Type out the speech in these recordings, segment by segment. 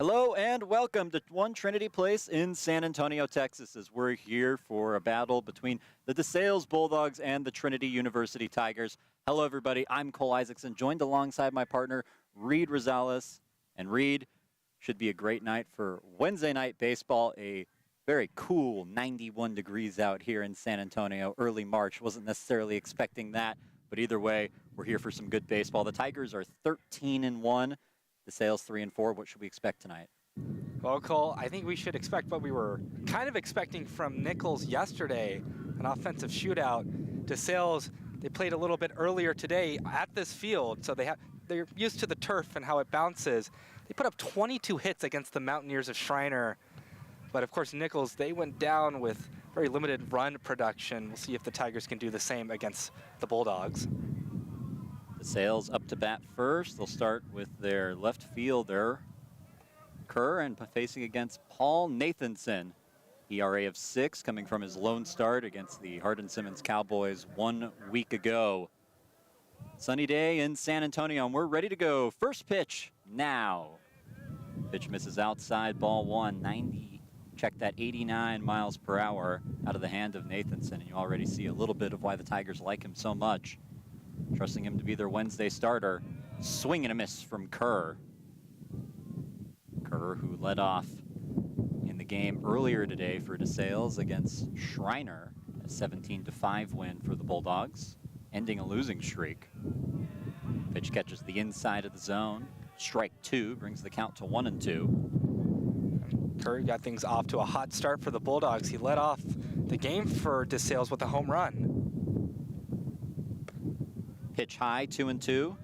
Hello and welcome to One Trinity Place in San Antonio, Texas, as we're here for a battle between the DeSales Bulldogs and the Trinity University Tigers. Hello, everybody. I'm Cole Isaacson, joined alongside my partner, Reed Rosales. And Reed, should be a great night for Wednesday night baseball. A very cool 91 degrees out here in San Antonio, early March. Wasn't necessarily expecting that, but either way, we're here for some good baseball. The Tigers are 13-1. DeSales 3-4. What should we expect tonight? Well, Cole, I think we should expect what we were kind of expecting from Nichols yesterday, an offensive shootout. DeSales, they played a little bit earlier today at this field, so they're used to the turf and how it bounces. They put up 22 hits against the Mountaineers of Schreiner. But of course, Nichols, they went down with very limited run production. We'll see if the Tigers can do the same against the Bulldogs. DeSales up to bat first. They'll start with their left fielder, Kerr, and facing against Paul Nathanson. ERA of 6, coming from his lone start against the Hardin-Simmons Cowboys 1 week ago. Sunny day in San Antonio, and we're ready to go. First pitch now. Pitch misses outside, ball 1, 90. Check that, 89 miles per hour out of the hand of Nathanson, and you already see a little bit of why the Tigers like him so much. Trusting him to be their Wednesday starter. Swing and a miss from Kerr. Kerr, who led off in the game earlier today for DeSales against Schreiner. A 17-5 win for the Bulldogs, ending a losing streak. Pitch catches the inside of the zone. Strike 2 brings the count to 1-2. Kerr got things off to a hot start for the Bulldogs. He led off the game for DeSales with a home run. Pitch high, 2-2.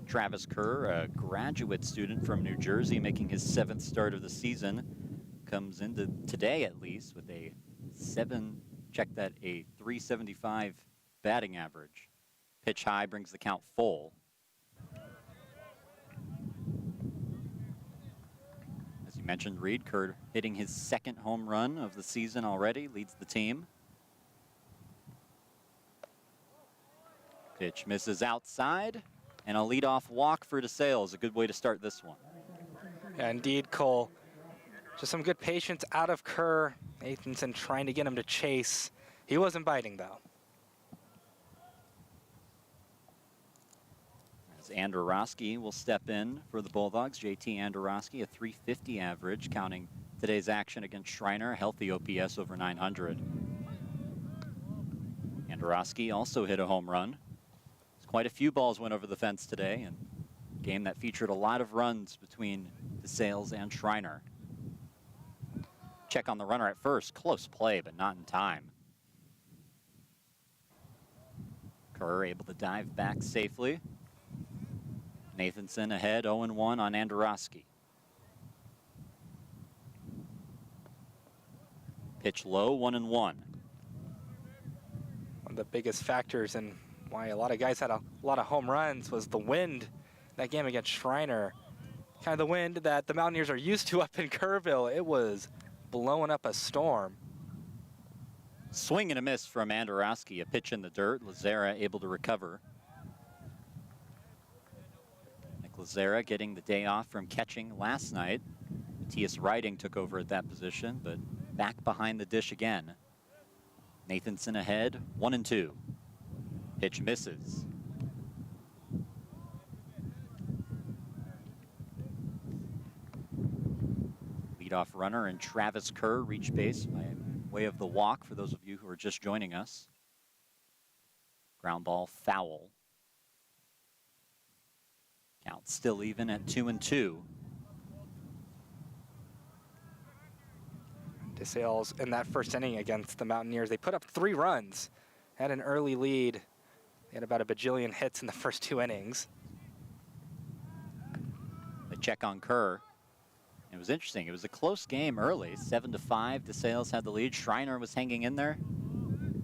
Travis Kerr, a graduate student from New Jersey, making his 7th start of the season, comes into today at least with a 375 batting average. Pitch high brings the count full. As you mentioned, Reed, Kerr hitting his 2nd home run of the season already, leads the team. Pitch misses outside, and a leadoff walk for DeSales. A good way to start this one. Yeah, indeed, Cole. Just some good patience out of Kerr. Nathanson trying to get him to chase. He wasn't biting, though. As Andorowski will step in for the Bulldogs. JT Andorowski, a .350 average, counting today's action against Schreiner. Healthy OPS over 900. Andorowski also hit a home run. Quite a few balls went over the fence today, and a game that featured a lot of runs between DeSales and Schreiner. Check on the runner at first. Close play, but not in time. Kerr able to dive back safely. Nathanson ahead, 0-1 on Andorowski. Pitch low, 1-1. One of the biggest factors in why a lot of guys had a lot of home runs was the wind that game against Schreiner. Kind of the wind that the Mountaineers are used to up in Kerrville. It was blowing up a storm. Swing and a miss from Andorowski. A pitch in the dirt. Lazara able to recover. Nick Lazara getting the day off from catching last night. Matthias Riding took over at that position, but back behind the dish again. Nathanson ahead, 1-2. Pitch misses. Leadoff runner and Travis Kerr reach base by way of the walk for those of you who are just joining us. Ground ball foul. Count still even at 2-2. DeSales in that first inning against the Mountaineers, they put up 3 runs, had an early lead. They had about a bajillion hits in the first 2 innings. The check on Kerr. It was interesting. It was a close game early, 7-5. DeSales had the lead. Schreiner was hanging in there,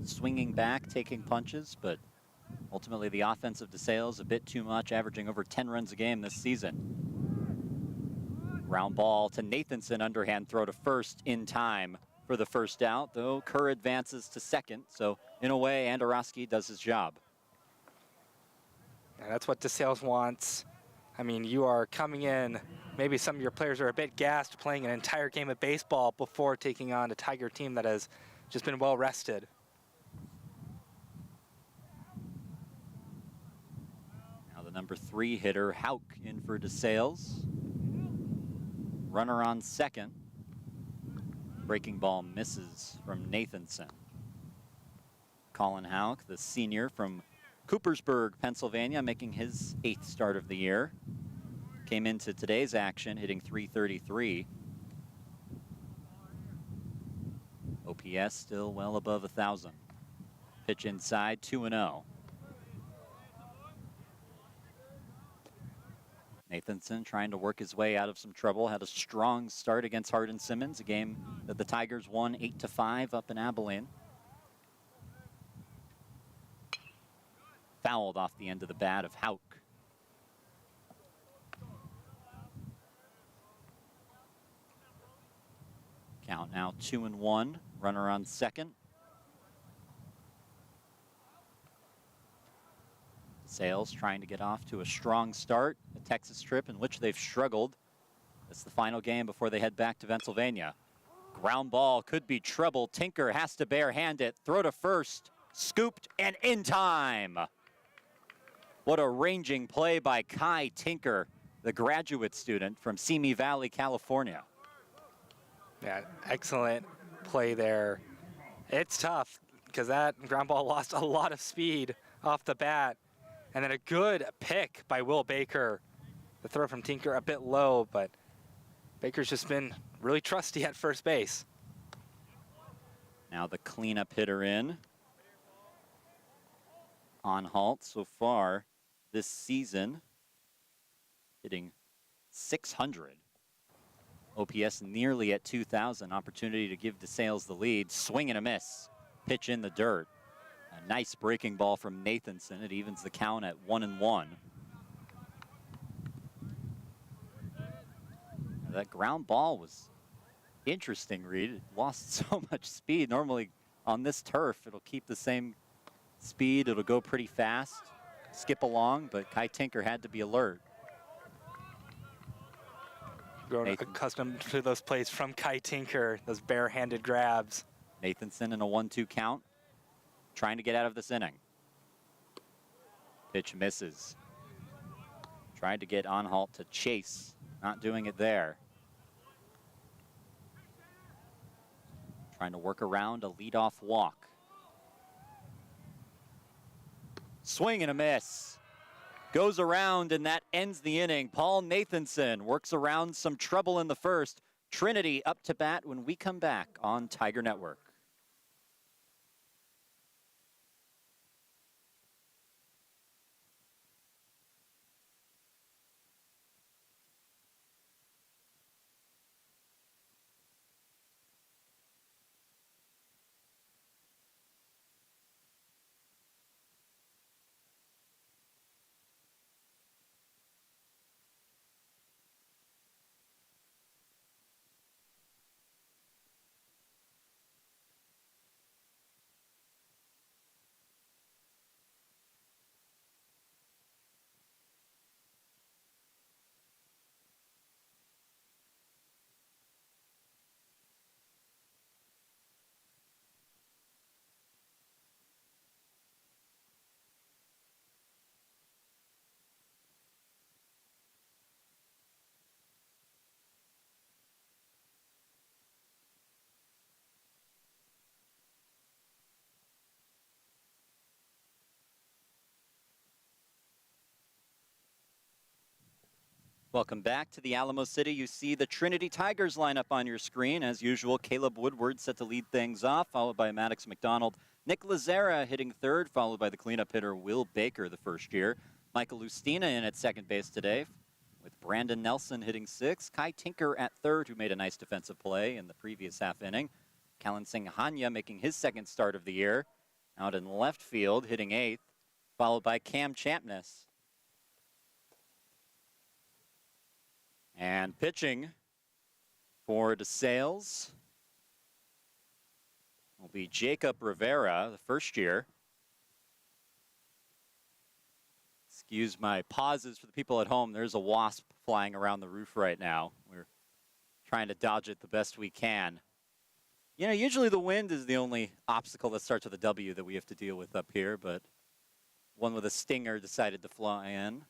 swinging back, taking punches, but ultimately the offense of DeSales a bit too much, averaging over 10 runs a game this season. Ground ball to Nathanson, underhand throw to first in time for the first out, though Kerr advances to second, so in a way, Andorowski does his job. And that's what DeSales wants. I mean, you are coming in maybe some of your players are a bit gassed playing an entire game of baseball before taking on a Tiger team that has just been well rested. Now the number 3 hitter, Hauk, in for DeSales. Runner on second. Breaking ball misses from Nathanson. Colin Hauk, the senior from Coopersburg, Pennsylvania, making his 8th start of the year. Came into today's action hitting .333. OPS still well above 1,000. Pitch inside, 2-0. Nathanson trying to work his way out of some trouble. Had a strong start against Hardin Simmons, a game that the Tigers won 8-5 up in Abilene. Fouled off the end of the bat of Hauk. Count now 2-1. Runner on second. DeSales trying to get off to a strong start. A Texas trip in which they've struggled. It's the final game before they head back to Pennsylvania. Ground ball could be trouble. Tinker has to barehand it. Throw to first. Scooped and in time. What a ranging play by Kai Tinker, the graduate student from Simi Valley, California. Yeah, excellent play there. It's tough because that ground ball lost a lot of speed off the bat. And then a good pick by Will Baker. The throw from Tinker a bit low, but Baker's just been really trusty at first base. Now the cleanup hitter in. Anhalt so far this season hitting .600. OPS nearly at 2,000. Opportunity to give DeSales the lead. Swing and a miss. Pitch in the dirt. A nice breaking ball from Nathanson. It evens the count at 1-1. That ground ball was interesting, Reed. It lost so much speed. Normally on this turf, it'll keep the same speed. It'll go pretty fast, skip along, but Kai Tinker had to be alert. Grown accustomed to those plays from Kai Tinker, those bare-handed grabs. Nathanson in a 1-2 count, trying to get out of this inning. Pitch misses. Tried to get Anhalt to chase, not doing it there. Trying to work around a leadoff walk. Swing and a miss. Goes around and that ends the inning. Paul Nathanson works around some trouble in the first. Trinity up to bat when we come back on Tiger Network. Welcome back to the Alamo City. You see the Trinity Tigers lineup on your screen. As usual, Caleb Woodward set to lead things off, followed by Maddox McDonald. Nick Lazara hitting third, followed by the cleanup hitter Will Baker, the first year. Michael Lustina in at second base today, with Brandon Nelson hitting sixth. Kai Tinker at third, who made a nice defensive play in the previous half inning. Callan Singh Hanya making his second start of the year. Out in left field, hitting eighth, followed by Cam Champness. And pitching for DeSales will be Jacob Rivera, the first year. excuse my pauses for the people at home. There's a wasp flying around the roof right now. We're trying to dodge it the best we can. You know, usually the wind is the only obstacle that starts with a W that we have to deal with up here, but one with a stinger decided to fly in.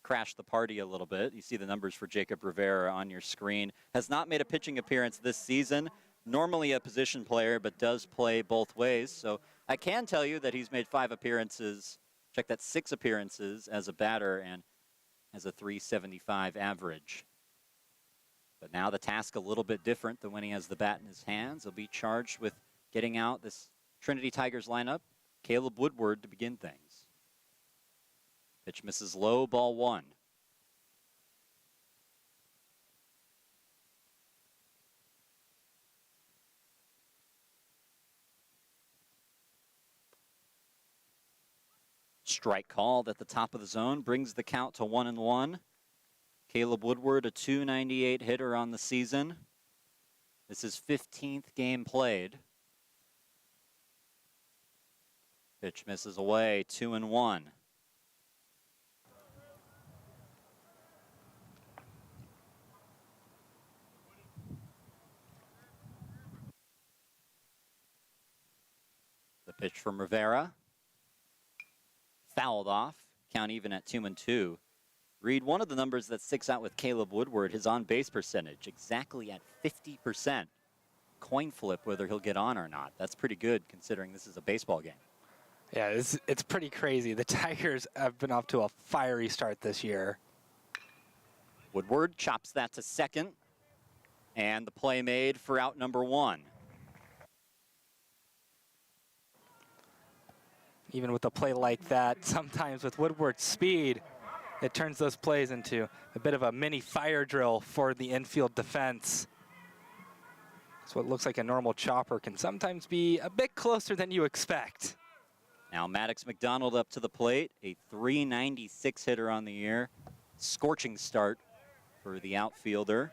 Crashed the party a little bit. You see the numbers for Jacob Rivera on your screen. Has not made a pitching appearance this season. Normally a position player, but does play both ways. So I can tell you that he's made 5 appearances. Check that, 6 appearances as a batter and has a .375 average. But now the task a little bit different than when he has the bat in his hands. He'll be charged with getting out this Trinity Tigers lineup. Caleb Woodward to begin things. Pitch misses low, ball 1. Strike called at the top of the zone, brings the count to 1-1. Caleb Woodward, a .298 hitter on the season. This is 15th game played. Pitch misses away, 2-1. The pitch from Rivera. Fouled off, count even at 2-2. Read, one of the numbers that sticks out with Caleb Woodward, his on-base percentage, exactly at 50%. Coin flip whether he'll get on or not. That's pretty good considering this is a baseball game. Yeah, it's pretty crazy. The Tigers have been off to a fiery start this year. Woodward chops that to second, and the play made for out number 1. Even with a play like that, sometimes with Woodward's speed, it turns those plays into a bit of a mini fire drill for the infield defense. So what looks like a normal chopper can sometimes be a bit closer than you expect. Now Maddox McDonald up to the plate, a .396 hitter on the year. Scorching start for the outfielder.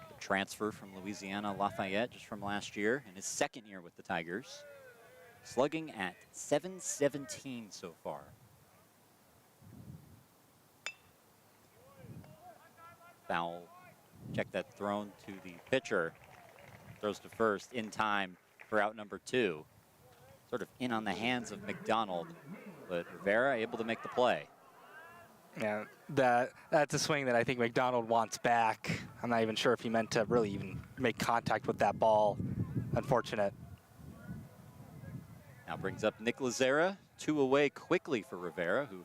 The transfer from Louisiana Lafayette just from last year, in his second year with the Tigers. Slugging at .717 so far. Foul. Check that, thrown to the pitcher. Throws to first in time for out number 2. Sort of in on the hands of McDonald, but Rivera able to make the play. Yeah, that's a swing that I think McDonald wants back. I'm not even sure if he meant to really even make contact with that ball. Unfortunate. Now brings up Nick Lazera, 2 away quickly for Rivera, who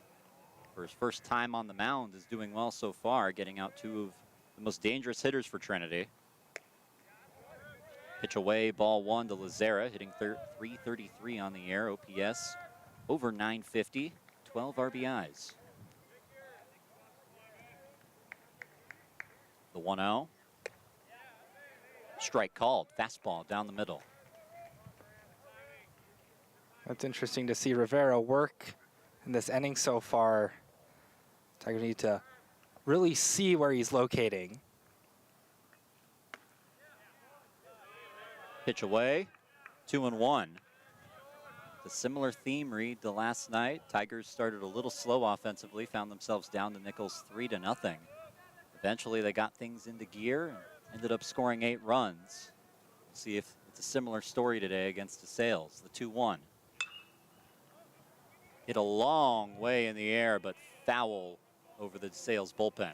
for his first time on the mound is doing well so far, getting out 2 of the most dangerous hitters for Trinity. Pitch away, ball 1 to Lazera, hitting .333 on the air, OPS over .950, 12 RBIs. The 1-0. Strike called, fastball down the middle. That's interesting to see Rivera work in this inning so far. Tigers need to really see where he's locating. Pitch away, 2-1. The similar theme read to last night. Tigers started a little slow offensively, found themselves down to Nichols 3-0. Eventually they got things into gear and ended up scoring 8 runs. We'll see if it's a similar story today against DeSales, the 2-1. Hit a long way in the air, but foul over the DeSales bullpen.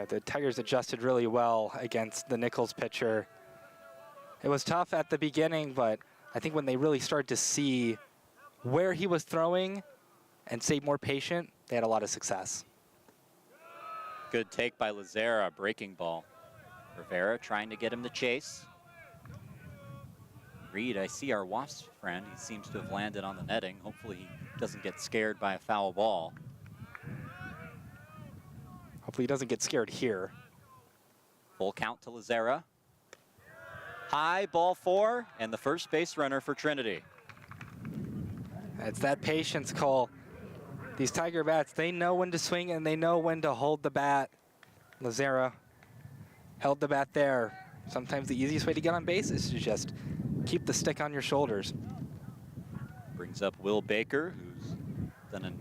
The Tigers adjusted really well against the Nichols pitcher. It was tough at the beginning, but I think when they really started to see where he was throwing and stayed more patient, they had a lot of success. Good take by Lazera, breaking ball. Rivera trying to get him to chase. Reed, I see our Wasps friend. He seems to have landed on the netting. Hopefully he doesn't get scared by a foul ball. Hopefully he doesn't get scared here. Full count to Lazera. High, ball 4, and the first base runner for Trinity. It's that patience, Cole. These Tiger bats, they know when to swing and they know when to hold the bat. Lazera held the bat there. Sometimes the easiest way to get on base is to just keep the stick on your shoulders. Brings up Will Baker, who's done a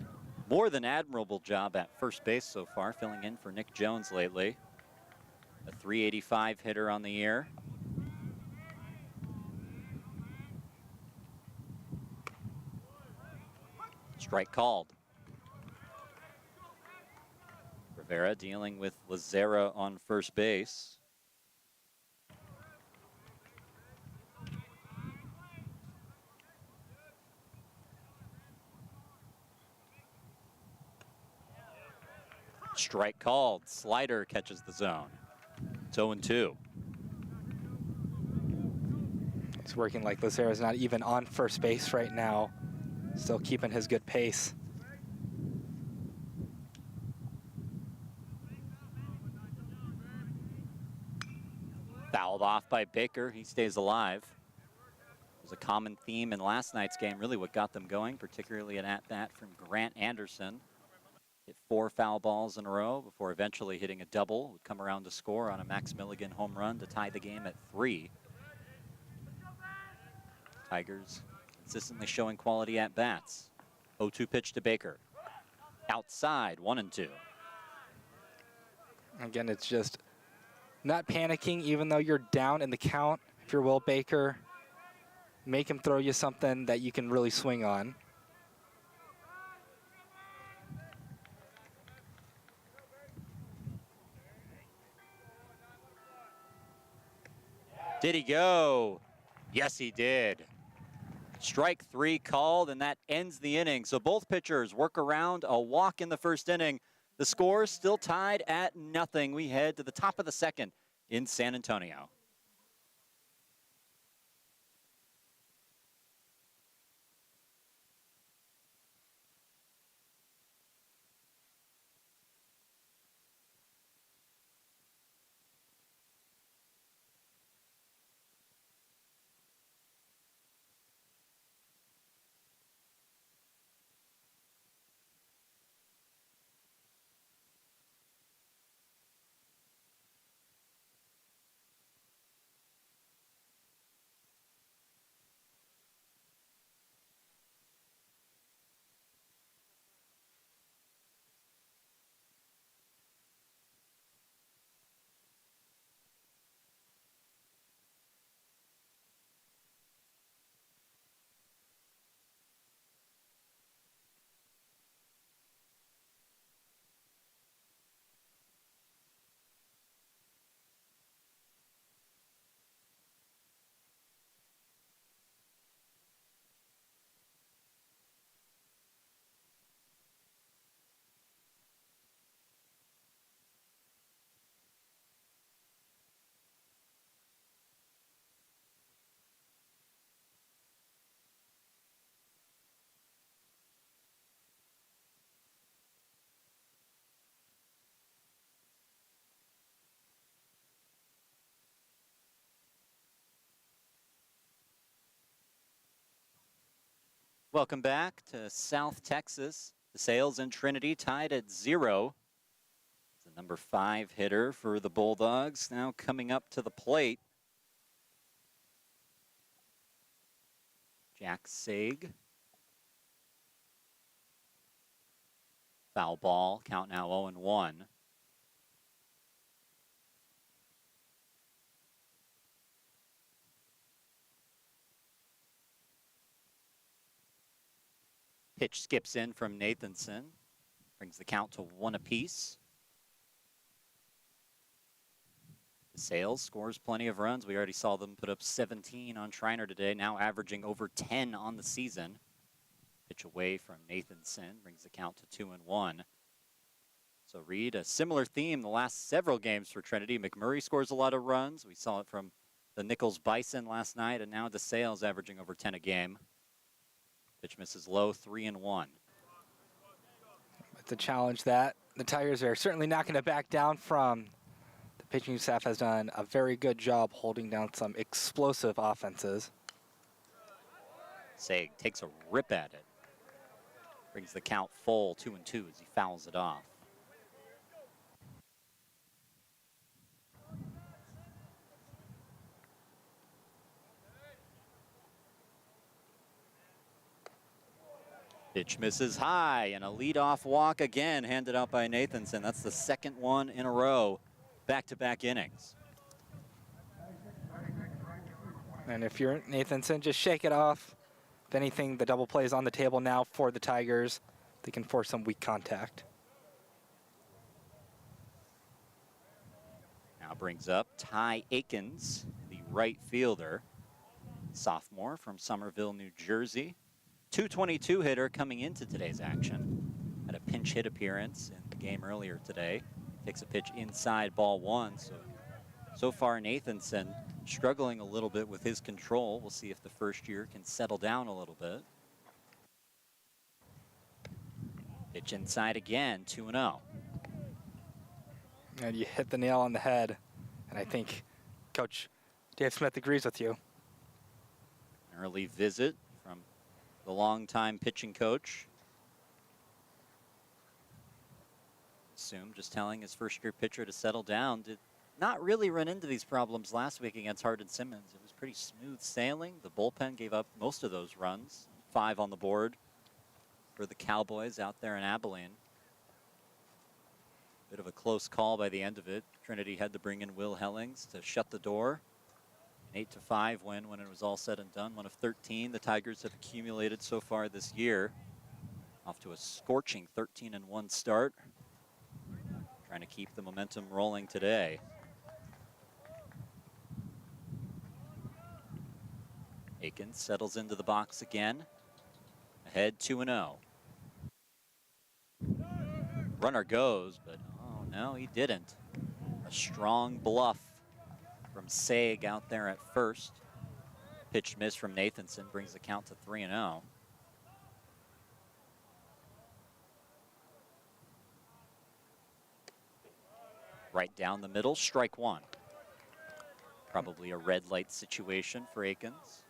more than admirable job at first base so far, filling in for Nick Jones lately. A .385 hitter on the year. Strike called. Rivera dealing with Lazera on first base. Strike called. Slider catches the zone. It's 0-2. It's working like Lazera's not even on first base right now. Still keeping his good pace. Fouled off by Baker. He stays alive. It was a common theme in last night's game, really what got them going, particularly an at-bat from Grant Anderson. Hit 4 foul balls in a row before eventually hitting a double. Would come around to score on a Max Milligan home run to tie the game at 3. Tigers consistently showing quality at-bats. 0-2 pitch to Baker. Outside, 1-2. Again, it's just not panicking even though you're down in the count. If you're Will Baker, make him throw you something that you can really swing on. Did he go? Yes, he did. Strike 3 called, and that ends the inning. So both pitchers work around a walk in the first inning. The score still tied at 0. We head to the top of the second in San Antonio. Welcome back to South Texas. DeSales and Trinity tied at 0. The number 5 hitter for the Bulldogs now coming up to the plate. Jack Saig. Foul ball, count now 0-1. Pitch skips in from Nathanson. Brings the count to 1 apiece. DeSales scores plenty of runs. We already saw them put up 17 on Shriner today, now averaging over 10 on the season. Pitch away from Nathanson, brings the count to 2-1. So Reed, a similar theme the last several games for Trinity. McMurray scores a lot of runs. We saw it from the Nichols Bison last night, and now DeSales averaging over 10 a game. Pitch misses low, 3-1. It's a challenge that the Tigers are certainly not going to back down from. The pitching staff has done a very good job holding down some explosive offenses. Saig takes a rip at it. Brings the count full, 2-2 as he fouls it off. Pitch misses high, and a leadoff walk again handed out by Nathanson. That's the second one in a row, back-to-back innings. And if you're Nathanson, just shake it off. If anything, the double play is on the table now for the Tigers. They can force some weak contact. Now brings up Ty Akins, the right fielder, sophomore from Somerville, New Jersey. 222 hitter coming into today's action. Had a pinch hit appearance in the game earlier today. Takes a pitch inside, ball one. So far Nathanson struggling a little bit with his control. We'll see if the first year can settle down a little bit. Pitch inside again, 2-0. And you hit the nail on the head. And I think Coach Dave Smith agrees with you. An early visit from the longtime pitching coach. Assume just telling his first-year pitcher to settle down. Did not really run into these problems last week against Hardin Simmons. It was pretty smooth sailing. The bullpen gave up most of those runs. 5 on the board for the Cowboys out there in Abilene. Bit of a close call by the end of it. Trinity had to bring in Will Hellings to shut the door. An 8-5 win when it was all said and done. One of 13 the Tigers have accumulated so far this year. Off to a scorching 13-1 start. Trying to keep the momentum rolling today. Akins settles into the box again. Ahead 2-0. Runner goes, but oh no, he didn't. A strong bluff from Saig out there at first. Pitch miss from Nathanson brings the count to 3-0. Right down the middle, strike one. Probably a red light situation for Akins.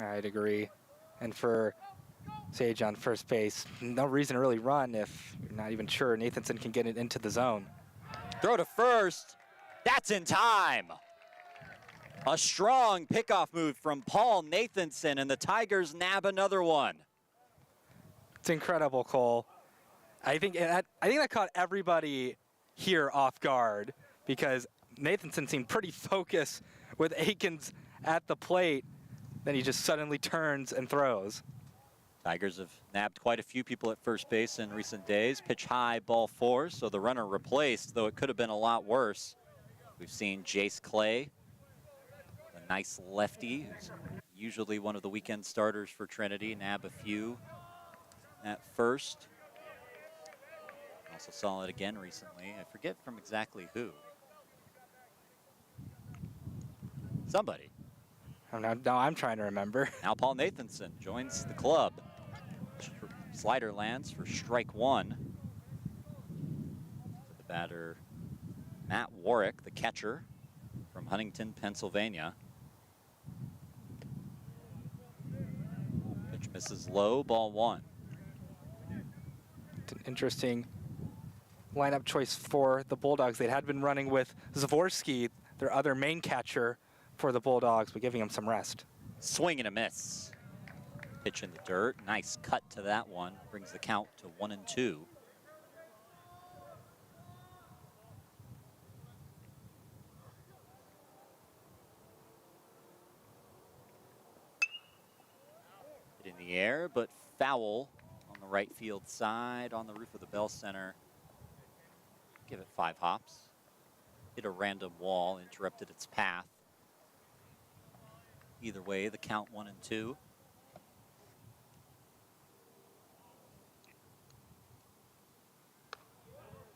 I'd agree. And for Sage on first base, no reason to really run if you're not even sure Nathanson can get it into the zone. Throw to first. That's in time. A strong pickoff move from Paul Nathanson, and the Tigers nab another one. It's incredible, Cole. I think that caught everybody here off guard because Nathanson seemed pretty focused with Akins at the plate. Then he just suddenly turns and throws. Tigers have nabbed quite a few people at first base in recent days. Pitch high, ball four, so the runner replaced, though it could have been a lot worse. We've seen Jace Clay, a nice lefty, who's usually one of the weekend starters for Trinity, nab a few at first. Also saw it again recently. I forget from exactly who. Somebody. Now I'm trying to remember. Now Paul Nathanson joins the club. Slider lands for strike one. The batter, Matt Warwick, the catcher from Huntington, Pennsylvania. Pitch misses low, ball one. It's an interesting lineup choice for the Bulldogs. They had been running with Zavorsky, their other main catcher for the Bulldogs, but giving him some rest. Swing and a miss. Pitch in the dirt. Nice cut to that one. Brings the count to 1-2. Hit in the air, but foul on the right field side on the roof of the Bell Center. Give it 5 hops. Hit a random wall, interrupted its path. Either way, the count 1-2.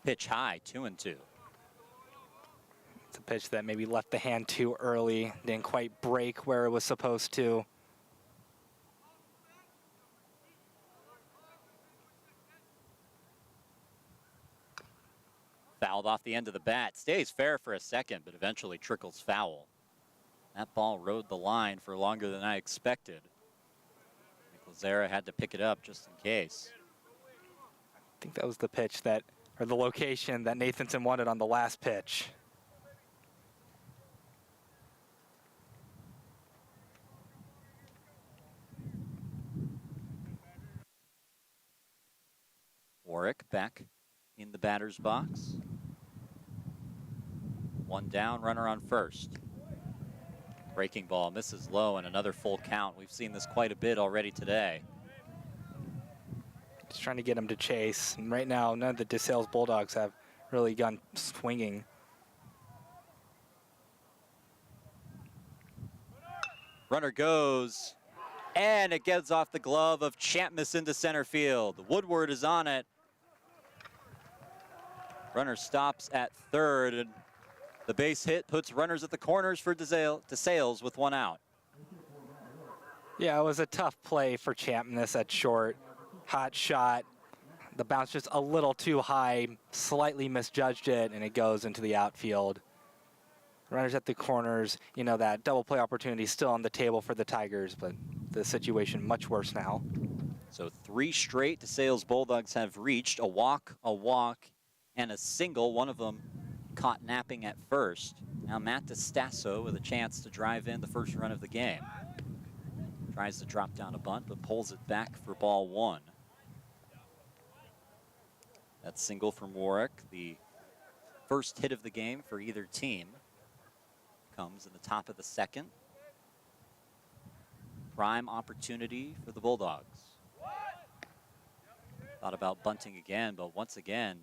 Pitch high, 2-2. It's a pitch that maybe left the hand too early, didn't quite break where it was supposed to. Fouled off the end of the bat. Stays fair for a second, but eventually trickles foul. That ball rode the line for longer than I expected. Lazara had to pick it up just in case. I think that was the pitch that, or the location that Nathanson wanted on the last pitch. Warwick back in the batter's box. One down, runner on first. Breaking ball misses low and another full count. We've seen this quite a bit already today. Just trying to get him to chase. And right now, none of the DeSales Bulldogs have really gone swinging. Runner goes, and it gets off the glove of Champness into center field. Woodward is on it. Runner stops at third, and the base hit puts runners at the corners for DeSales with one out. Yeah, it was a tough play for Champness at short. Hot shot. The bounce just a little too high, slightly misjudged it, and it goes into the outfield. Runners at the corners, you know, that double play opportunity still on the table for the Tigers, but the situation much worse now. So 3 straight DeSales Bulldogs have reached a walk, and a single. One of them caught napping at first. Now Matt DeStasso with a chance to drive in the first run of the game. Tries to drop down a bunt, but pulls it back for ball 1. That single from Warwick, the first hit of the game for either team, comes in the top of the second. Prime opportunity for the Bulldogs. Thought about bunting again, but once again,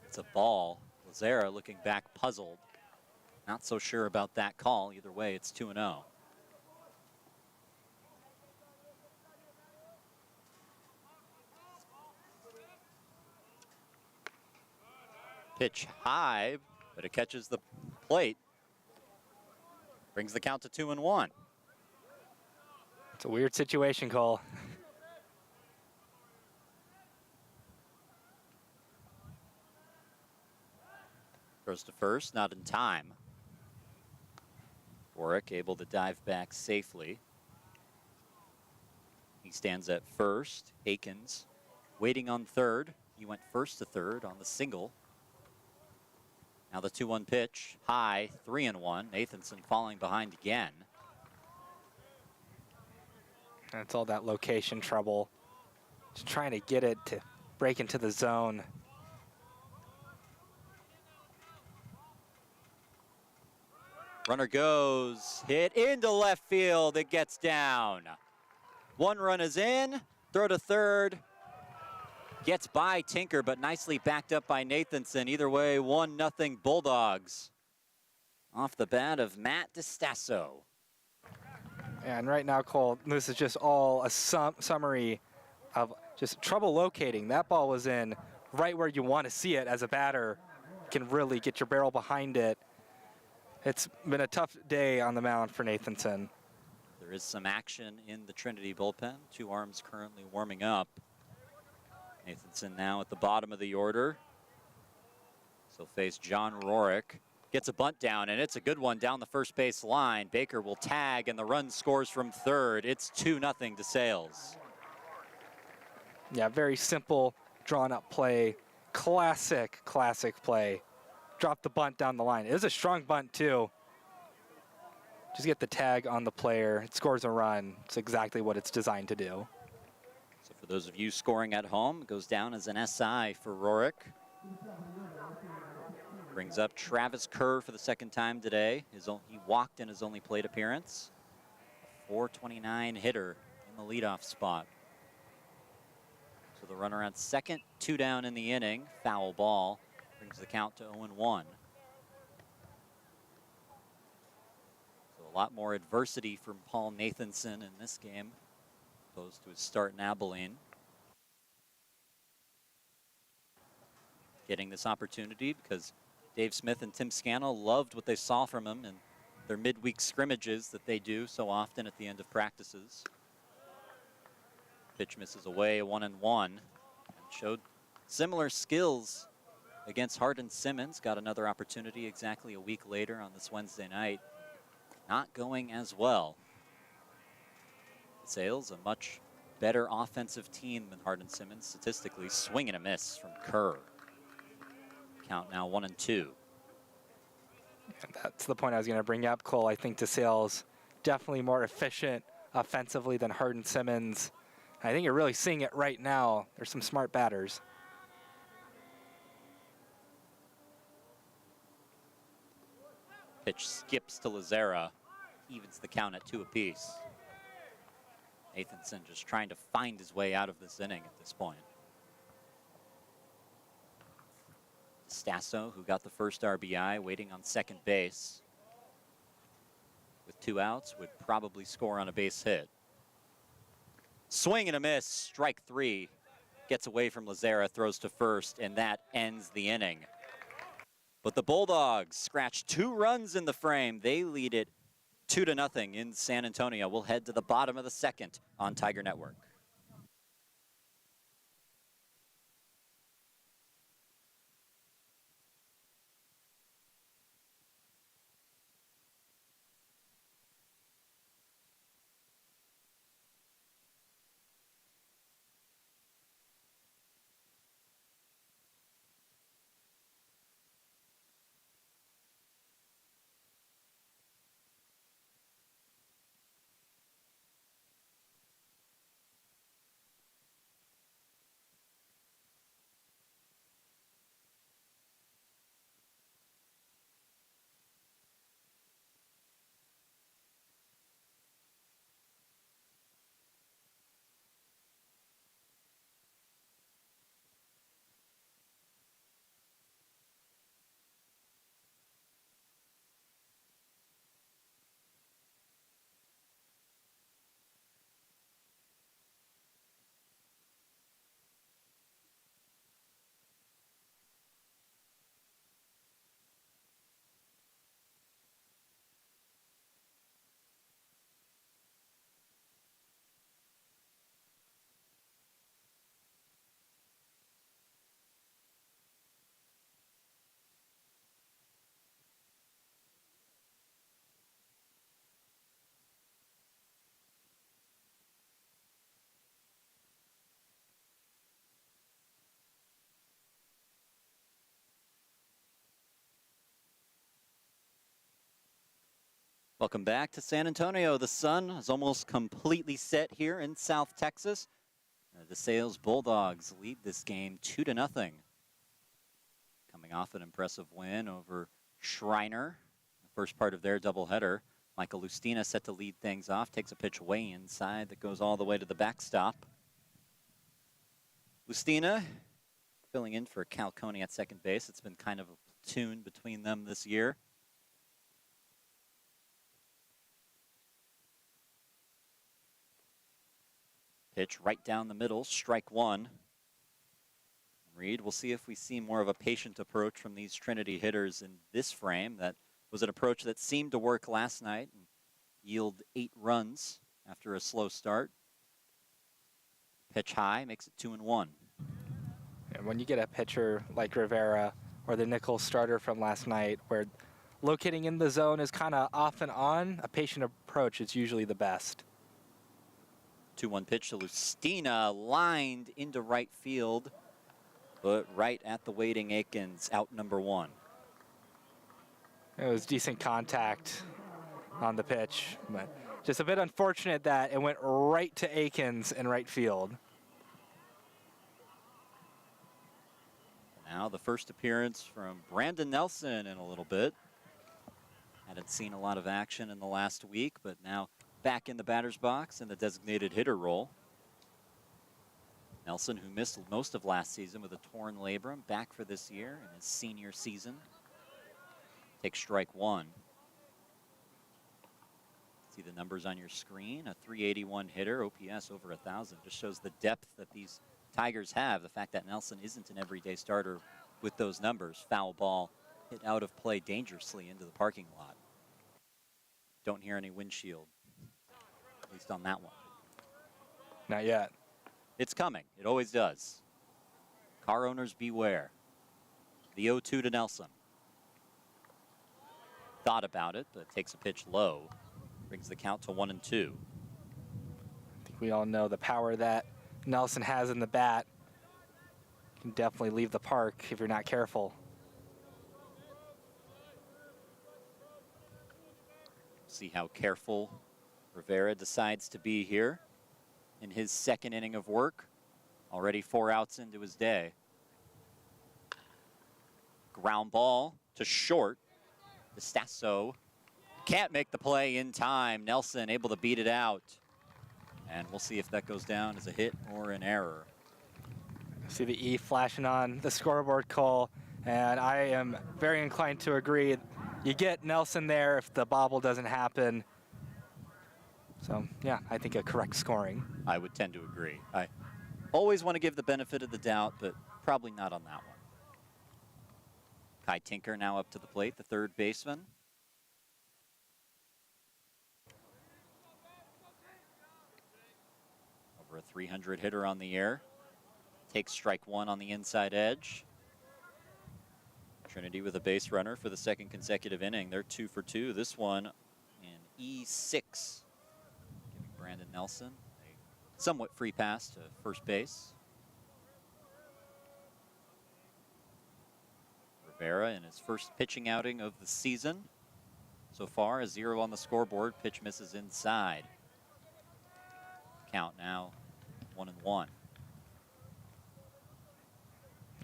it's a ball. Lazara looking back puzzled. Not so sure about that call. Either way, it's 2-0. Pitch high, but it catches the plate. Brings the count to 2-1. It's a weird situation, Cole. Throws to first, not in time. Warwick able to dive back safely. He stands at first. Akins waiting on third. He went first to third on the single. Now the 2-1 pitch, high, 3-1. Nathanson falling behind again. That's all that location trouble. Just trying to get it to break into the zone. Runner goes, hit into left field, it gets down. 1 run is in, throw to third. Gets by Tinker, but nicely backed up by Nathanson. Either way, 1-0 Bulldogs. Off the bat of Matt DeStasso. And right now, Cole, this is just all a summary of just trouble locating. That ball was in right where you want to see it as a batter. You can really get your barrel behind it. It's been a tough day on the mound for Nathanson. There is some action in the Trinity bullpen. 2 arms currently warming up. Nathanson now at the bottom of the order. So face John Rorick. Gets a bunt down, and it's a good one down the first base line. Baker will tag, and the run scores from third. It's 2-0 DeSales. Yeah, very simple, drawn-up play. Classic play. Drop the bunt down the line. It was a strong bunt, too. Just get the tag on the player. It scores a run. It's exactly what it's designed to do. So for those of you scoring at home, it goes down as an SI for Rorick. Brings up Travis Kerr for the second time today. He walked in his only plate appearance. A .429 hitter in the leadoff spot. So the runner on second, 2 down in the inning. Foul ball brings the count to 0-1. So a lot more adversity from Paul Nathanson in this game, opposed to his start in Abilene. Getting this opportunity because Dave Smith and Tim Scannell loved what they saw from him in their midweek scrimmages that they do so often at the end of practices. Pitch misses away, 1-1. And showed similar skills against Hardin Simmons. Got another opportunity exactly a week later on this Wednesday night. Not going as well. DeSales, a much better offensive team than Hardin Simmons statistically. Swing and a miss from Kerr. Count now 1-2. And that's the point I was going to bring up, Cole. I think DeSales definitely more efficient offensively than Hardin Simmons. I think you're really seeing it right now. There's some smart batters. Pitch skips to Lazera, evens the count at 2 apiece. Nathanson just trying to find his way out of this inning at this point. Stasso, who got the first RBI, waiting on second base. With 2 outs, would probably score on a base hit. Swing and a miss, strike 3. Gets away from Lazera, throws to first, and that ends the inning. But the Bulldogs scratch 2 runs in the frame. They lead it 2-0 in San Antonio. We'll head to the bottom of the second on Tiger Network. Welcome back to San Antonio. The sun is almost completely set here in South Texas. The DeSales Bulldogs lead this game 2-0. Coming off an impressive win over Shriner, the first part of their doubleheader. Michael Lustina set to lead things off, takes a pitch way inside that goes all the way to the backstop. Lustina filling in for Cal Coney at second base. It's been kind of a platoon between them this year. Pitch right down the middle, strike 1. Reed, we'll see if we see more of a patient approach from these Trinity hitters in this frame. That was an approach that seemed to work last night and yield 8 runs after a slow start. Pitch high, makes it 2-1. And when you get a pitcher like Rivera or the Nichols starter from last night, where locating in the zone is kind of off and on, a patient approach is usually the best. 2-1 pitch to Lustina, lined into right field, but right at the waiting Aikens, out number 1. It was decent contact on the pitch, but just a bit unfortunate that it went right to Aikens in right field. Now the first appearance from Brandon Nelson in a little bit. Hadn't seen a lot of action in the last week, but now back in the batter's box in the designated hitter role. Nelson, who missed most of last season with a torn labrum, back for this year in his senior season. Takes strike 1. See the numbers on your screen. A .381 hitter, OPS over 1,000. Just shows the depth that these Tigers have. The fact that Nelson isn't an everyday starter with those numbers. Foul ball hit out of play dangerously into the parking lot. Don't hear any windshield, at least on that one. Not yet. It's coming. It always does. Car owners beware. The 0-2 to Nelson. Thought about it, but takes a pitch low. Brings the count to 1-2. I think we all know the power that Nelson has in the bat. Can definitely leave the park if you're not careful. See how careful Rivera decides to be here. in his second inning of work. Already 4 outs into his day. Ground ball to short. DeSales can't make the play in time. Nelson able to beat it out. And we'll see if that goes down as a hit or an error. See the E flashing on the scoreboard, Cole, and I am very inclined to agree. You get Nelson there if the bobble doesn't happen. So, yeah, I think a correct scoring. I would tend to agree. I always want to give the benefit of the doubt, but probably not on that one. Kai Tinker now up to the plate, the third baseman. Over a 300 hitter on the year. Takes strike one on the inside edge. Trinity with a base runner for the second consecutive inning. They're 2 for 2. This one in E6. Giving Brandon Nelson a somewhat free pass to first base. Rivera in his first pitching outing of the season. So far, a 0 on the scoreboard. Pitch misses inside. Count now 1-1.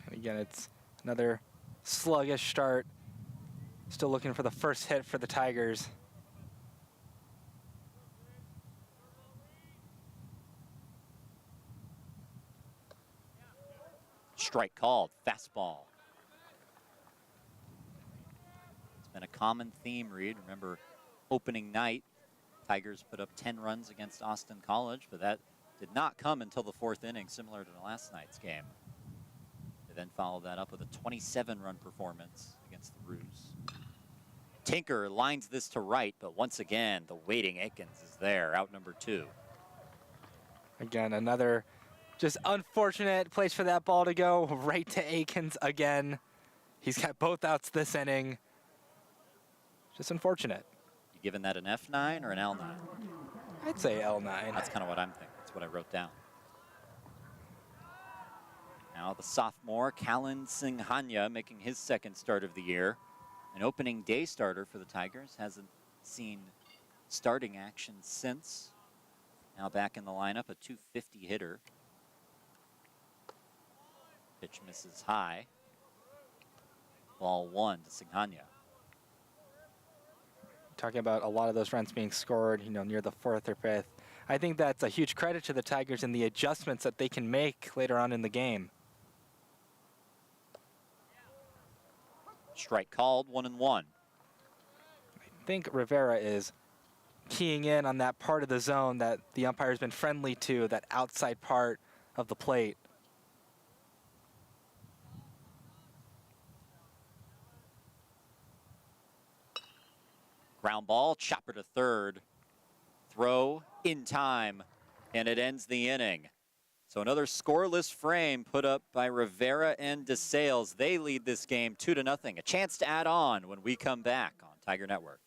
And again, it's another sluggish start. Still looking for the first hit for the Tigers. Strike called, fastball. It's been a common theme, Reed. Remember, opening night, Tigers put up 10 runs against Austin College, but that did not come until the 4th inning, similar to last night's game. They then followed that up with a 27-run performance against the Roos. Tinker lines this to right, but once again, the waiting Aikens is there, out number 2. Again, another just unfortunate place for that ball to go, right to Aikens again. He's got both outs this inning. Just unfortunate. You giving that an F9 or an L9? I'd say L9. That's kind of what I'm thinking. That's what I wrote down. Now the sophomore, Callan Singhania, making his second start of the year. An opening day starter for the Tigers. Hasn't seen starting action since. Now back in the lineup, a 250 hitter. Pitch misses high. Ball 1 to Singhania. Talking about a lot of those runs being scored, near the 4th or 5th. I think that's a huge credit to the Tigers and the adjustments that they can make later on in the game. Strike called, 1-1. I think Rivera is keying in on that part of the zone that the umpire's been friendly to, that outside part of the plate. Ground ball, chopper to third. Throw in time, and it ends the inning. So another scoreless frame put up by Rivera and DeSales. They lead this game 2-0. A chance to add on when we come back on Tiger Network.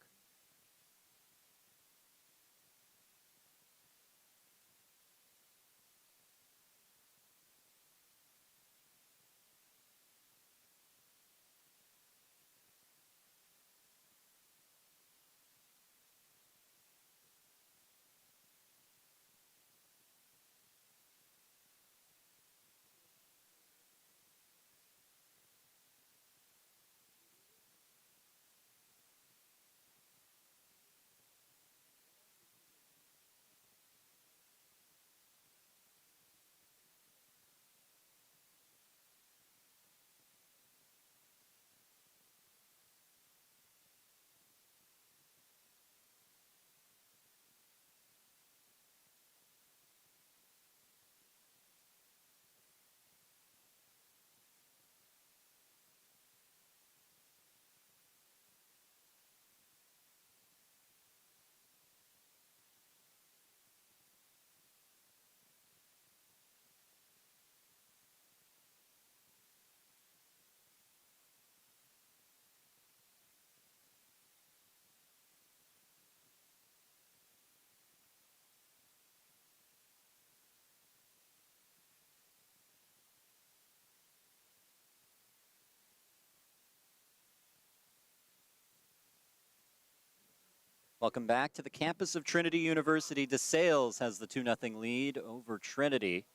Welcome back to the campus of Trinity University. DeSales has the 2-0 lead over Trinity.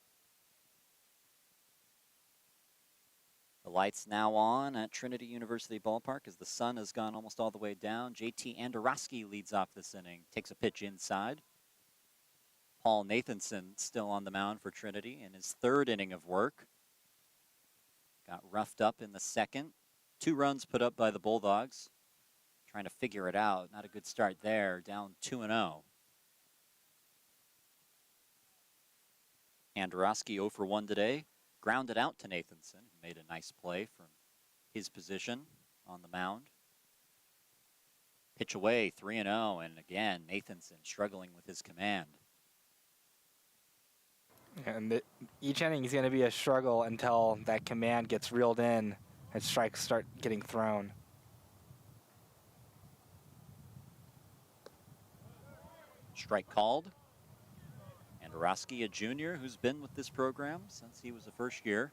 The lights now on at Trinity University Ballpark as the sun has gone almost all the way down. JT Andorowski leads off this inning, takes a pitch inside. Paul Nathanson still on the mound for Trinity in his 3rd inning of work. Got roughed up in the 2nd. 2 runs put up by the Bulldogs. Trying to figure it out. Not a good start there. Down 2-0. Andorowski 0 for 1 today. Grounded out to Nathanson, who made a nice play from his position on the mound. Pitch away, 3-0, and again, Nathanson struggling with his command. And each inning is going to be a struggle until that command gets reeled in and strikes start getting thrown. Strike called. Andorowski, a junior who's been with this program since he was a first year.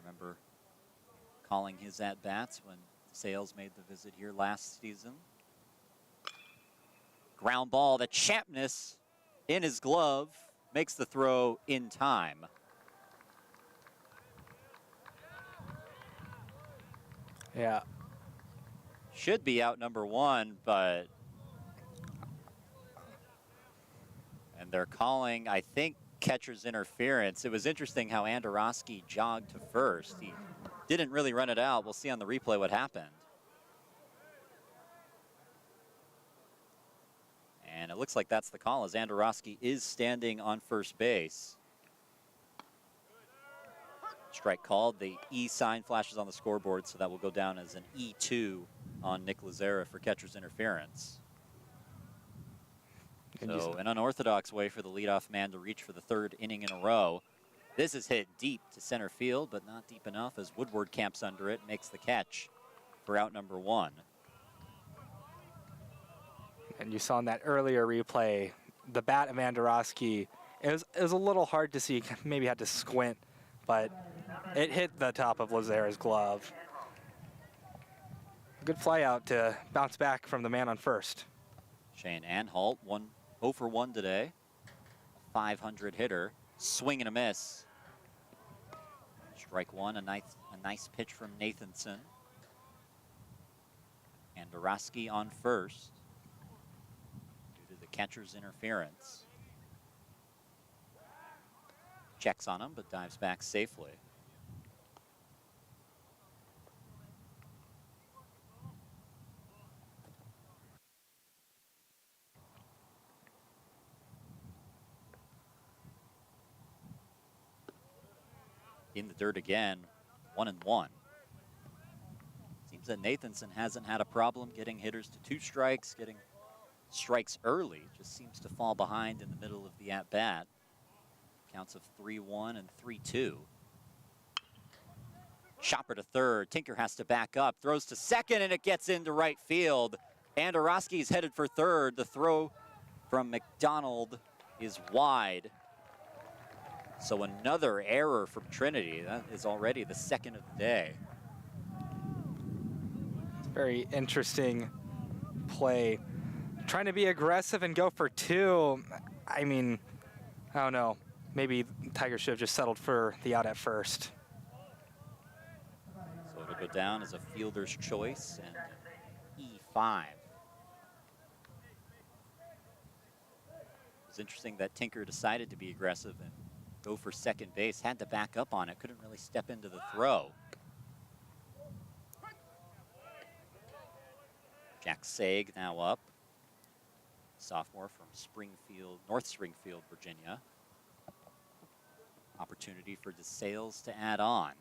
Remember calling his at-bats when DeSales made the visit here last season. Ground ball to Champness in his glove. Makes the throw in time. Yeah. Should be out number 1, but... And they're calling, I think, catcher's interference. It was interesting how Andorowski jogged to first. He didn't really run it out. We'll see on the replay what happened. And it looks like that's the call, as Andorowski is standing on first base. Strike called. The E sign flashes on the scoreboard, so that will go down as an E2 on Nick Lazara for catcher's interference. So an unorthodox way for the leadoff man to reach for the 3rd inning in a row. This is hit deep to center field, but not deep enough as Woodward camps under it, makes the catch for out number 1. And you saw in that earlier replay, the bat of Andorowski, it was a little hard to see, maybe had to squint, but it hit the top of Lazara's glove. Good fly out to bounce back from the man on first. Shane Anhalt, 0 for 1 today. 500 hitter, swing and a miss. Strike 1, a nice pitch from Nathanson. Andorowski on first due to the catcher's interference. Checks on him, but dives back safely. In the dirt again, 1-1. Seems that Nathanson hasn't had a problem getting hitters to 2 strikes, getting strikes early. Just seems to fall behind in the middle of the at-bat. Counts of 3-1 and 3-2. Chopper to third. Tinker has to back up. Throws to second, and it gets into right field. Andorowski's headed for third. The throw from McDonald is wide. So another error from Trinity. That is already the 2nd of the day. It's a very interesting play. Trying to be aggressive and go for 2. I mean, I don't know. Maybe Tigers should have just settled for the out at first. So it'll go down as a fielder's choice and E5. It's interesting that Tinker decided to be aggressive and go for second base, had to back up on it, couldn't really step into the throw. Jack Saig now up. Sophomore from North Springfield, Virginia. Opportunity for DeSales to add on.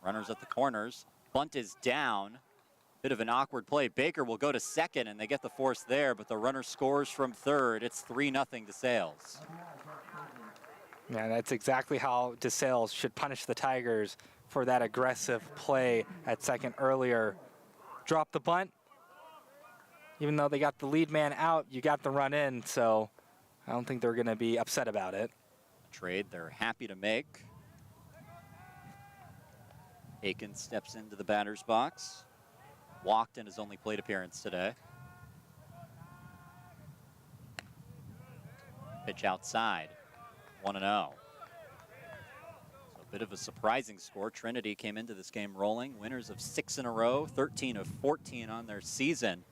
Runners at the corners. Bunt is down. Bit of an awkward play. Baker will go to second, and they get the force there, but the runner scores from third. It's 3-0 DeSales. Yeah, that's exactly how DeSales should punish the Tigers for that aggressive play at second earlier. Drop the bunt. Even though they got the lead man out, you got the run in, so I don't think they're going to be upset about it. A trade they're happy to make. Aiken steps into the batter's box. Walked in his only plate appearance today. Pitch outside, 1-0. So a bit of a surprising score. Trinity came into this game rolling, winners of 6 in a row, 13 of 14 on their season.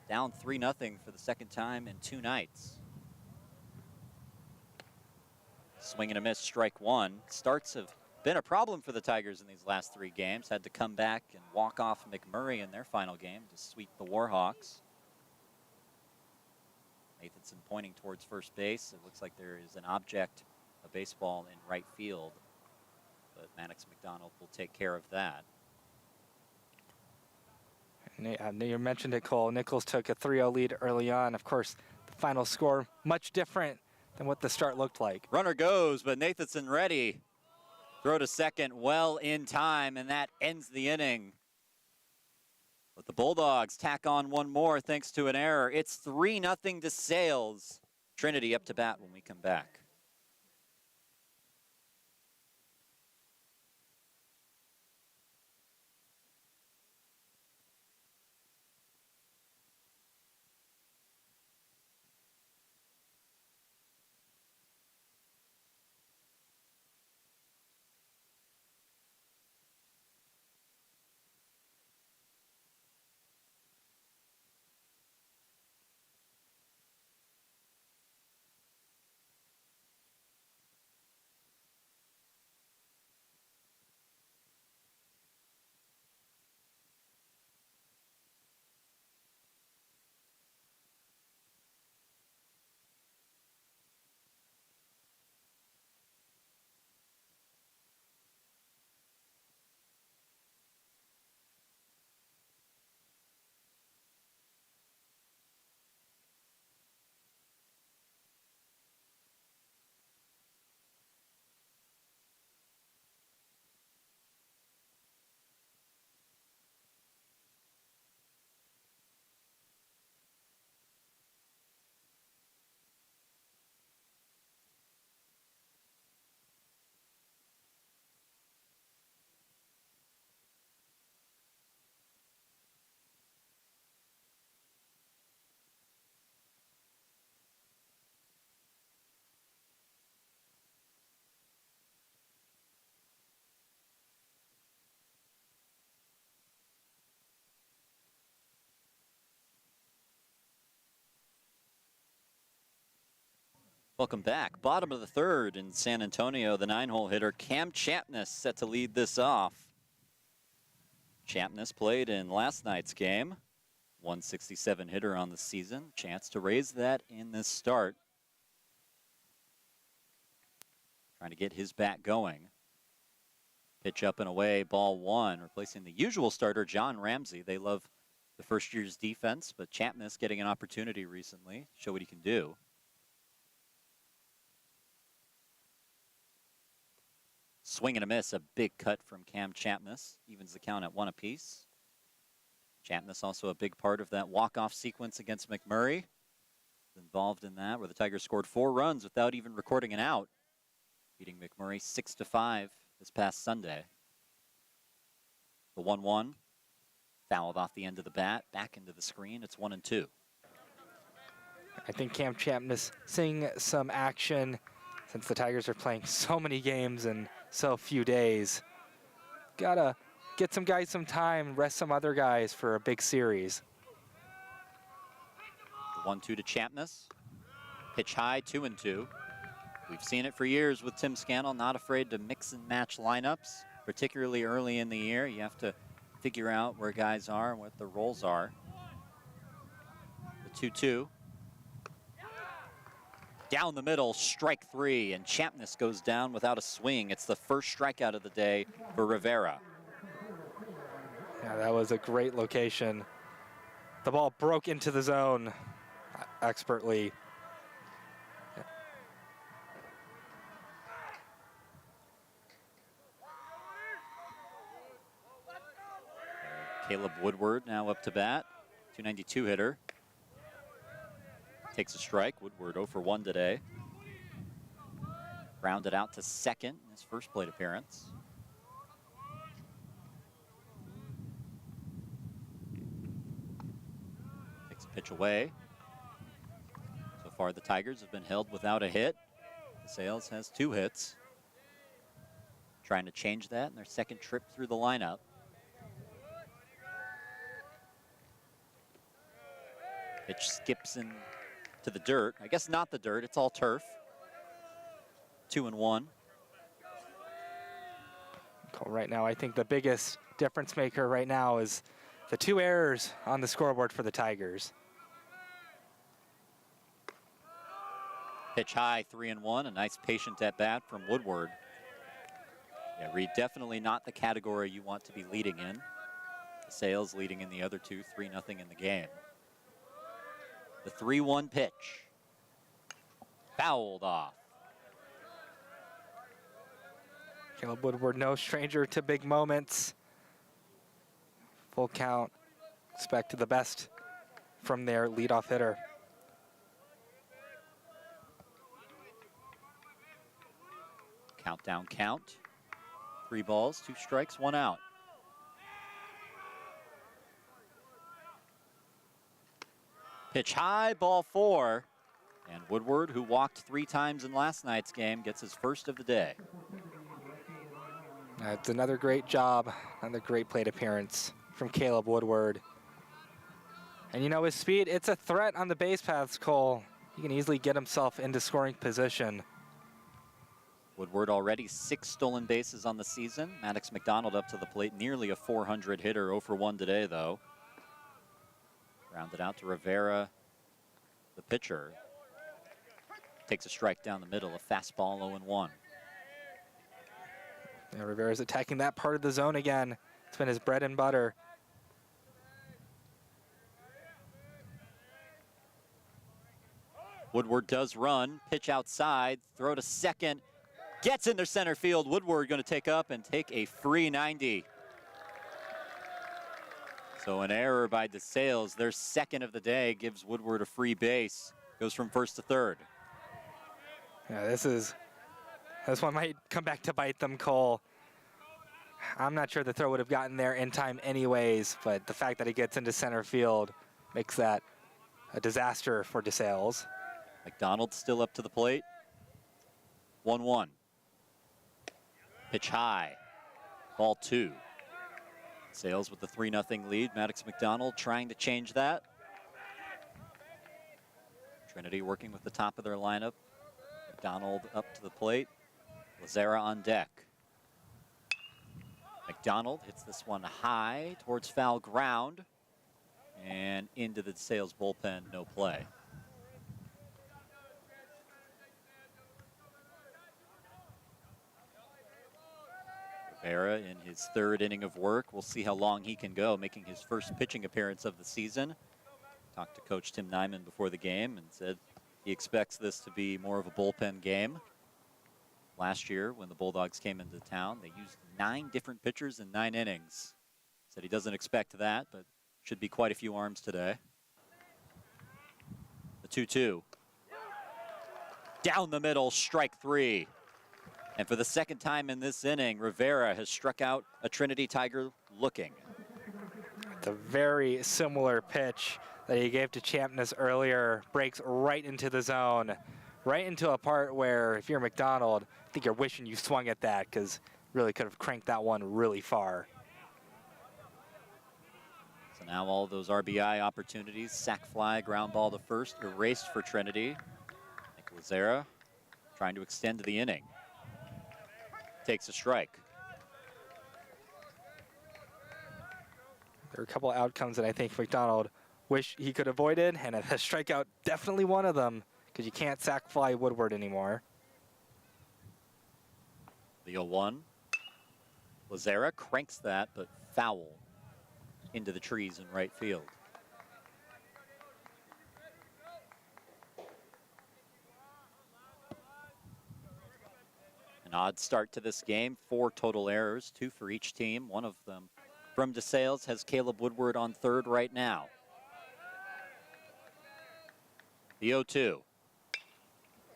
Down 3-0 for the second time in 2 nights. Swing and a miss, strike one. Starts have been a problem for the Tigers in these last 3 games. Had to come back and walk off McMurray in their final game to sweep the Warhawks. Nathanson pointing towards first base. It looks like there is an object, a baseball in right field, but Maddox McDonald will take care of that. You mentioned it, Cole. Nichols took a 3-0 lead early on. Of course, the final score much different than what the start looked like. Runner goes, but Nathanson ready. Throw to second well in time, and that ends the inning. But the Bulldogs tack on one more thanks to an error. It's 3-0 DeSales. Trinity up to bat when we come back. Welcome back. Bottom of the third in San Antonio, the 9-hole hitter Cam Champness set to lead this off. Champness played in last night's game. 167 hitter on the season. Chance to raise that in this start. Trying to get his bat going. Pitch up and away, ball one, replacing the usual starter, John Ramsey. They love the first year's defense, but Champness getting an opportunity recently. Show what he can do. Swing and a miss, a big cut from Cam Champness. Evens the count at 1 apiece. Champness also a big part of that walk-off sequence against McMurray. Involved in that, where the Tigers scored 4 runs without even recording an out, beating McMurray 6-5 this past Sunday. The 1-1, fouled off the end of the bat, back into the screen. It's 1-2. I think Cam Champness seeing some action since the Tigers are playing so many games in so few days. Gotta get some guys some time, rest some other guys for a big series. The 1-2 to Champness. Pitch high, 2-2. We've seen it for years with Tim Scannell, not afraid to mix and match lineups, particularly early in the year. You have to figure out where guys are and what the roles are. The 2-2. Down the middle, strike 3, and Champness goes down without a swing. It's the first strikeout of the day for Rivera. Yeah, that was a great location. The ball broke into the zone expertly. Caleb Woodward now up to bat, 292 hitter. Takes a strike. Woodward 0 for 1 today. Grounded out to second in his first plate appearance. Takes a pitch away. So far, the Tigers have been held without a hit. DeSales has 2 hits. Trying to change that in their second trip through the lineup. Pitch skips in to the dirt. I guess not the dirt, it's all turf. 2-1. Right now, I think the biggest difference maker right now is the 2 errors on the scoreboard for the Tigers. Pitch high, 3-1. A nice patient at bat from Woodward. Yeah, Reed, definitely not the category you want to be leading in. DeSales leading in the other 2, 3-0 in the game. The 3-1 pitch. Fouled off. Caleb Woodward, no stranger to big moments. Full count. Expect the best from their leadoff hitter. Countdown count. 3 balls, 2 strikes, 1 out. Pitch high, ball 4. And Woodward, who walked 3 times in last night's game, gets his first of the day. It's another great job, another great plate appearance from Caleb Woodward. And you know, his speed, it's a threat on the base paths, Cole. He can easily get himself into scoring position. Woodward already 6 stolen bases on the season. Maddox McDonald up to the plate, nearly a 400 hitter, 0 for 1 today though. Rounded out to Rivera, the pitcher. Takes a strike down the middle, a fastball, 0-1. Yeah, Rivera's attacking that part of the zone again. It's been his bread and butter. Woodward does run, pitch outside, throw to second, gets into center field. Woodward going to take up and take a free 90. So an error by DeSales, their second of the day, gives Woodward a free base. Goes from first to third. Yeah, this one might come back to bite them, Cole. I'm not sure the throw would have gotten there in time anyways, but the fact that he gets into center field makes that a disaster for DeSales. McDonald still up to the plate. 1-1. Pitch high. Ball 2. DeSales with the 3-0 lead. Maddox McDonald trying to change that. Trinity working with the top of their lineup. McDonald up to the plate. Lazara on deck. McDonald hits this one high towards foul ground and into the DeSales bullpen, no play. Rivera in his 3rd inning of work. We'll see how long he can go, making his first pitching appearance of the season. Talked to Coach Tim Nyman before the game and said he expects this to be more of a bullpen game. Last year, when the Bulldogs came into town, they used 9 different pitchers in 9 innings. Said he doesn't expect that, but should be quite a few arms today. The 2-2. Down the middle, strike 3. And for the second time in this inning, Rivera has struck out a Trinity Tiger looking. The very similar pitch that he gave to Champness earlier breaks right into the zone. Right into a part where, if you're McDonald, I think you're wishing you swung at that, because really could have cranked that one really far. So now all those RBI opportunities, sac fly, ground ball to first, erased for Trinity. Nick Lazara trying to extend the inning. Takes a strike. There are a couple outcomes that I think McDonald wish he could avoid it, and a strikeout definitely one of them, because you can't sac fly Woodward anymore. The 0-1. Lazara cranks that, but foul into the trees in right field. An odd start to this game, 4 total errors, 2 for each team. One of them from DeSales has Caleb Woodward on third right now. The 0-2.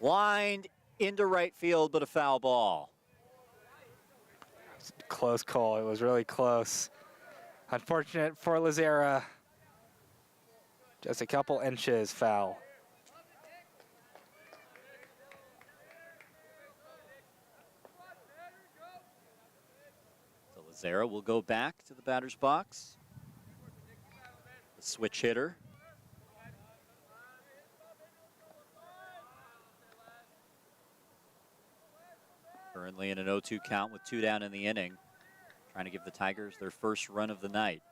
Lined into right field, but a foul ball. Close call, it was really close. Unfortunate for Lazara. Just a couple inches foul. Lazera will go back to the batter's box. The switch hitter. Currently in an 0-2 count with 2 down in the inning. Trying to give the Tigers their first run of the night.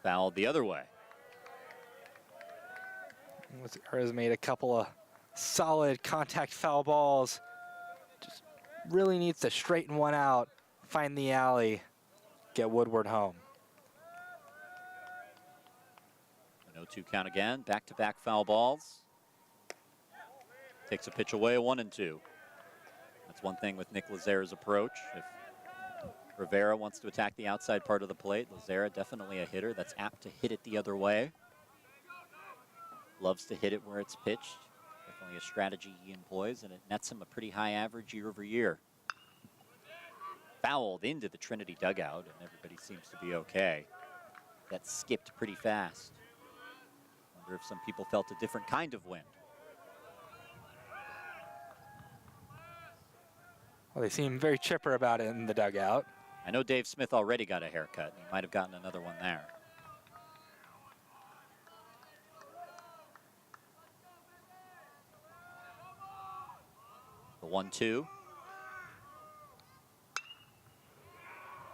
Fouled the other way. Has made a couple of solid contact foul balls. Just really needs to straighten one out, find the alley, get Woodward home. An 0-2 count again, back-to-back foul balls. Takes a pitch away, 1-2. That's one thing with Nick Lazera's approach. If Rivera wants to attack the outside part of the plate, Lazera definitely a hitter that's apt to hit it the other way. Loves to hit it where it's pitched. Definitely a strategy he employs, and it nets him a pretty high average year over year. Fouled into the Trinity dugout, and everybody seems to be okay. That skipped pretty fast. Wonder if some people felt a different kind of wind. Well, they seem very chipper about it in the dugout. I know Dave Smith already got a haircut. He might have gotten another one there. The 1-2.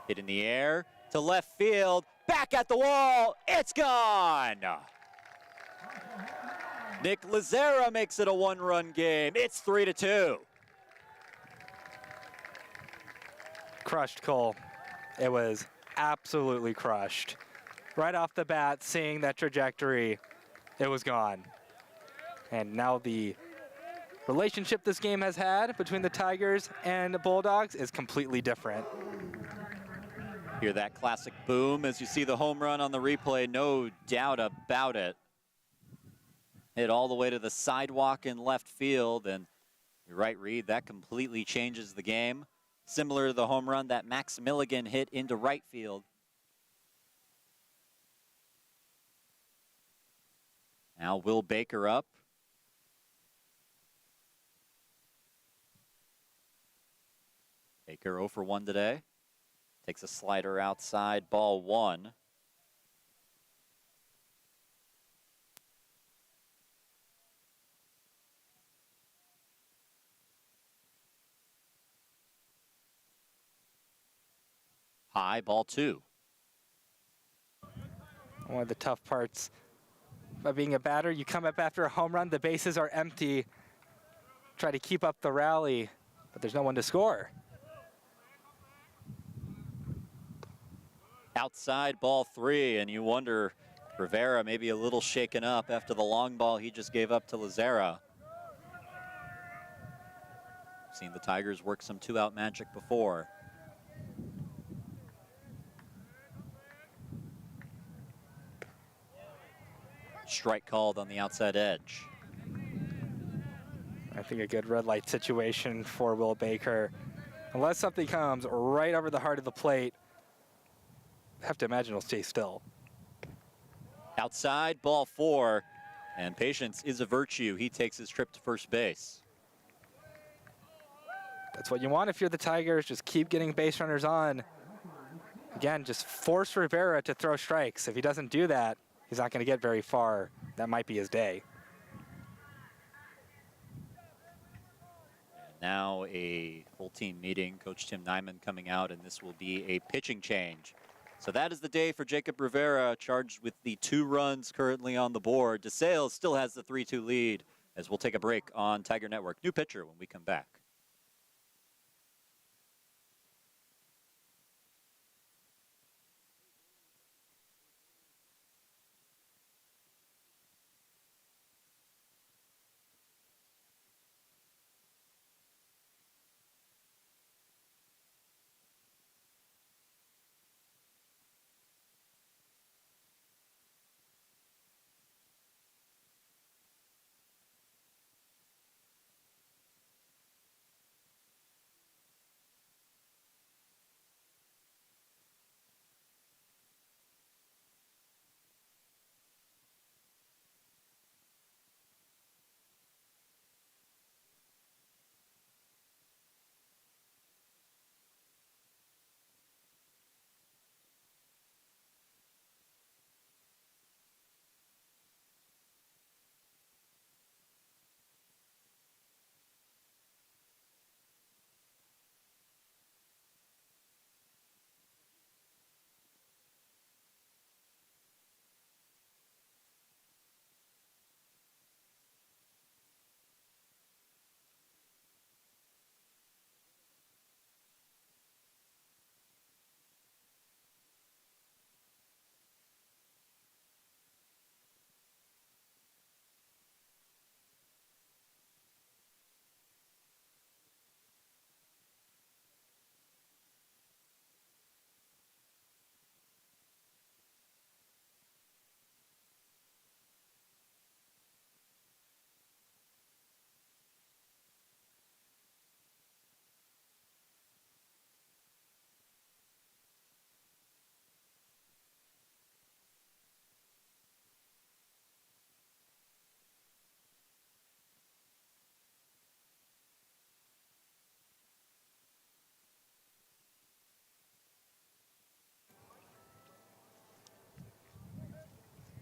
Hit in the air to left field. Back at the wall. It's gone. Nick Lazera makes it a 1-run game. It's 3-2. Crushed, Cole. It was absolutely crushed. Right off the bat, seeing that trajectory, it was gone. And now the relationship this game has had between the Tigers and the Bulldogs is completely different. Hear that classic boom as you see the home run on the replay, no doubt about it. Hit all the way to the sidewalk in left field, and you're right, Reed, that completely changes the game. Similar to the home run that Max Milligan hit into right field. Now Will Baker up. Baker 0 for 1 today. Takes a slider outside, ball 1. High, ball 2. One of the tough parts about being a batter, you come up after a home run, the bases are empty. Try to keep up the rally, but there's no one to score. Outside, ball 3, and you wonder, Rivera maybe a little shaken up after the long ball he just gave up to Lazera. Seen the Tigers work some 2-out magic before. Strike called on the outside edge. I think a good red light situation for Will Baker. Unless something comes right over the heart of the plate, I have to imagine he'll stay still. Outside, ball 4, and patience is a virtue. He takes his trip to first base. That's what you want if you're the Tigers. Just keep getting base runners on. Again, just force Rivera to throw strikes. If he doesn't do that, he's not going to get very far. That might be his day. And now a full team meeting. Coach Tim Nyman coming out, and this will be a pitching change. So that is the day for Jacob Rivera, charged with the 2 runs currently on the board. DeSales still has the 3-2 lead as we'll take a break on Tiger Network. New pitcher when we come back.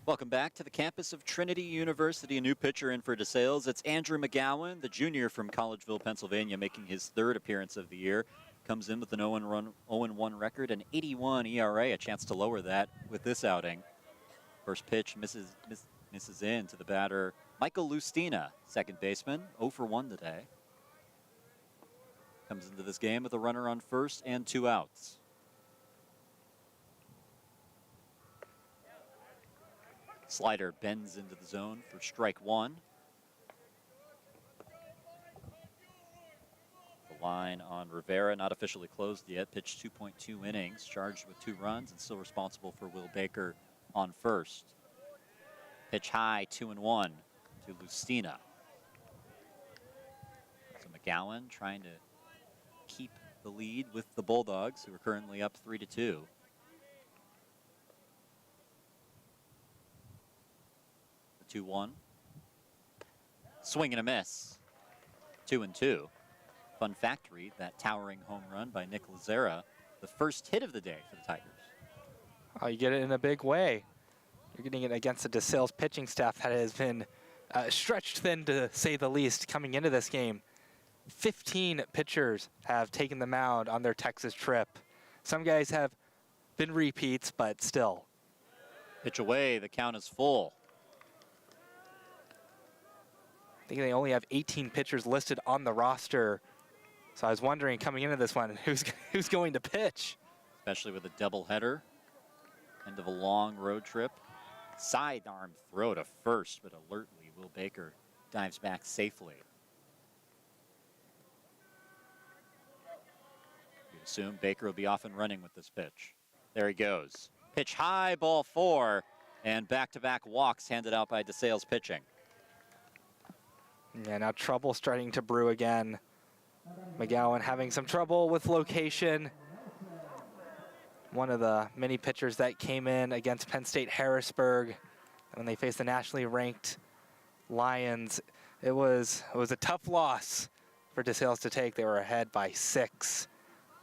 Welcome back to the campus of Trinity University. A new pitcher in for DeSales. It's Andrew McGowan, the junior from Collegeville, Pennsylvania, making his third appearance of the year. Comes in with an 0-1 record, an 81 ERA, a chance to lower that with this outing. First pitch misses in to the batter, Michael Lustina, second baseman, 0 for 1 today. Comes into this game with a runner on first and 2 outs. Slider bends into the zone for strike 1. The line on Rivera not officially closed yet. Pitched 2.2 innings, charged with 2 runs, and still responsible for Will Baker on first. Pitch high, 2-1 to Lustina. So McGowan trying to keep the lead with the Bulldogs, who are currently up 3-2. The 2-1. Swing and a miss. 2-2. Fun fact read, that towering home run by Nick Lazera, the first hit of the day for the Tigers. Oh, you get it in a big way. You're getting it against a DeSales pitching staff that has been stretched thin, to say the least, coming into this game. 15 pitchers have taken the mound on their Texas trip. Some guys have been repeats, but still. Pitch away, the count is full. I think they only have 18 pitchers listed on the roster. So I was wondering coming into this one, who's going to pitch? Especially with a doubleheader. End of a long road trip. Sidearm throw to first, but alertly Will Baker dives back safely. You'd assume Baker will be off and running with this pitch. There he goes. Pitch high, ball 4, and back-to-back walks handed out by DeSales pitching. Yeah, now trouble starting to brew again. McGowan having some trouble with location. One of the many pitchers that came in against Penn State Harrisburg when they faced the nationally ranked Lions. It was a tough loss for DeSales to take. They were ahead by 6.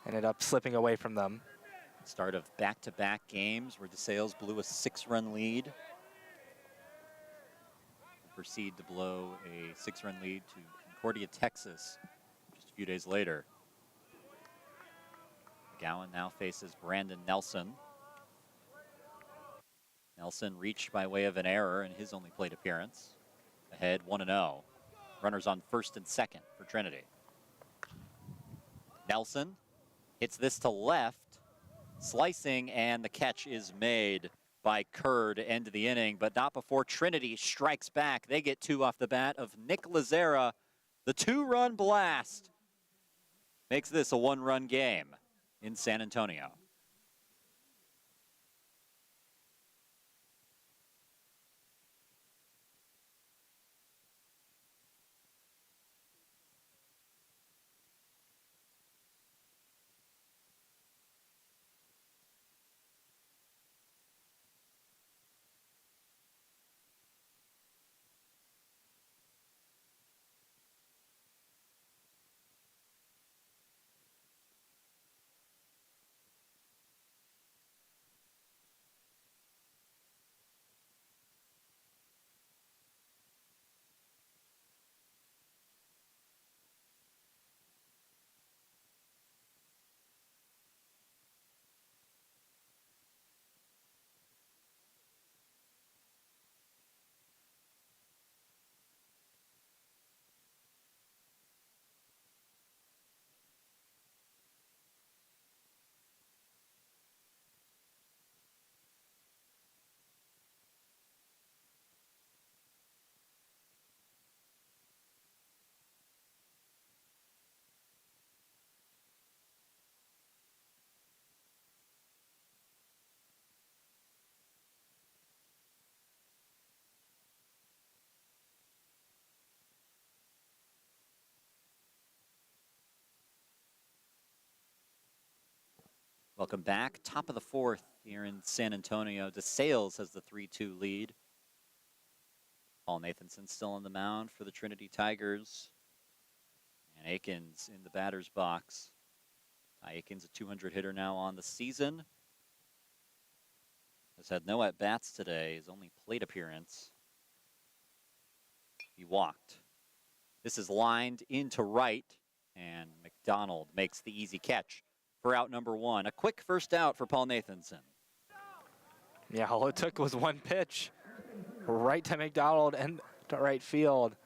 Ended up slipping away from them. Start of back-to-back games where DeSales blew a 6-run lead. Proceed to blow a 6-run lead to Concordia, Texas, just a few days later. McGowan now faces Brandon Nelson. Nelson reached by way of an error in his only plate appearance. Ahead 1-0. Runners on first and second for Trinity. Nelson hits this to left, slicing, and the catch is made by Kerr to end the inning, but not before Trinity strikes back. They get 2 off the bat of Nick Lazera. The 2-run blast makes this a 1-run game in San Antonio. Welcome back. Top of the 4th here in San Antonio. DeSales has the 3-2 lead. Paul Nathanson still on the mound for the Trinity Tigers. And Akins in the batter's box. Akins, a 200 hitter now on the season. has had no at-bats today. His only plate appearance, he walked. This is lined into right, and McDonald makes the easy catch for out number 1. A quick first out for Paul Nathanson. Yeah, all it took was one pitch right to McDonald and to right field.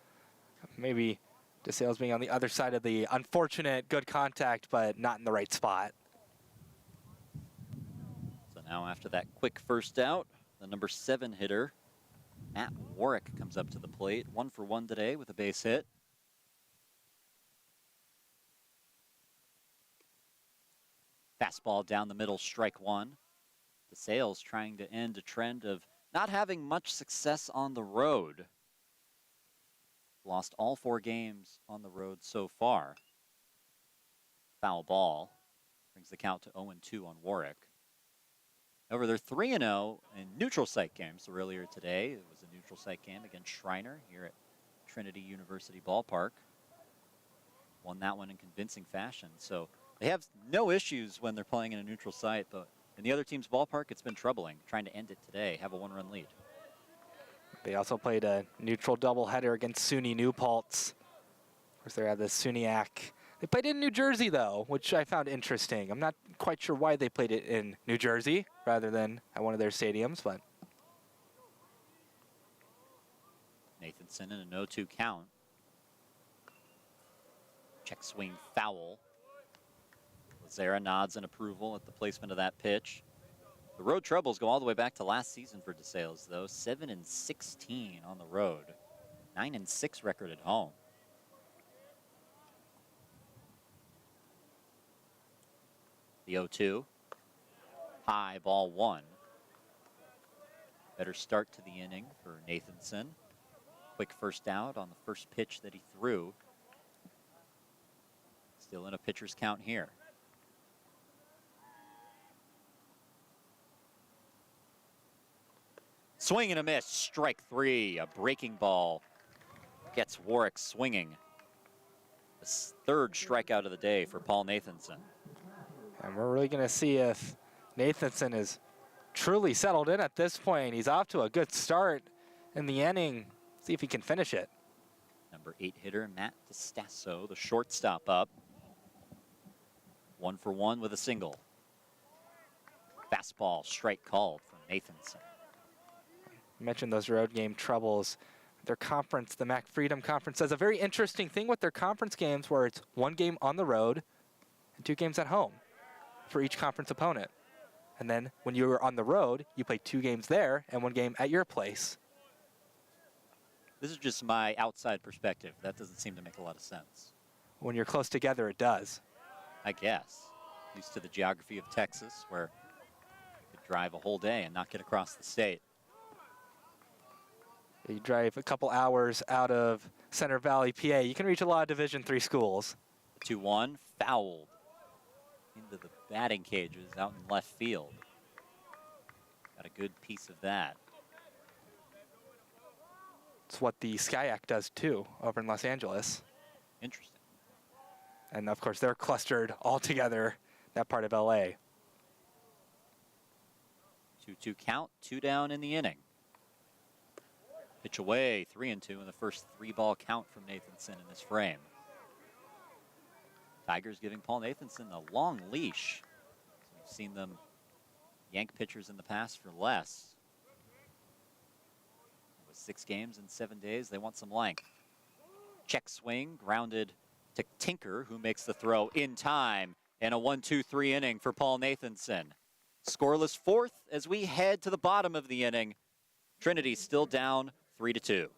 Maybe DeSales being on the other side of the unfortunate good contact, but not in the right spot. So now after that quick first out, the number 7 hitter, Matt Warwick, comes up to the plate. 1 for 1 today with a base hit. Fastball down the middle, strike 1. DeSales trying to end a trend of not having much success on the road. Lost all 4 games on the road so far. Foul ball brings the count to 0-2 on Warwick. However, they're 3-0 in neutral site games. So earlier today, it was a neutral site game against Schreiner here at Trinity University Ballpark. Won that one in convincing fashion. So they have no issues when they're playing in a neutral site, but in the other team's ballpark, it's been troubling trying to end it today, have a 1-run lead. They also played a neutral doubleheader against SUNY New Paltz. Of course, they have the SUNYAC. They played in New Jersey, though, which I found interesting. I'm not quite sure why they played it in New Jersey rather than at one of their stadiums, but. Nathanson in a 0-2 count. Check swing foul. Lazara nods in approval at the placement of that pitch. The road troubles go all the way back to last season for DeSales, though. 7-16 on the road. 9-6 record at home. The 0-2. High ball 1. Better start to the inning for Nathanson. Quick first out on the first pitch that he threw. Still in a pitcher's count here. Swing and a miss, strike 3. A breaking ball gets Warwick swinging. The 3rd strikeout of the day for Paul Nathanson. And we're really going to see if Nathanson is truly settled in at this point. He's off to a good start in the inning. See if he can finish it. Number 8 hitter, Matt DeStasso, the shortstop up. 1 for 1 with a single. Fastball, strike called from Nathanson. You mentioned those road game troubles. Their conference, the MAC Freedom Conference, does a very interesting thing with their conference games where it's 1 game on the road and 2 games at home for each conference opponent. And then when you're on the road, you play 2 games there and 1 game at your place. This is just my outside perspective. That doesn't seem to make a lot of sense. When you're close together, it does. I guess. Used to the geography of Texas, where you could drive a whole day and not get across the state. You drive a couple hours out of Center Valley, PA. You can reach a lot of Division III schools. 2-1, fouled into the batting cages out in left field. Got a good piece of that. It's what the SkyAC does too over in Los Angeles. Interesting. And of course, they're clustered all together, that part of LA. 2-2 count, 2 down in the inning. Pitch away, 3-2 in the first 3-ball count from Nathanson in this frame. Tigers giving Paul Nathanson a long leash. We've seen them yank pitchers in the past for less. With 6 games in 7 days, they want some length. Check swing, grounded to Tinker, who makes the throw in time. And a 1-2-3 inning for Paul Nathanson. Scoreless 4th as we head to the bottom of the inning. Trinity still down 3-2.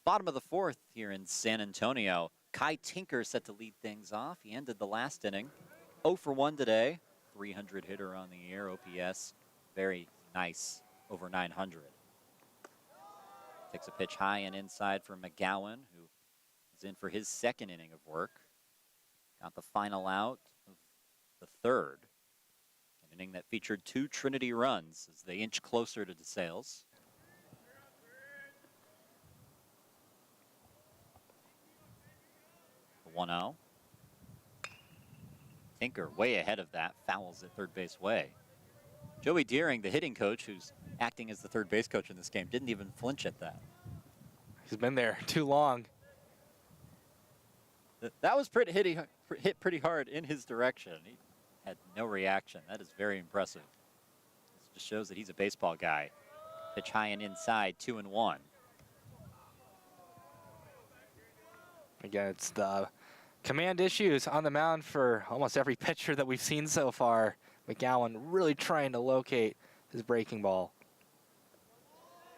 Bottom of the fourth here in San Antonio. Kai Tinker set to lead things off. He ended the last inning 0 for 1 today. 300 hitter on the year. OPS very nice, over 900. Takes a pitch high and inside for McGowan, who is in for his second inning of work. Got the final out of the third. An inning that featured 2 Trinity runs as they inch closer to DeSales. The 1-0. Tinker way ahead of that, fouls at third base way. Joey Deering, the hitting coach, who's acting as the third base coach in this game, didn't even flinch at that. He's been there too long. That was hit pretty hard in his direction. He had no reaction. That is very impressive. This just shows that he's a baseball guy. Pitch high and inside, 2-1. Again, it's the command issues on the mound for almost every pitcher that we've seen so far. McGowan really trying to locate his breaking ball.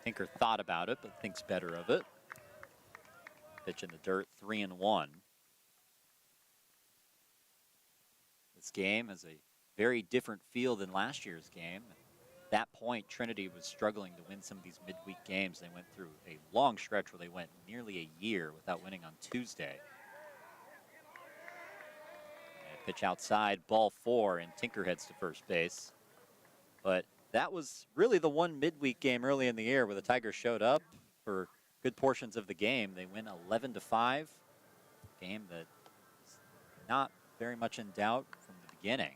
Tinker thought about it, but thinks better of it. Pitch in the dirt, 3-1. This game is a very different feel than last year's game. At that point, Trinity was struggling to win some of these midweek games. They went through a long stretch where they went nearly a year without winning on Tuesday. And pitch outside, ball 4, and Tinker heads to first base. But that was really the one midweek game early in the year where the Tigers showed up for good portions of the game. They win 11-5, game that is not very much in doubt from the beginning.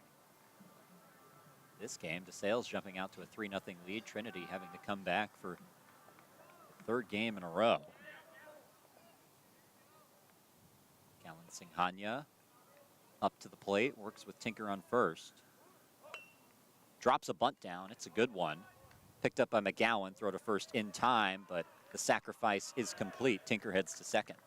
This game, DeSales jumping out to a 3-0 lead. Trinity having to come back for the third game in a row. Gallon Singhania up to the plate, works with Tinker on first. Drops a bunt down, it's a good one. Picked up by McGowan, throw to first in time, but the sacrifice is complete. Tinker heads to second.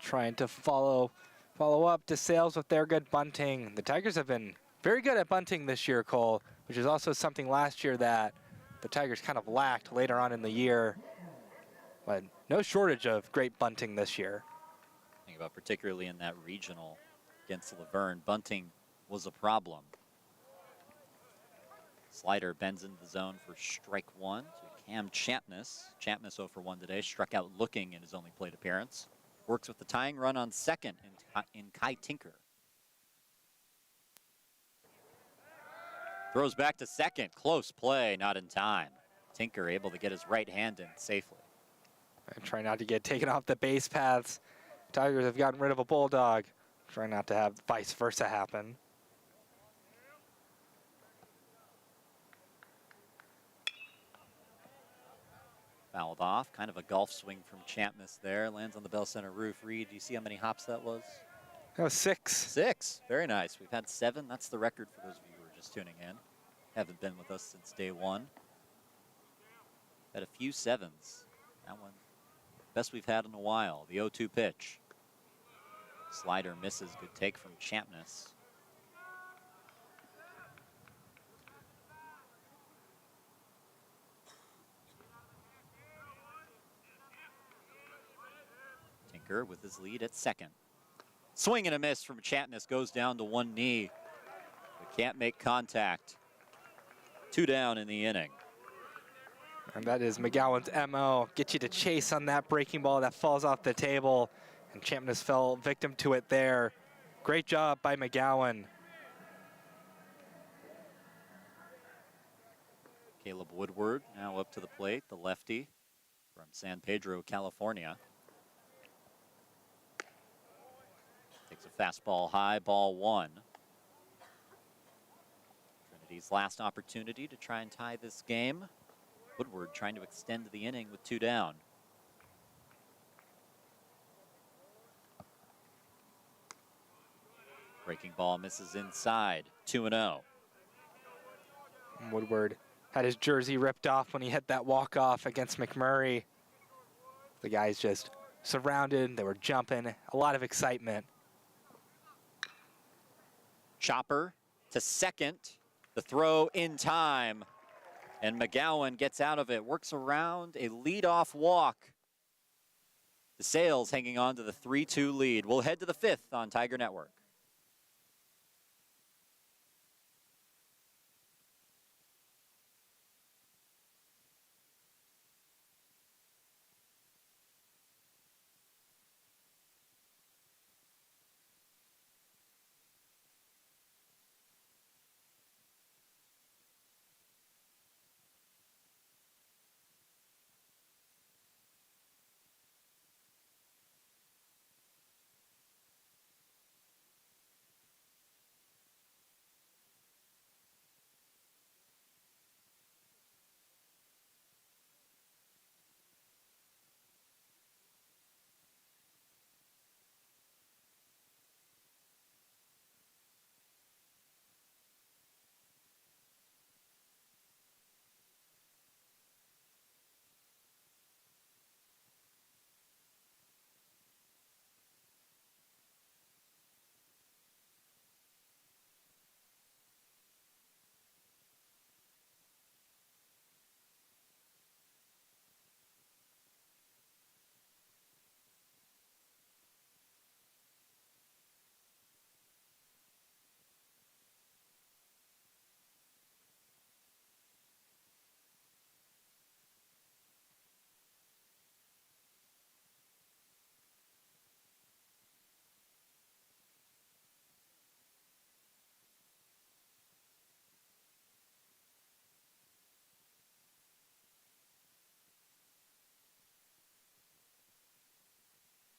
Trying to follow up DeSales with their good bunting. The Tigers have been very good at bunting this year, Cole, which is also something last year that the Tigers kind of lacked later on in the year. But no shortage of great bunting this year. Think about particularly in that regional against Laverne, bunting was a problem. Slider bends into the zone for strike 1 to Cam Champness. Champness 0 for 1 today, struck out looking in his only plate appearance. Works with the tying run on second in Kai Tinker. Throws back to second, close play, not in time. Tinker able to get his right hand in safely. And try not to get taken off the base paths. Tigers have gotten rid of a Bulldog. Try not to have vice versa happen. Fouled off, kind of a golf swing from Champness there. Lands on the Bell Center roof. Reed, do you see how many hops that was? That was 6. 6, very nice. We've had 7, that's the record for those of you who are just tuning in. Haven't been with us since day 1. Had a few 7s. That one, best we've had in a while. The 0-2 pitch. Slider misses, good take from Champness. Tinker with his lead at second. Swing and a miss from Champness, goes down to one knee, but can't make contact. 2 down in the inning. And that is McGowan's MO. Get you to chase on that breaking ball that falls off the table. And Champness fell victim to it there. Great job by McGowan. Caleb Woodward now up to the plate, the lefty from San Pedro, California. Takes a fastball high, ball 1. Trinity's last opportunity to try and tie this game. Woodward trying to extend the inning with 2 down. Breaking ball misses inside, 2-0. Woodward had his jersey ripped off when he hit that walk-off against McMurray. The guys just surrounded, they were jumping, a lot of excitement. Chopper to second, the throw in time, and McGowan gets out of it, works around a leadoff walk DeSales hanging on to the 3-2 lead. We'll head to the 5th on Tiger Network.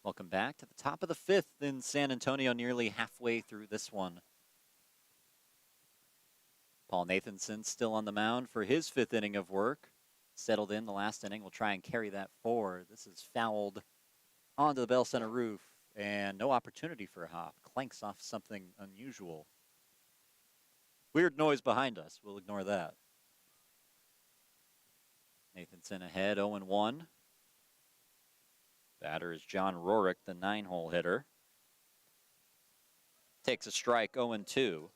Welcome back to the top of the 5th in San Antonio, nearly halfway through this one. Paul Nathanson still on the mound for his 5th inning of work. Settled in the last inning. We'll try and carry that forward. This is fouled onto the Bell Center roof, and no opportunity for a hop. Clanks off something unusual. Weird noise behind us. We'll ignore that. Nathanson ahead, 0-1. Batter is John Rorick, the 9-hole hitter. Takes a strike, 0-2.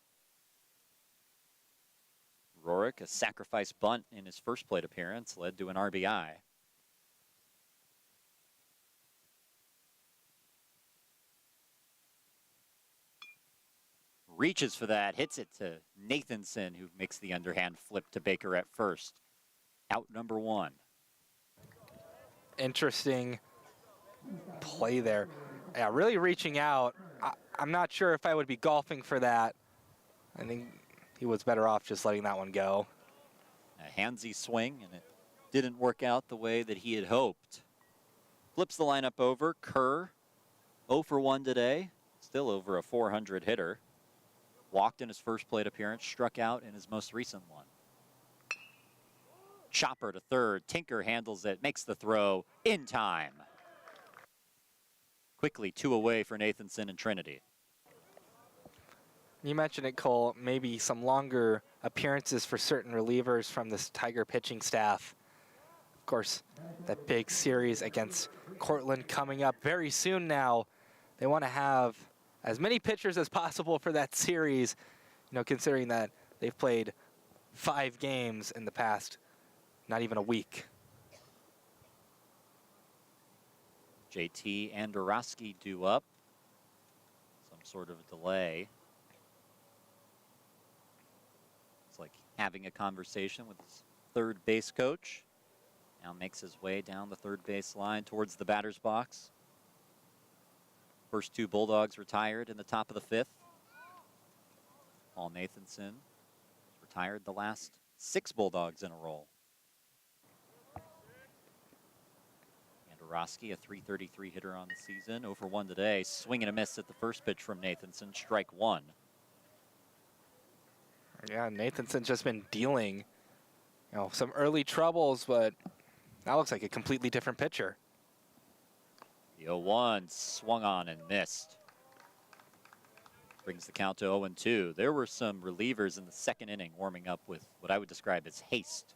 Rorick, a sacrifice bunt in his first plate appearance, led to an RBI. Reaches for that, hits it to Nathanson, who makes the underhand flip to Baker at first. Out number 1. Interesting play there. Yeah, really reaching out. I'm not sure if I would be golfing for that. I think he was better off just letting that one go. A handsy swing, and it didn't work out the way that he had hoped. Flips the lineup over. Kerr, 0 for 1 today. Still over a 400 hitter. Walked in his first plate appearance, struck out in his most recent one. Chopper to third. Tinker handles it, makes the throw in time. Quickly 2 away for Nathanson and Trinity. You mentioned it, Cole, maybe some longer appearances for certain relievers from this Tiger pitching staff. Of course, that big series against Cortland coming up very soon now. They want to have as many pitchers as possible for that series, you know, considering that they've played 5 games in the past, not even a week. JT and Dorosky due up. Some sort of a delay. It's like having a conversation with his third base coach. Now makes his way down the third base line towards the batter's box. First 2 Bulldogs retired in the top of the 5th. Paul Nathanson retired the last 6 Bulldogs in a row. Dorosky, a .333 hitter on the season, 0 for 1 today. Swing and a miss at the first pitch from Nathanson, strike 1. Yeah, Nathanson's just been dealing, you know, some early troubles, but that looks like a completely different pitcher. The 0-1 swung on and missed. Brings the count to 0-2. There were some relievers in the second inning warming up with what I would describe as haste.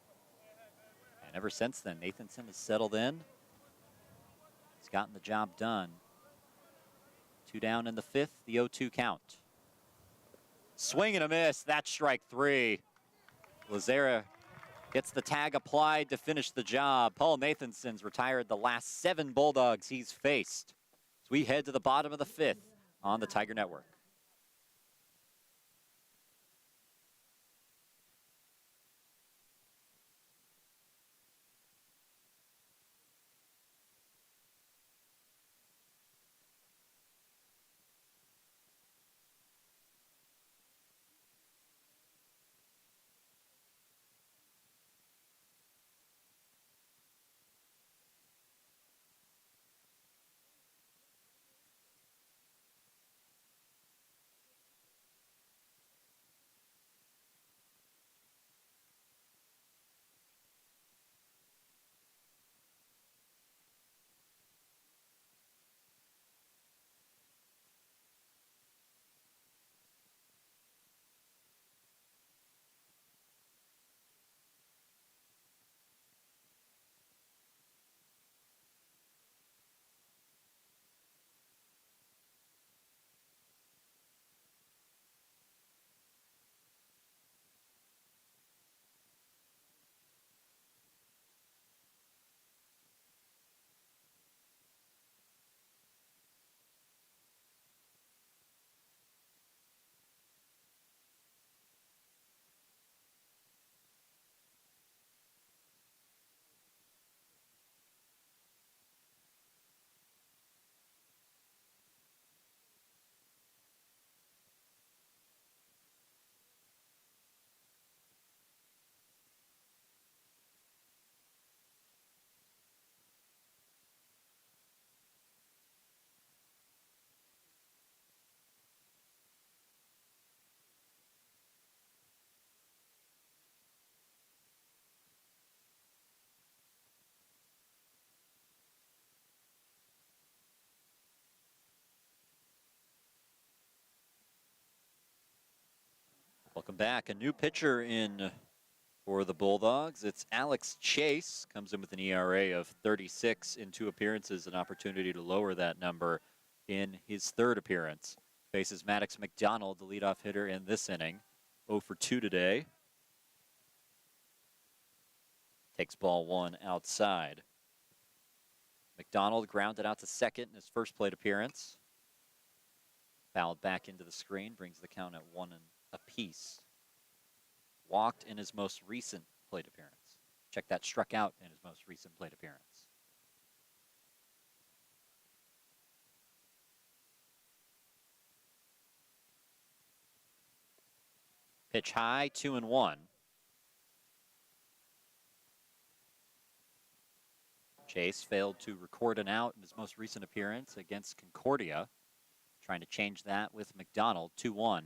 And ever since then, Nathanson has settled in. He's gotten the job done. 2 down in the 5th, the 0-2 count. Swing and a miss, that's strike 3. Lazera Gets the tag applied to finish the job. Paul Nathanson's retired the last 7 Bulldogs he's faced. As we head to the bottom of the 5th on the Tiger Network. Welcome back. A new pitcher in for the Bulldogs. It's Alex Chase. Comes in with an ERA of 36 in 2 appearances. An opportunity to lower that number in his 3rd appearance. Faces Maddox McDonald, the leadoff hitter in this inning. 0 for 2 today. Takes ball 1 outside. McDonald grounded out to second in his first plate appearance. Fouled back into the screen, brings the count at 1 apiece. Walked in his most recent plate appearance. Check that, struck out in his most recent plate appearance. Pitch high, 2-1. Chase failed to record an out in his most recent appearance against Concordia. Trying to change that with McDonald, 2-1.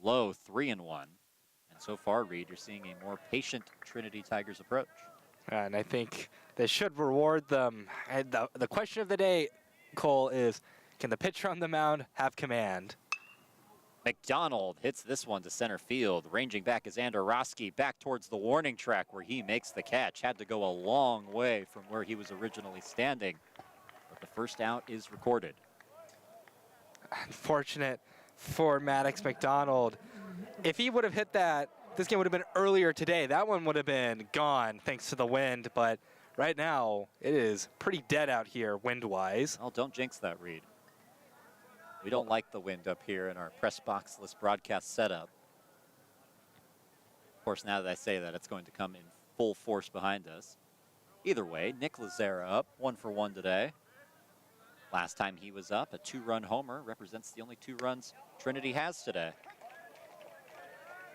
Low, 3-1. And so far, Reed, you're seeing a more patient Trinity Tigers approach. And I think they should reward them. And the question of the day, Cole, is can the pitcher on the mound have command? McDonald hits this one to center field. Ranging back is Andorowski back towards the warning track where he makes the catch. Had to go a long way from where he was originally standing. But the first out is recorded. Unfortunate for Maddox McDonald. If he would have hit that, this game would have been earlier today. That one would have been gone thanks to the wind. But right now, it is pretty dead out here wind-wise. Well, don't jinx that, Reed. We don't like the wind up here in our press boxless broadcast setup. Of course, now that I say that, it's going to come in full force behind us. Either way, Nick Lazara up, 1 for 1 today. Last time he was up, a 2-run homer, represents the only 2 runs Trinity has today.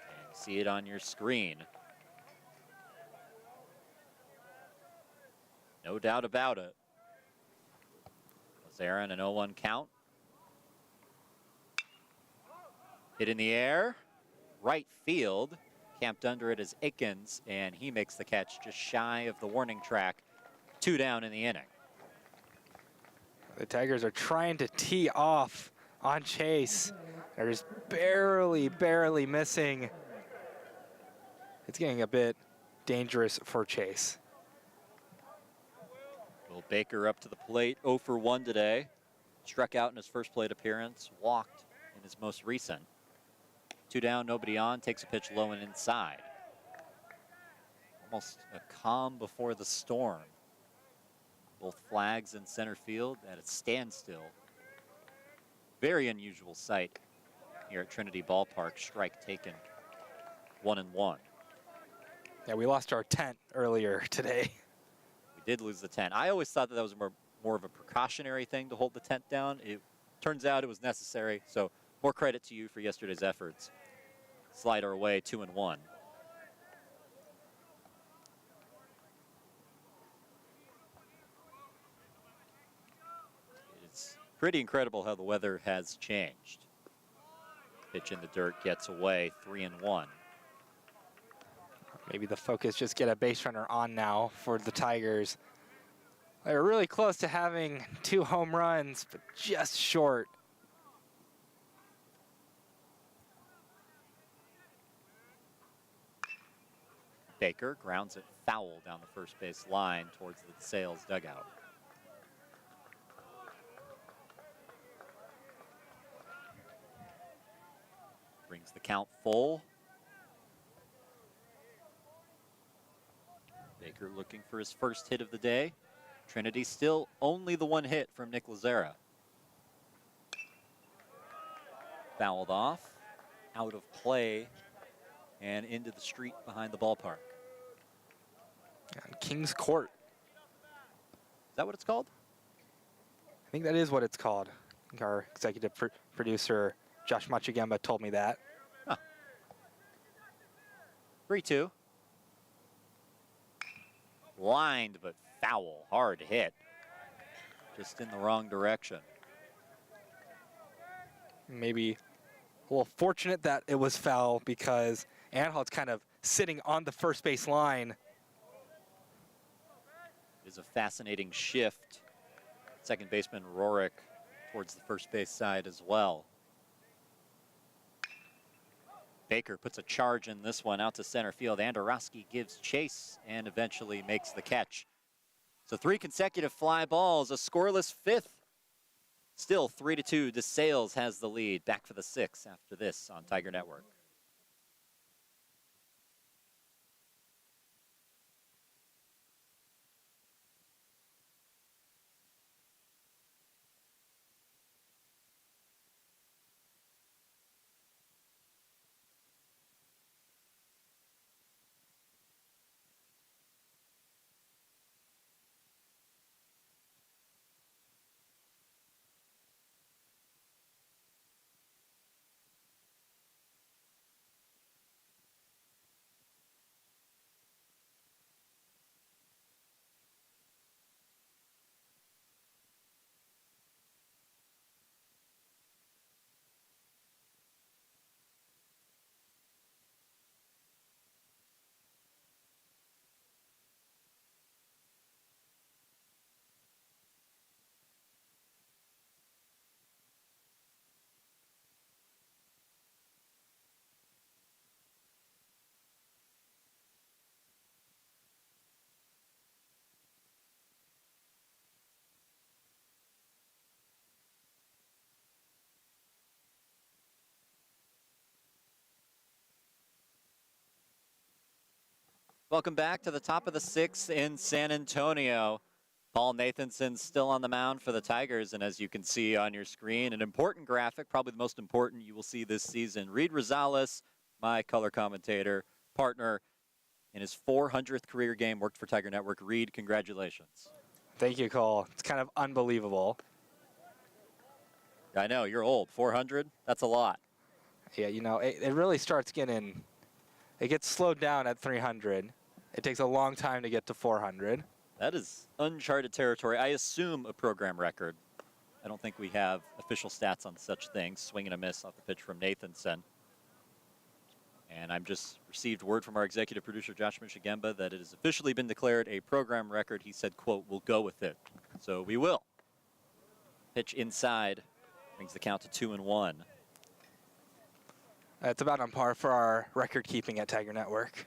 And see it on your screen. No doubt about it. Lazara in an 0-1 count. Hit in the air, right field. Camped under it is Aikens, and he makes the catch just shy of the warning track. 2 down in the inning. The Tigers are trying to tee off on Chase. They're just barely missing. It's getting a bit dangerous for Chase. Will Baker up to the plate, 0 for 1 today. Struck out in his first plate appearance, walked in his most recent. 2 down, nobody on, takes a pitch low and inside. Almost a calm before the storm. Both flags in center field at a standstill. Very unusual sight here at Trinity Ballpark. Strike taken, 1-1. Yeah, we lost our tent earlier today. We did lose the tent. I always thought that was more of a precautionary thing to hold the tent down. It turns out it was necessary, so more credit to you for yesterday's efforts. Slider away, 2-1. It's pretty incredible how the weather has changed. Pitch in the dirt gets away, 3-1. Maybe the Focus just get a base runner on now for the Tigers. They're really close to having 2 home runs, but just short. Baker grounds it foul down the first base line towards the DeSales dugout. Brings the count full. Baker looking for his first hit of the day. Trinity still only the 1 hit from Nick Lazera. Fouled off, out of play, and into the street behind the ballpark. And King's Court. Is that what it's called? I think that is what it's called. I think our executive producer, Josh Machigemba, told me that. Huh. 3-2. Lined, but foul. Hard hit. Just in the wrong direction. Maybe a little fortunate that it was foul because Anhalt's kind of sitting on the first base line. It is a fascinating shift. Second baseman Rorik towards the first base side as well. Baker puts a charge in this one out to center field. Andorowski gives chase and eventually makes the catch. So 3 consecutive fly balls, a scoreless 5th. Still 3-2, DeSales has the lead. Back for the 6th after this on Tiger Network. Welcome back to the top of the 6th in San Antonio. Paul Nathanson still on the mound for the Tigers, and as you can see on your screen, an important graphic, probably the most important you will see this season. Reed Rosales, my color commentator, partner in his 400th career game, worked for Tiger Network. Reed, congratulations. Thank you, Cole. It's kind of unbelievable. I know, you're old. 400? That's a lot. Yeah, you know, it really starts getting, it gets slowed down at 300. It takes a long time to get to 400. That is uncharted territory. I assume a program record. I don't think we have official stats on such things. Swing and a miss off the pitch from Nathanson. And I've just received word from our executive producer, Josh Machigemba, that it has officially been declared a program record. He said, quote, "We'll go with it." So we will. Pitch inside brings the count to 2-1. It's about on par for our record keeping at Tiger Network.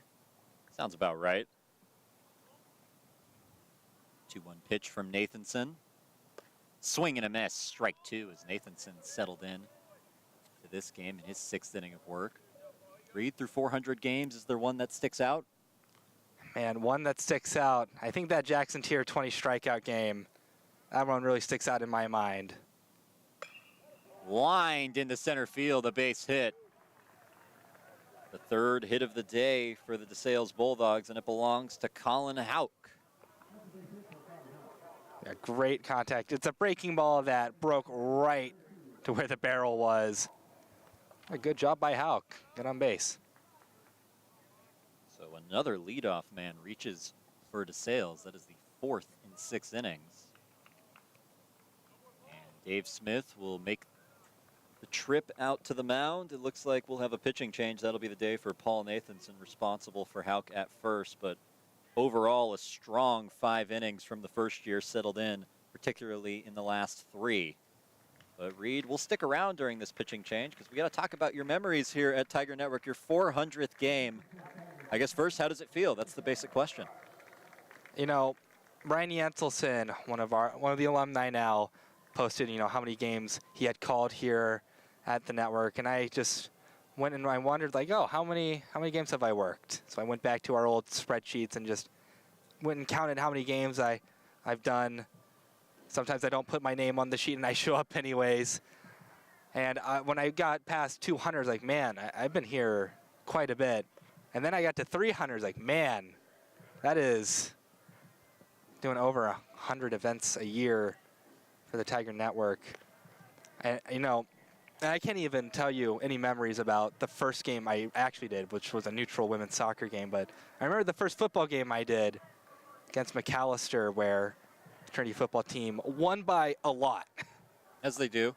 Sounds about right. 2-1 pitch from Nathanson. Swing and a miss. Strike 2 as Nathanson settled in to this game in his 6th inning of work. Reed, through 400 games, is there one that sticks out? And one that sticks out, I think that Jackson Tier 20 strikeout game, that one really sticks out in my mind. Lined into center field, a base hit. The third hit of the day for the DeSales Bulldogs, and it belongs to Colin Hauk. Yeah, great contact. It's a breaking ball that broke right to where the barrel was. A good job by Hauk. Get on base. So another leadoff man reaches for DeSales. That is the 4th in 6 innings. And Dave Smith will make the trip out to the mound. It looks like we'll have a pitching change. That'll be the day for Paul Nathanson, responsible for Hauk at first. But overall, a strong 5 innings from the first year, settled in, particularly in the last 3. But Reed, we'll stick around during this pitching change because we got to talk about your memories here at Tiger Network, your 400th game. I guess first, how does it feel? That's the basic question. You know, Brian Nathanson, one of the alumni now, posted, how many games he had called here at the network, and I just went and I wondered, like, oh, how many games have I worked? So I went back to our old spreadsheets and just went and counted how many games I've done. Sometimes I don't put my name on the sheet and I show up anyways. And when I got past 200, I was like, man, I've been here quite a bit. And then I got to 300, I was like, man, that is doing over 100 events a year for the Tiger Network. And, I can't even tell you any memories about the first game I actually did, which was a neutral women's soccer game. But I remember the first football game I did against McAllister, where the Trinity football team won by a lot. As they do.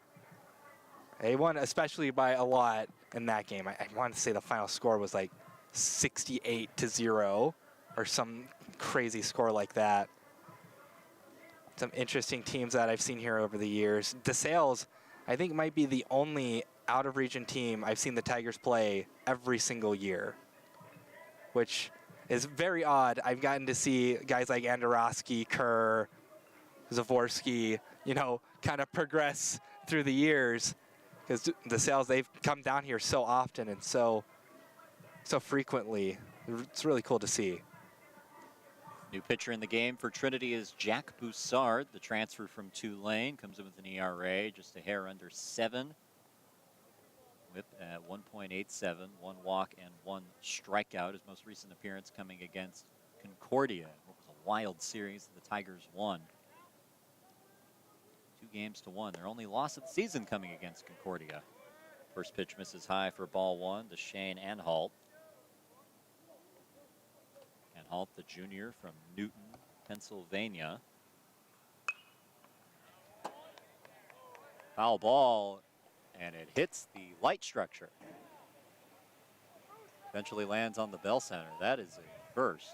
They won especially by a lot in that game. I want to say the final score was like 68-0 or some crazy score like that. Some interesting teams that I've seen here over the years. DeSales, I think, might be the only out-of-region team I've seen the Tigers play every single year, which is very odd. I've gotten to see guys like Andorowski, Kerr, Zavorsky, kind of progress through the years, because DeSales, they've come down here so often and so frequently. It's really cool to see. New pitcher in the game for Trinity is Jack Boussard. The transfer from Tulane comes in with an ERA just a hair under 7. Whip at 1.87, 1 walk and 1 strikeout. His most recent appearance coming against Concordia. It was a wild series that the Tigers won. 2-1. Their only loss of the season coming against Concordia. First pitch misses high for ball 1 to Shane Anhalt. Anhalt, the junior from Newton, Pennsylvania. Foul ball, and it hits the light structure. Eventually lands on the bell center. That is a first.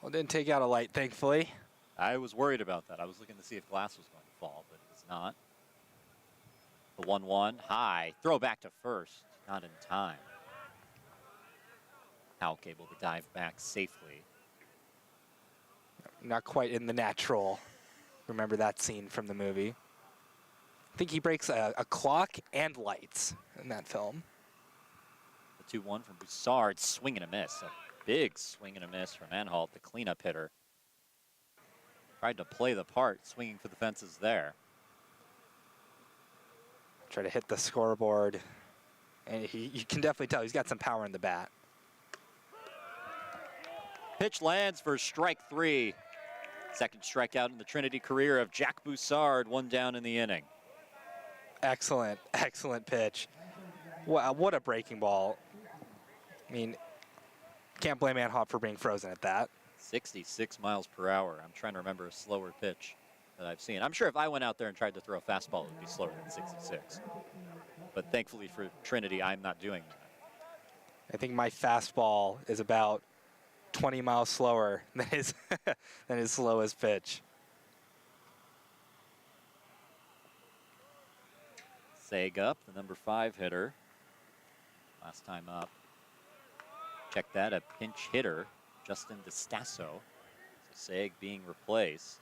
Well, didn't take out a light, thankfully. I was worried about that. I was looking to see if glass was going to fall, but it's not. The 1-1 high. Throw back to first. Not in time. Hauk able to dive back safely. Not quite in the natural. Remember that scene from the movie. I think he breaks a clock and lights in that film. The 2-1 from Boussard. Swing and a miss. A big swing and a miss from Anhalt, the cleanup hitter. Tried to play the part, swinging for the fences there. Try to hit the scoreboard. And you can definitely tell he's got some power in the bat. Pitch lands for strike 3. Second strikeout in the Trinity career of Jack Boussard, 1 down in the inning. Excellent, excellent pitch. Wow, what a breaking ball. I mean, can't blame Anhalt for being frozen at that. 66 miles per hour. I'm trying to remember a slower pitch that I've seen. I'm sure if I went out there and tried to throw a fastball, it would be slower than 66. But thankfully for Trinity, I'm not doing that. I think my fastball is about 20 miles slower than his slowest pitch. Sag up, the number 5 hitter. Last time up. Check that, a pinch hitter, Justin DeStasso. So Sag being replaced.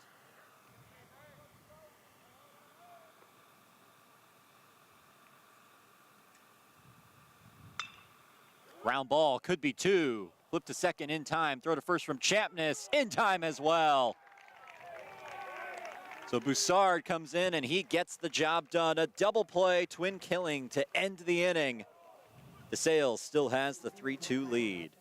Ground ball, could be two. Flip to second in time. Throw to first from Champness, in time as well. So Boussard comes in and he gets the job done. A double play, twin killing to end the inning. DeSales still has the 3-2 lead.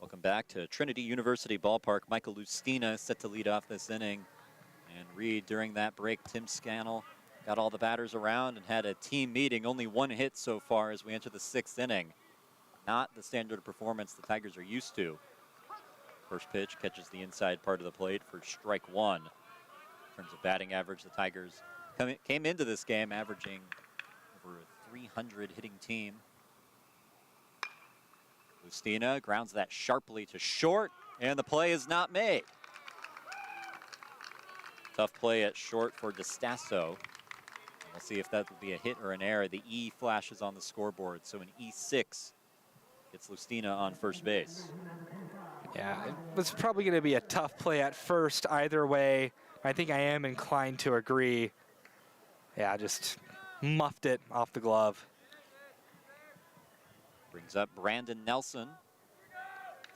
Welcome back to Trinity University Ballpark. Michael Lustina set to lead off this inning. And Reed, during that break, Tim Scannell got all the batters around and had a team meeting. Only one hit so far as we enter the 6th inning. Not the standard of performance the Tigers are used to. First pitch catches the inside part of the plate for strike one. In terms of batting average, the Tigers came into this game averaging over a 300 hitting team. Lustina grounds that sharply to short, and the play is not made. Tough play at short for DeStasso. We'll see if that will be a hit or an error. The E flashes on the scoreboard, so an E6 gets Lustina on first base. Yeah, it was probably going to be a tough play at first either way. I think I am inclined to agree. Yeah, just muffed it off the glove. Brings up Brandon Nelson.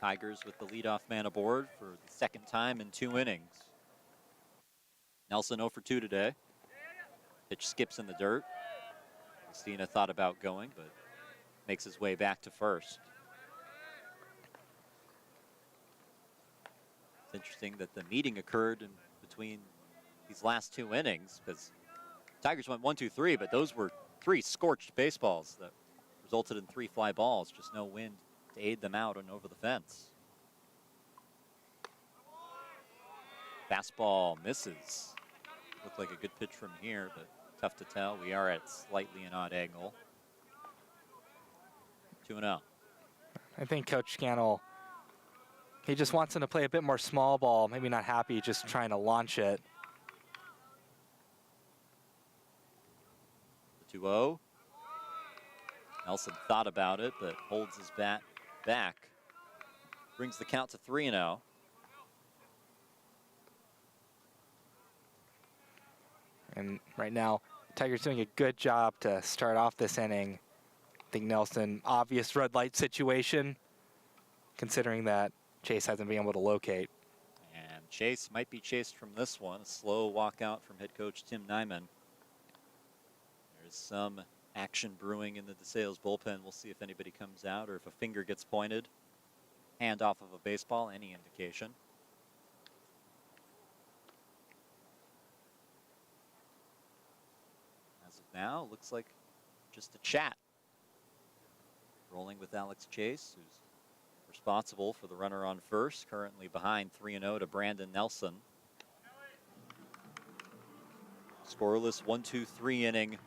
Tigers with the leadoff man aboard for the second time in 2 innings. Nelson 0 for 2 today. Pitch skips in the dirt. Lustina thought about going, but makes his way back to first. It's interesting that the meeting occurred in between these last 2 innings, because Tigers went 1-2-3, but those were 3 scorched baseballs that resulted in 3 fly balls. Just no wind to aid them out and over the fence. Fastball misses. Looked like a good pitch from here, but tough to tell. We are at slightly an odd angle. 2-0. I think Coach Scannell, he just wants him to play a bit more small ball, maybe not happy just trying to launch it. The 2-0. Nelson thought about it, but holds his bat back. Brings the count to 3-0. And right now, Tigers doing a good job to start off this inning. I think Nelson, obvious red light situation, considering that Chase hasn't been able to locate. And Chase might be chased from this one. A slow walkout from head coach Tim Nyman. There's some action brewing in the DeSales bullpen. We'll see if anybody comes out or if a finger gets pointed. Hand off of a baseball, any indication. As of now, looks like just a chat. Rolling with Alex Chase, who's responsible for the runner on first, currently behind 3-0 to Brandon Nelson. Scoreless 1-2-3 inning.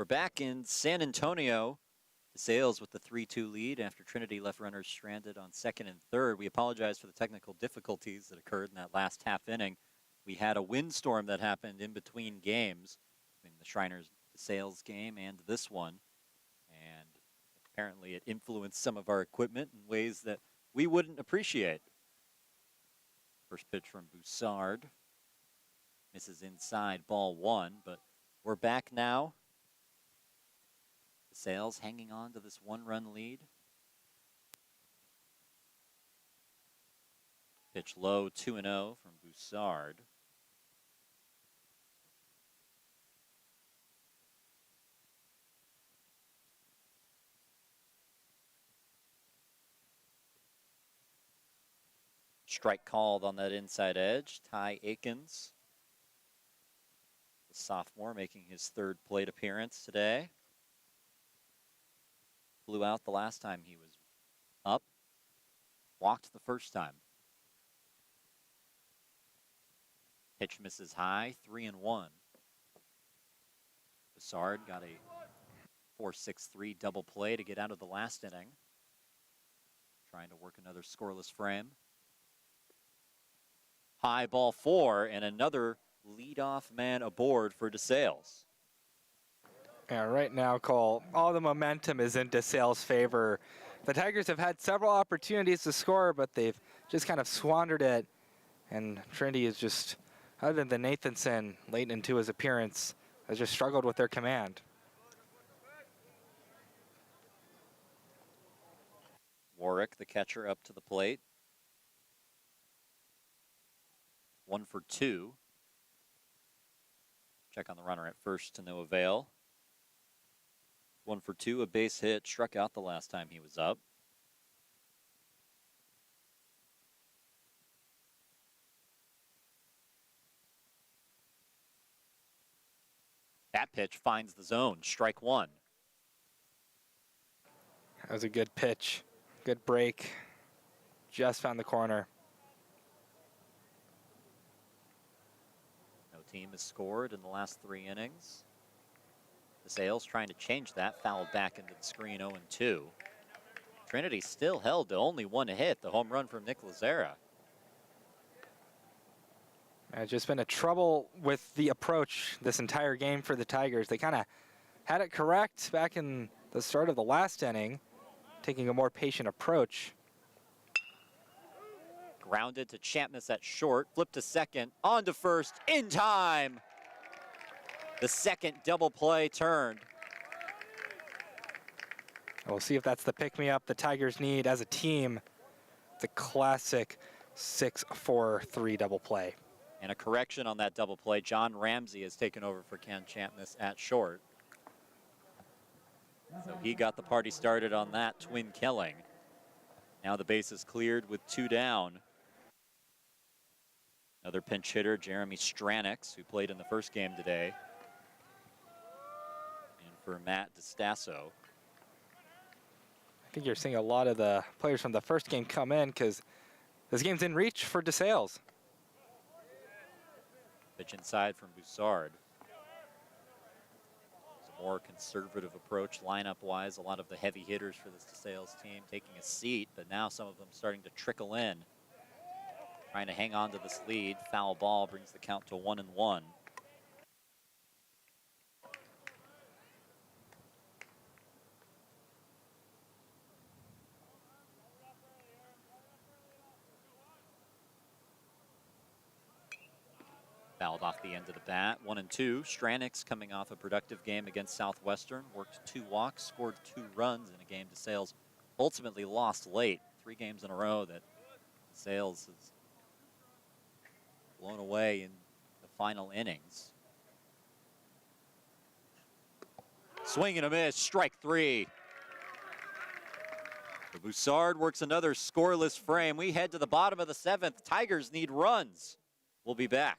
We're back in San Antonio. DeSales with the 3-2 lead after Trinity left runners stranded on second and third. We apologize for the technical difficulties that occurred in that last half inning. We had a windstorm that happened in between games, between the Shriners DeSales game and this one. And apparently it influenced some of our equipment in ways that we wouldn't appreciate. First pitch from Boussard. Misses inside, ball one, but we're back now. DeSales hanging on to this one-run lead. Pitch low, 2-0 from Boussard. Strike called on that inside edge. Ty Akins, the sophomore, making his third plate appearance today. Blew out the last time he was up. Walked the first time. Pitch misses high, 3-1. Boussard got a 4-6-3 double play to get out of the last inning. Trying to work another scoreless frame. High ball 4, and another leadoff man aboard for DeSales. Yeah, right now, Cole, all the momentum is in DeSales' favor. The Tigers have had several opportunities to score, but they've just kind of squandered it. And Trinity is just, other than Nathanson late into his appearance, has just struggled with their command. Warwick, the catcher, up to the plate. 1 for 2. Check on the runner at first to no avail. 1 for 2, a base hit, struck out the last time he was up. That pitch finds the zone, strike 1. That was a good pitch, good break. Just found the corner. No team has scored in the last 3 innings. DeSales trying to change that, fouled back into the screen, 0-2. Trinity still held to only 1 hit, the home run from Nick Lazara. It's just been a trouble with the approach this entire game for the Tigers. They kind of had it correct back in the start of the last inning, taking a more patient approach. Grounded to Champness at short, flipped to second, on to first, in time. The second double play turned. We'll see if that's the pick-me-up the Tigers need as a team. The classic 6-4-3 double play. And a correction on that double play. John Ramsey has taken over for Ken Champness at short. So he got the party started on that twin killing. Now the base is cleared with 2 down. Another pinch hitter, Jeremy Stranix, who played in the first game today. And for Matt DeStasso. I think you're seeing a lot of the players from the first game come in because this game's in reach for DeSales. Pitch inside from Boussard. It's a more conservative approach lineup-wise. A lot of the heavy hitters for this DeSales team taking a seat, but now some of them starting to trickle in. Trying to hang on to this lead. Foul ball brings the count to 1-1. Fouled off the end of the bat. 1-2. Stranix coming off a productive game against Southwestern. Worked 2 walks, scored 2 runs in a game DeSales ultimately lost late. 3 games in a row that DeSales has blown away in the final innings. Swing and a miss, strike 3. Boussard works another scoreless frame. We head to the bottom of the 7th. Tigers need runs. We'll be back.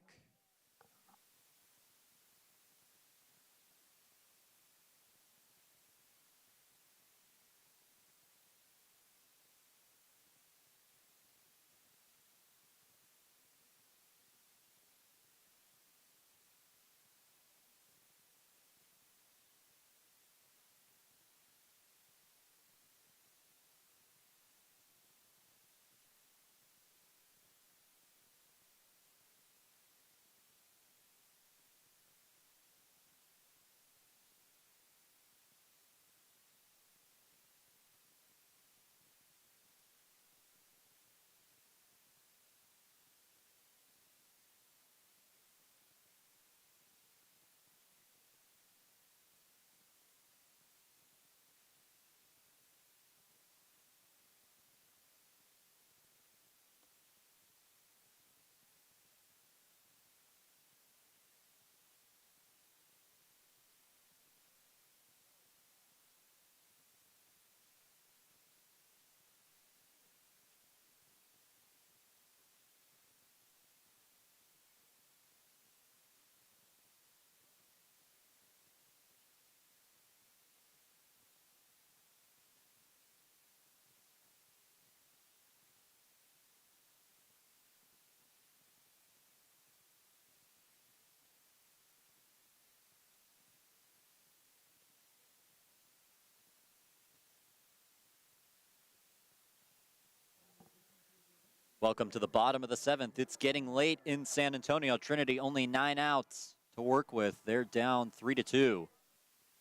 Welcome to the bottom of the 7th. It's getting late in San Antonio. Trinity only 9 outs to work with. They're down 3-2.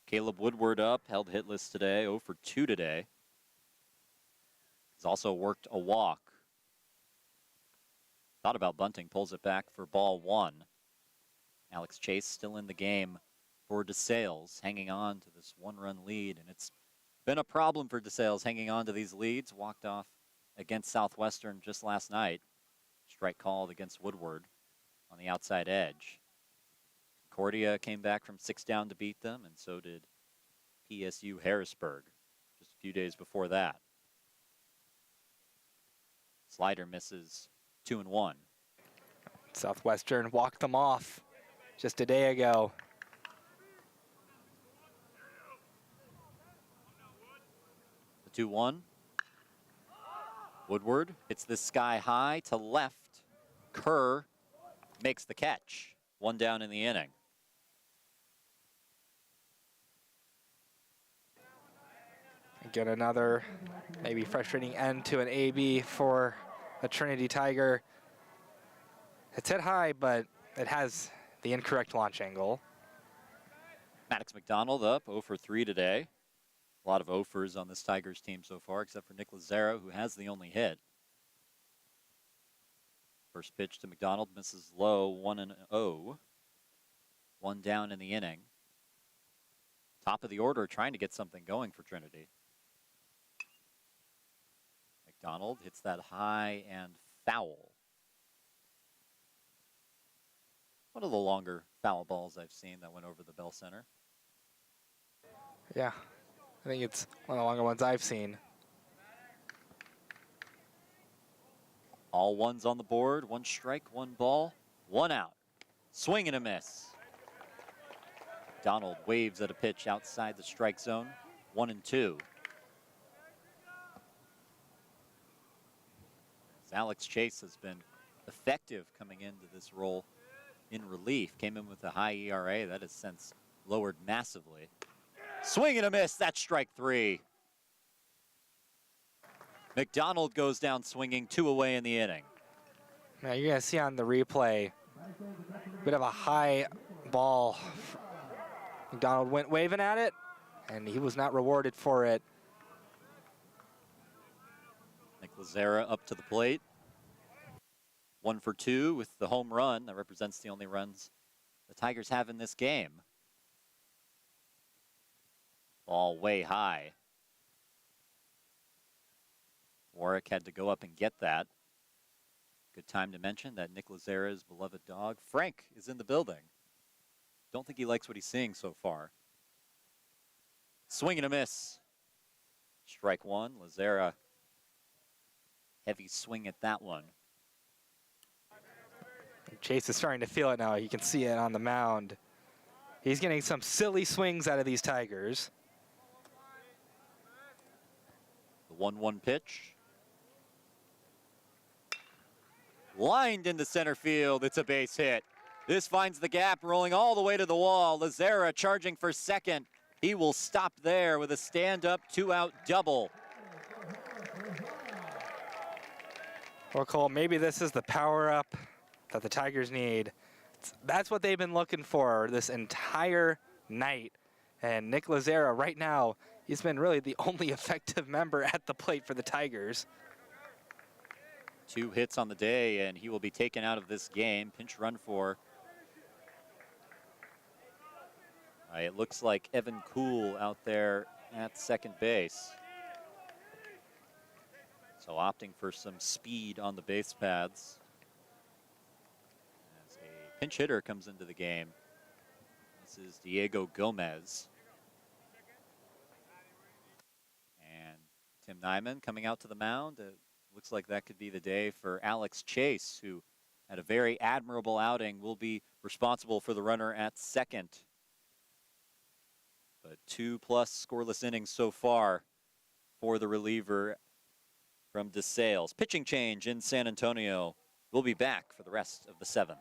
Caleb Woodward up, held hitless today, 0 for 2 today. He's also worked a walk. Thought about bunting, pulls it back for ball 1. Alex Chase still in the game for DeSales, hanging on to this 1-run lead, and it's been a problem for DeSales hanging on to these leads. Walked off against Southwestern just last night. Strike called against Woodward on the outside edge. Concordia came back from 6 down to beat them, and so did PSU Harrisburg just a few days before that. Slider misses 2-1. Southwestern walked them off just a day ago. The 2-1. Woodward hits this sky high to left. Kerr makes the catch. 1 down in the inning. Get another maybe frustrating end to an AB for a Trinity Tiger. It's hit high, but it has the incorrect launch angle. Maddox McDonald up 0 for 3 today. A lot of 0 fors on this Tigers team so far, except for Nick Lazaro, who has the only hit. First pitch to McDonald misses low, 1-0. 1 down in the inning. Top of the order, trying to get something going for Trinity. McDonald hits that high and foul. One of the longer foul balls I've seen that went over the Bell Center. Yeah, I think it's one of the longer ones I've seen. All ones on the board, 1 strike, 1 ball, 1 out. Swing and a miss. McDonald waves at a pitch outside the strike zone, 1-2. Alex Chase has been effective coming into this role in relief. Came in with a high ERA that has since lowered massively. Swing and a miss, that's strike 3. McDonald goes down swinging, 2 away in the inning. Now you're gonna see on the replay, bit of a high ball. McDonald went waving at it, and he was not rewarded for it. Nick Lazara up to the plate. 1 for 2 with the home run. That represents the only runs the Tigers have in this game. Ball way high. Warwick had to go up and get that. Good time to mention that Nick Lazara's beloved dog, Frank, is in the building. Don't think he likes what he's seeing so far. Swing and a miss. Strike 1, Lazara. Heavy swing at that one. Chase is starting to feel it now. You can see it on the mound. He's getting some silly swings out of these Tigers. The 1-1 pitch. Lined into center field. It's a base hit. This finds the gap, rolling all the way to the wall. Lazara charging for second. He will stop there with a stand-up 2-out double. Well, Cole, maybe this is the power-up that the Tigers need. That's what they've been looking for this entire night. And Nick Lazara, right now, he's been really the only effective member at the plate for the Tigers. 2 hits on the day, and he will be taken out of this game. Pinch run for. It looks like Evan Kuhl out there at second base. So opting for some speed on the base paths. As a pinch hitter comes into the game. This is Diego Gomez. And Tim Nyman coming out to the mound. Looks like that could be the day for Alex Chase, who had a very admirable outing, will be responsible for the runner at second. But 2+ scoreless innings so far for the reliever from DeSales. Pitching change in San Antonio. We'll be back for the rest of the 7th.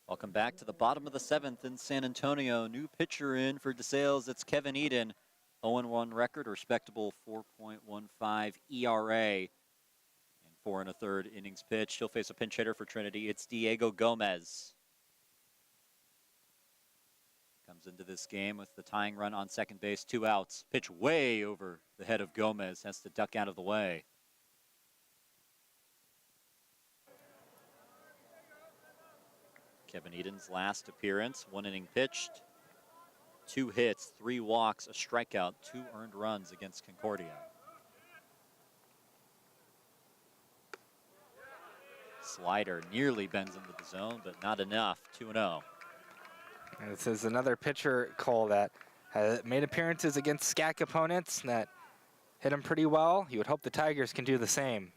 Welcome back to the bottom of the 7th in San Antonio. New pitcher in for DeSales. It's Kevin Eden. 0-1 record, respectable 4.15 ERA. And 4 1/3 innings pitched. He'll face a pinch hitter for Trinity. It's Diego Gomez. Comes into this game with the tying run on second base, 2 outs. Pitch way over the head of Gomez. Has to duck out of the way. Kevin Eden's last appearance, 1 inning pitched, 2 hits, 3 walks, a strikeout, 2 earned runs against Concordia. Slider nearly bends into the zone, but not enough. 2-0. This is another pitcher, Cole, that has made appearances against SCAC opponents that hit him pretty well. You would hope the Tigers can do the same.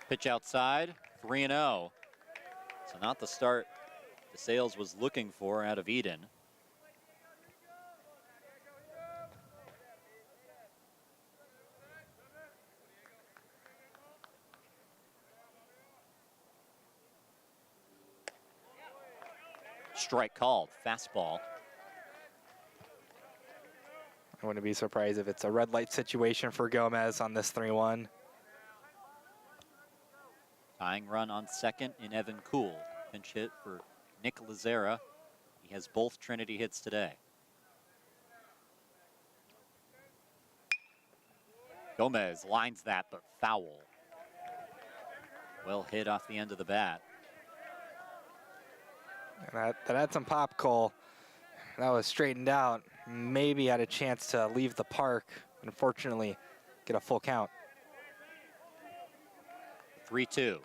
Pitch outside, 3-0. So not the start DeSales was looking for out of Eden. Strike called, fastball. I wouldn't be surprised if it's a red light situation for Gomez on this 3-1. Tying run on second in Evan Kuhl. Pinch hit for Nick Lazera. He has both Trinity hits today. Gomez lines that, but foul. Well hit off the end of the bat. And that had some pop, Cole. That was straightened out. Maybe had a chance to leave the park. Unfortunately, get a full count. 3-2.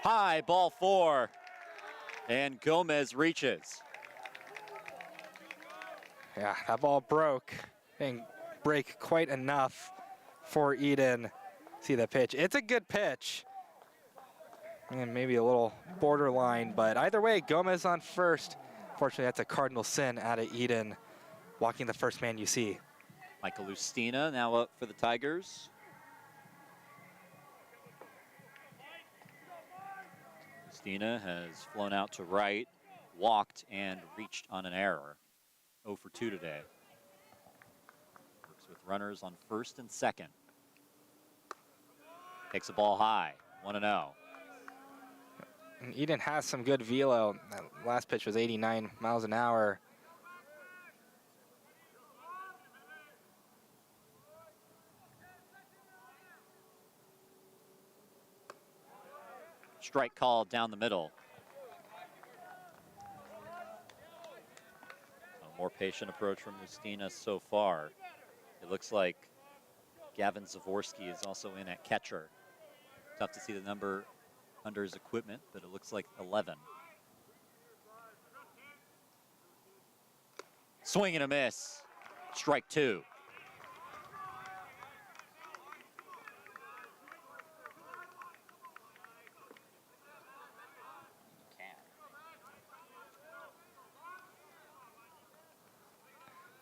High, ball 4. And Gomez reaches. Yeah, that ball broke. Didn't break quite enough for Eden. See the pitch. It's a good pitch. And maybe a little borderline, but either way, Gomez on first. Fortunately, that's a cardinal sin out of Eden, walking the first man you see. Michael Lustina now up for the Tigers. Lustina has flown out to right, walked, and reached on an error. 0 for 2 today. Works with runners on first and second. Takes the ball high, 1-0. And Eden has some good velo. That last pitch was 89 miles an hour. Strike called down the middle. A more patient approach from Lustina so far. It looks like Gavin Zavorsky is also in at catcher. Tough to see the number under his equipment, but it looks like 11. Swing and a miss. Strike 2.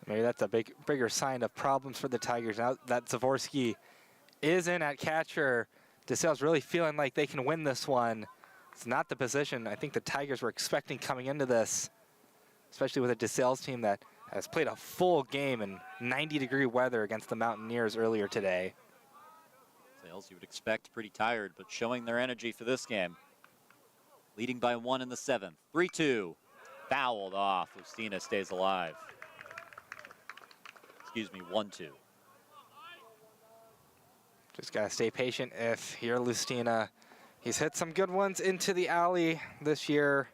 Maybe that's a bigger sign of problems for the Tigers. Now that Zavorsky is in at catcher, DeSales really feeling like they can win this one. It's not the position I think the Tigers were expecting coming into this, especially with a DeSales team that has played a full game in 90-degree weather against the Mountaineers earlier today. DeSales you would expect pretty tired, but showing their energy for this game. Leading by 1 in the 7th. 3-2. Fouled off. Lustina stays alive. Excuse me, 1-2. Just gotta stay patient if you're Lustina. He's hit some good ones into the alley this year.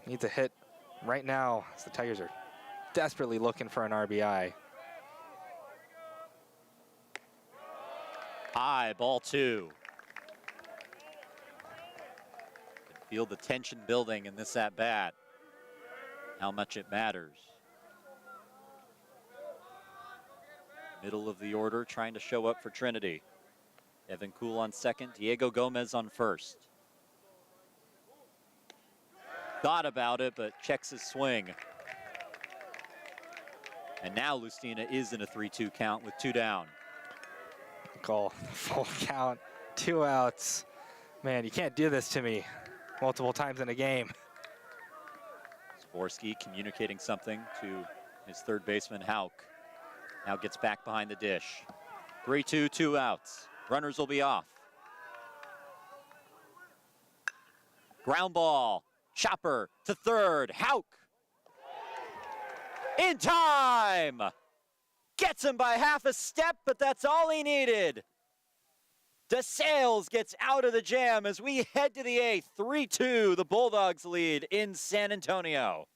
Needs a hit right now as the Tigers are desperately looking for an RBI. High, ball 2. Can feel the tension building in this at bat. How much it matters. Middle of the order trying to show up for Trinity. Evan Kuhl on second, Diego Gomez on first. Thought about it, but checks his swing. And now Lucina is in a 3-2 count with 2 down. Call full count, 2 outs. Man, you can't do this to me multiple times in a game. Zborski communicating something to his third baseman, Hauk. Now gets back behind the dish. 3-2, 2 outs. Runners will be off. Ground ball. Chopper to third. Hauk. In time! Gets him by half a step, but that's all he needed. DeSales gets out of the jam as we head to the 8th. 3-2, the Bulldogs lead in San Antonio.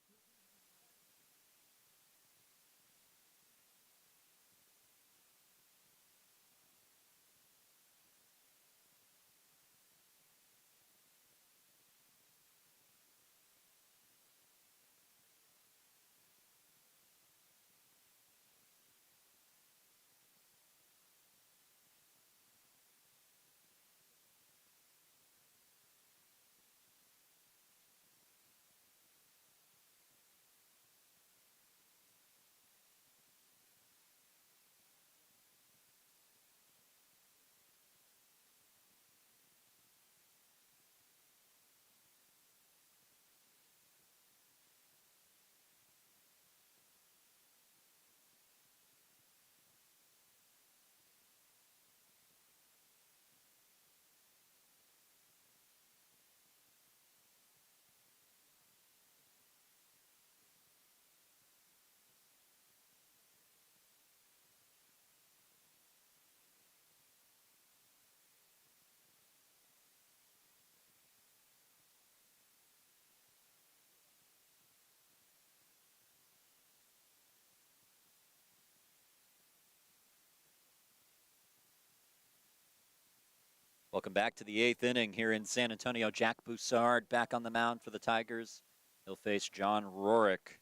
Welcome back to the 8th inning here in San Antonio. Jack Boussard back on the mound for the Tigers. He'll face John Rorick,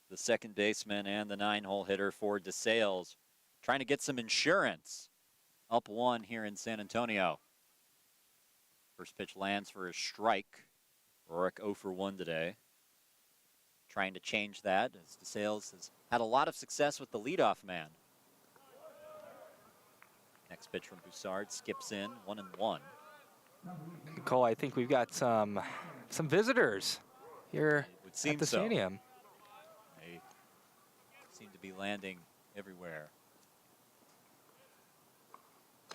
the second baseman and the 9-hole hitter for DeSales, trying to get some insurance. Up 1 here in San Antonio. First pitch lands for a strike. Rorick 0 for 1 today. Trying to change that as DeSales has had a lot of success with the leadoff man. Next pitch from Boussard skips in, 1-1. Cole, I think we've got some visitors here At the stadium. They seem to be landing everywhere.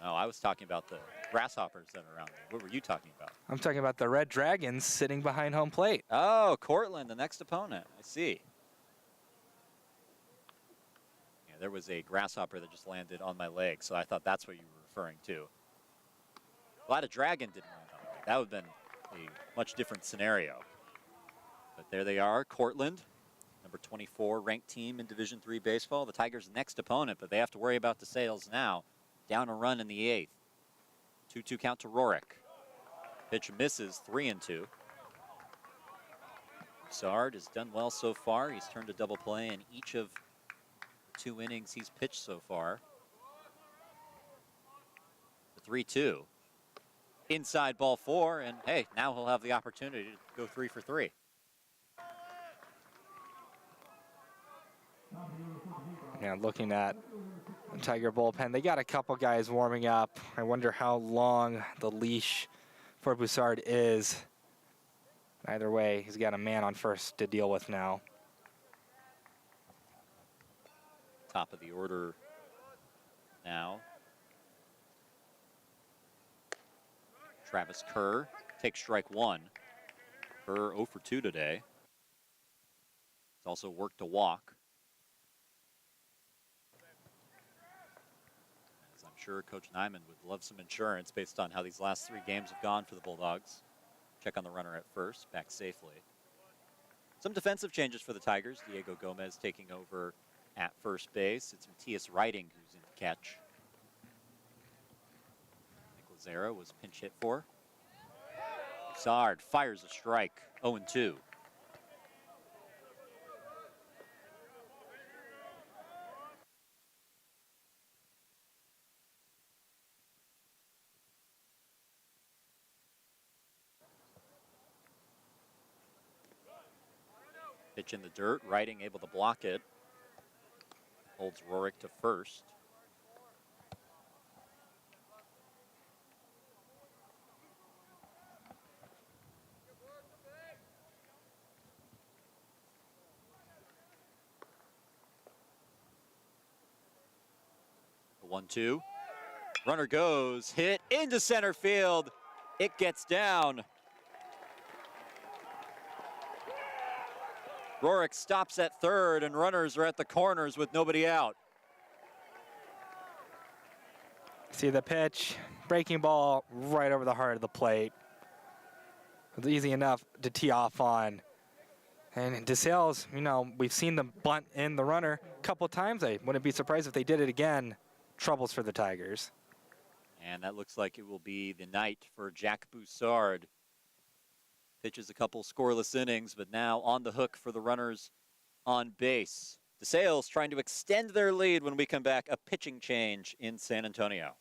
Oh, I was talking about the grasshoppers that are around there. What were you talking about? I'm talking about the Red Dragons sitting behind home plate. Oh, Cortland, the next opponent. I see. Yeah, there was a grasshopper that just landed on my leg, so I thought that's what you were referring to. Glad a dragon didn't land on my leg. That would have been a much different scenario. But there they are, Cortland, number 24 ranked team in Division III baseball. The Tigers' next opponent, but they have to worry about DeSales now. Down a run in the 8th. 2-2 count to Rorick. Pitch misses, 3-2. Boussard has done well so far. He's turned a double play in each of the 2 innings he's pitched so far. The 3-2. Inside ball 4, and hey, now he'll have the opportunity to go 3 for 3. Yeah, looking at the Tiger bullpen, they got a couple guys warming up. I wonder how long the leash for Boussard is. Either way, he's got a man on first to deal with now. Top of the order now. Travis Kerr takes strike 1. Kerr 0 for 2 today. He's also worked a walk. As I'm sure Coach Nyman would love some insurance based on how these last 3 games have gone for the Bulldogs. Check on the runner at first, back safely. Some defensive changes for the Tigers. Diego Gomez taking over at first base. It's Matthias Riding who's in the catch. Nick Lazera was pinch hit for. Boussard fires a strike, 0-2. Pitch in the dirt, Riding able to block it. holds Rorick to first. The 1-2. Runner goes, hit into center field. It gets down. Rorick stops at third, and runners are at the corners with nobody out. See the pitch, breaking ball right over the heart of the plate. It's easy enough to tee off on. And DeSales, you know, we've seen them bunt in the runner a couple times. I wouldn't be surprised if they did it again. Troubles for the Tigers. And that looks like it will be the night for Jack Boussard. Pitches a couple scoreless innings, but now on the hook for the runners on base. DeSales trying to extend their lead when we come back. A pitching change in San Antonio.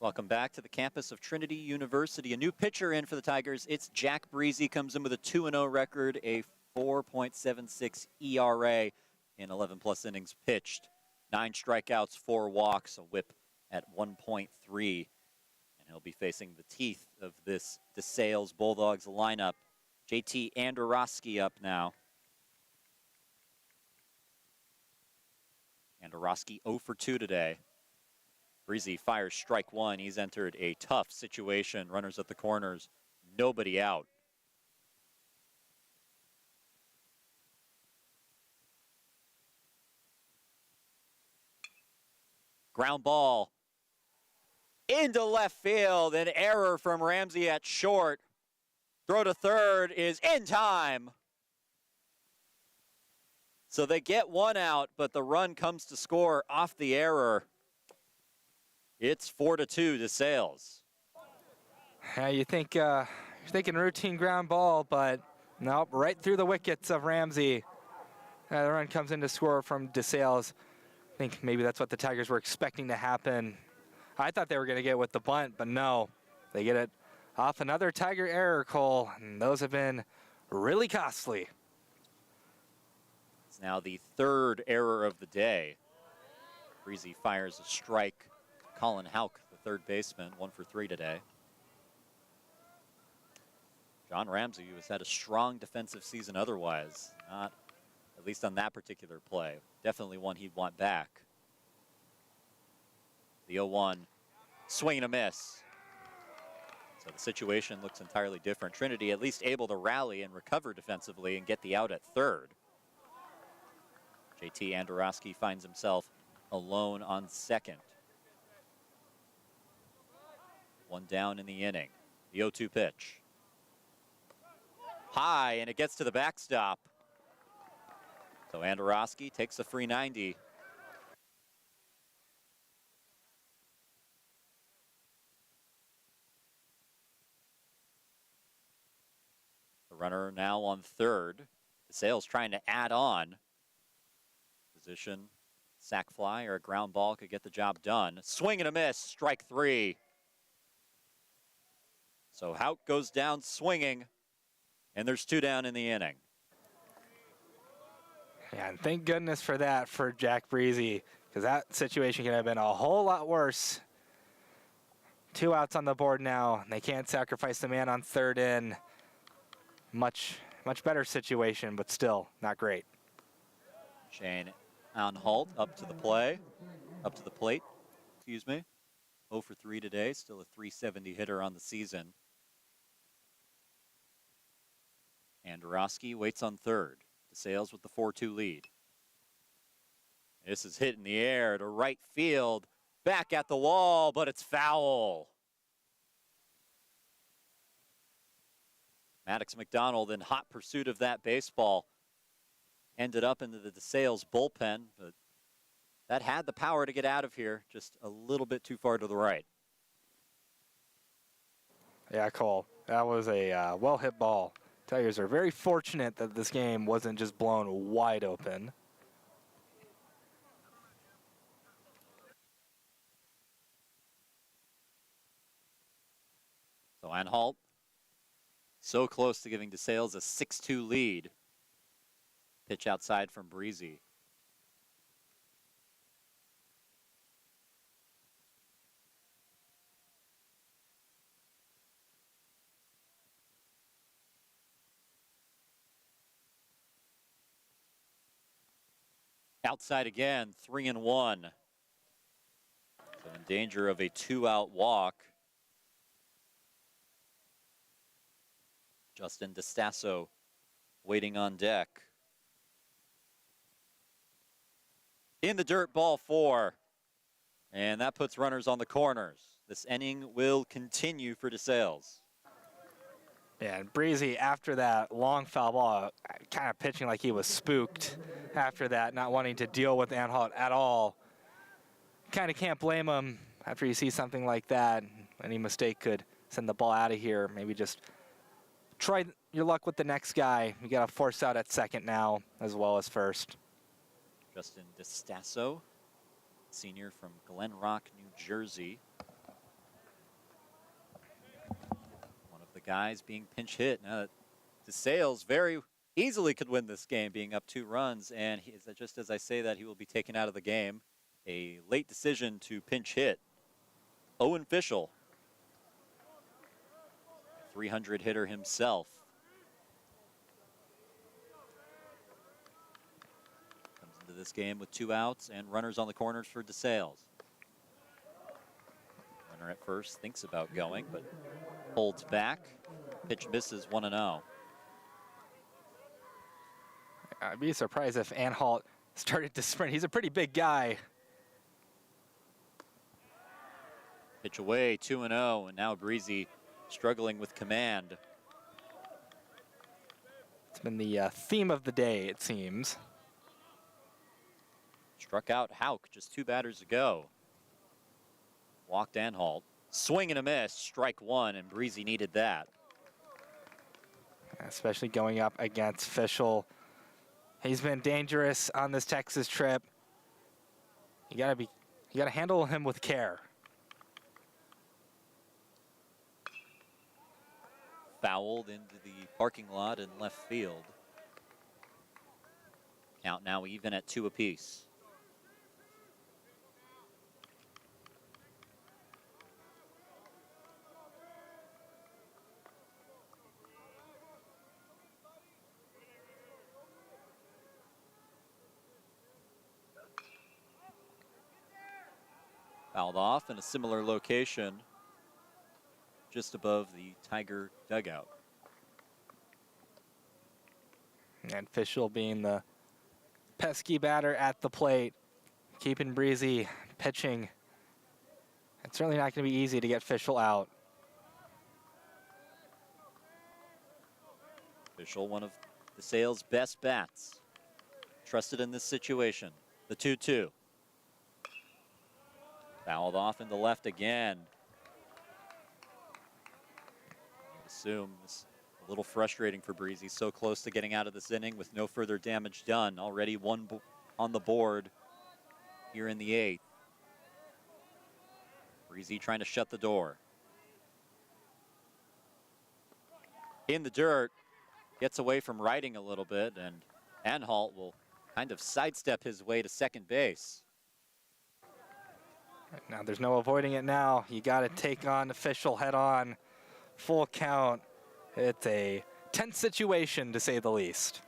Welcome back to the campus of Trinity University. A new pitcher in for the Tigers. It's Jack Breezy, comes in with a 2-0 record, a 4.76 ERA in 11+ innings pitched. 9 strikeouts, 4 walks, a whip at 1.3. And he'll be facing the teeth of this DeSales Bulldogs lineup. JT Andorowski up now. Andorowski 0 for 2 today. Breezy fires strike one. He's entered a tough situation. Runners at the corners, nobody out. Ground ball into left field. An error from Ramsey at short. Throw to third is in time. So they get one out, but the run comes to score off the error. It's 4-2 DeSales. Yeah, you think you're thinking routine ground ball, but nope, right through the wickets of Ramsey. The run comes in to score from DeSales. I think maybe that's what the Tigers were expecting to happen. I thought they were going to get with the bunt, but no. They get it off another Tiger error, Cole, and those have been really costly. It's now the 3rd error of the day. Breezy fires a strike. Colin Houck, the 3rd baseman, 1 for 3 today. John Ramsey, who has had a strong defensive season otherwise, not at least on that particular play. Definitely one he'd want back. The 0-1, swing and a miss. So the situation looks entirely different. Trinity at least able to rally and recover defensively and get the out at third. JT Andorowski finds himself alone on second. One down in the inning. The 0-2 pitch. High, and it gets to the backstop. So Andorowski takes a free 90. The runner now on third. DeSales trying to add on. Position, sac fly or a ground ball could get the job done. Swing and a miss, strike three. So Houck goes down swinging, and there's two down in the inning. Yeah, and thank goodness for that for Jack Breezy, because that situation could have been a whole lot worse. 2 outs on the board now. They can't sacrifice the man on third in. Much better situation, but still not great. Shane Anhalt up to the plate, excuse me. 0 for 3 today, still a .370 hitter on the season. Andorowski waits on third. DeSales with the 4-2 lead. This is hit in the air to right field. Back at the wall, but it's foul. Maddox McDonald in hot pursuit of that baseball. Ended up into the DeSales bullpen, but that had the power to get out of here, just a little bit too far to the right. Yeah, Cole, that was a well-hit ball. Tigers are very fortunate that this game wasn't just blown wide open. So Anhalt, so close to giving DeSales a 6-2 lead. Pitch outside from Breezy. Outside again, 3-1. So in danger of a 2-out walk. Justin DeStasso waiting on deck. In the dirt, ball 4. And that puts runners on the corners. This inning will continue for DeSales. Yeah, and Breezy, after that long foul ball, kind of pitching like he was spooked after that, not wanting to deal with Anhalt at all. Kind of can't blame him after you see something like that. Any mistake could send the ball out of here. Maybe just try your luck with the next guy. You got to force out at second now, as well as first. Justin DeStasso, senior from Glen Rock, New Jersey. Guys being pinch hit. Now, DeSales very easily could win this game, being up 2 runs, and just as I say that, he will be taken out of the game. A late decision to pinch hit. Owen Fischel, 300 hitter himself. Comes into this game with 2 outs and runners on the corners for DeSales. Runner at first thinks about going, but holds back. Pitch misses, 1-0. I'd be surprised if Anhalt started to sprint. He's a pretty big guy. Pitch away, 2-0, and now Breezy struggling with command. It's been the theme of the day, it seems. Struck out Houck just 2 batters ago. Walked Anhalt. Swing and a miss, strike 1, and Breezy needed that. Especially going up against Fischel. He's been dangerous on this Texas trip. You gotta handle him with care. Fouled into the parking lot in left field. Count now even at 2 apiece. Fouled off in a similar location just above the Tiger dugout. And Fischel being the pesky batter at the plate, keeping Breezy pitching. It's certainly not going to be easy to get Fischel out. Fischel, one of DeSales' best bats. Trusted in this situation. The 2-2. Fouled off into left again. I assume this is a little frustrating for Breezy. So close to getting out of this inning with no further damage done. Already one on the board here in the 8th. Breezy trying to shut the door. In the dirt. Gets away from Riding a little bit, and Anhalt will kind of sidestep his way to second base. Now there's no avoiding it now. You got to take on the Fischel head on. Full count. It's a tense situation, to say the least.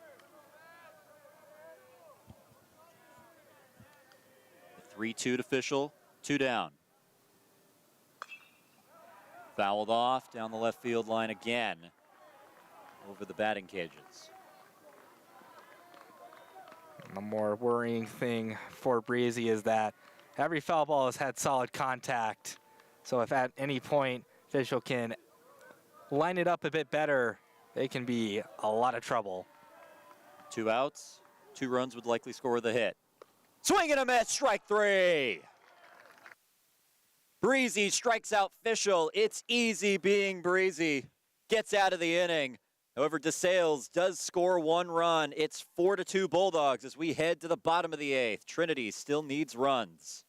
The 3-2 to Fischel, 2 down. Fouled off down the left field line again. Over the batting cages. The more worrying thing for Breezy is that every foul ball has had solid contact. So if at any point Fischel can line it up a bit better, they can be a lot of trouble. 2 outs, 2 runs would likely score the hit. Swing and a miss, strike 3. Breezy strikes out Fischel. It's easy being Breezy. Gets out of the inning. However, DeSales does score 1 run. It's 4-2 Bulldogs as we head to the bottom of the 8th. Trinity still needs runs.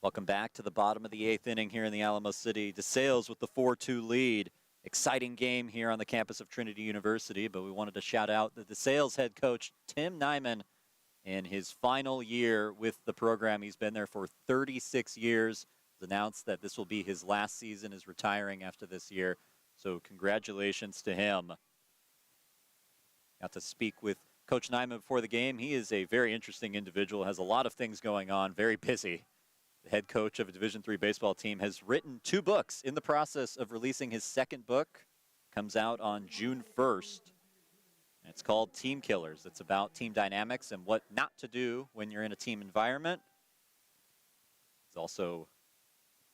Welcome back to the bottom of the 8th inning here in the Alamo City. DeSales with the 4-2 lead. Exciting game here on the campus of Trinity University, but we wanted to shout out the DeSales head coach, Tim Nyman, in his final year with the program. He's been there for 36 years. It's announced that this will be his last season, is retiring after this year. So congratulations to him. Got to speak with Coach Nyman before the game. He is a very interesting individual, has a lot of things going on, very busy. The head coach of a Division III baseball team has written 2 books, in the process of releasing his 2nd book. Comes out on June 1st. It's called Team Killers. It's about team dynamics and what not to do when you're in a team environment. He's also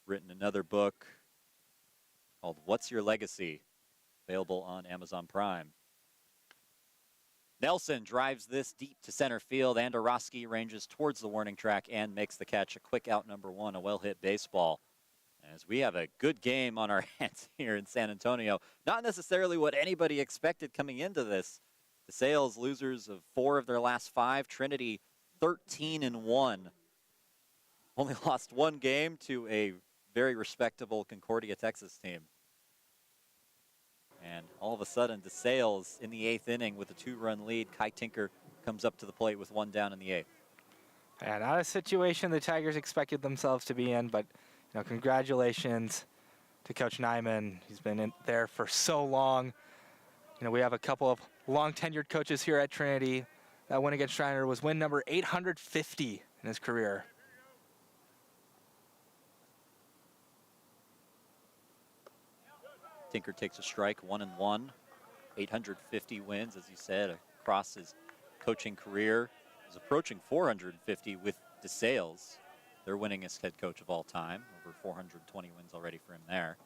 written another book called What's Your Legacy? Available on Amazon Prime. Nelson drives this deep to center field. Andorowski ranges towards the warning track and makes the catch. A quick out number 1, a well-hit baseball. As we have a good game on our hands here in San Antonio. Not necessarily what anybody expected coming into this. DeSales losers of 4 of their last 5. Trinity 13-1. Only lost 1 game to a very respectable Concordia, Texas team. And all of a sudden, DeSales in the 8th inning with a 2-run lead. Kai Tinker comes up to the plate with 1 down in the 8th. Yeah, not a situation the Tigers expected themselves to be in, but congratulations to Coach Nyman. He's been in there for so long. We have a couple of long-tenured coaches here at Trinity. That win against Shriner was win number 850 in his career. Tinker takes a strike, 1-1. 850 wins, as you said, across his coaching career. He's approaching 450 with DeSales. their winningest head coach of all time. Over 420 wins already for him there.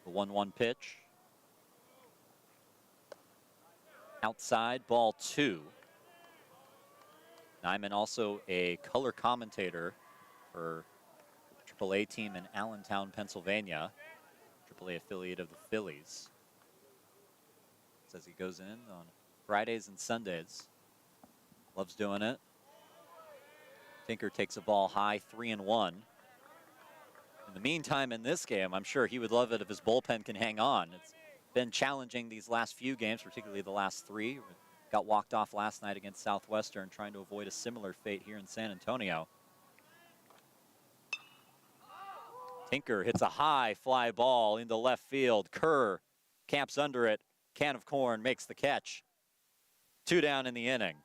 The 1-1 pitch. Outside, ball 2. Nyman also a color commentator for AAA team in Allentown, Pennsylvania. AAA affiliate of the Phillies. Says he goes in on Fridays and Sundays. Loves doing it. Tinker takes a ball high, 3-1. In the meantime, in this game, I'm sure he would love it if his bullpen can hang on. It's been challenging these last few games, particularly the last 3. Got walked off last night against Southwestern, trying to avoid a similar fate here in San Antonio. Tinker hits a high fly ball into left field. Kerr camps under it. Can of corn makes the catch. 2 down in the inning.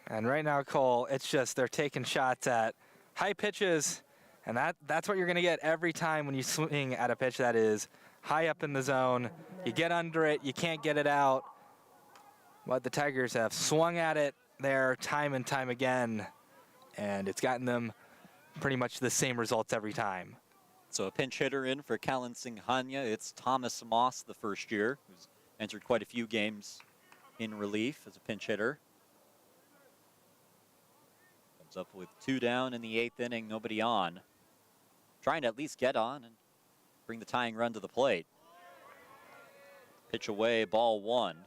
And right now, Cole, it's just they're taking shots at high pitches, and that's what you're going to get every time when you swing at a pitch that is high up in the zone. You get under it, you can't get it out. But the Tigers have swung at it there time and time again, and it's gotten them pretty much the same results every time. So a pinch hitter in for Callan Singhania. It's Thomas Moss, the first year, who's entered quite a few games in relief as a pinch hitter. Comes up with 2 down in the 8th inning, nobody on. Trying to at least get on and bring the tying run to the plate. Pitch away, ball 1.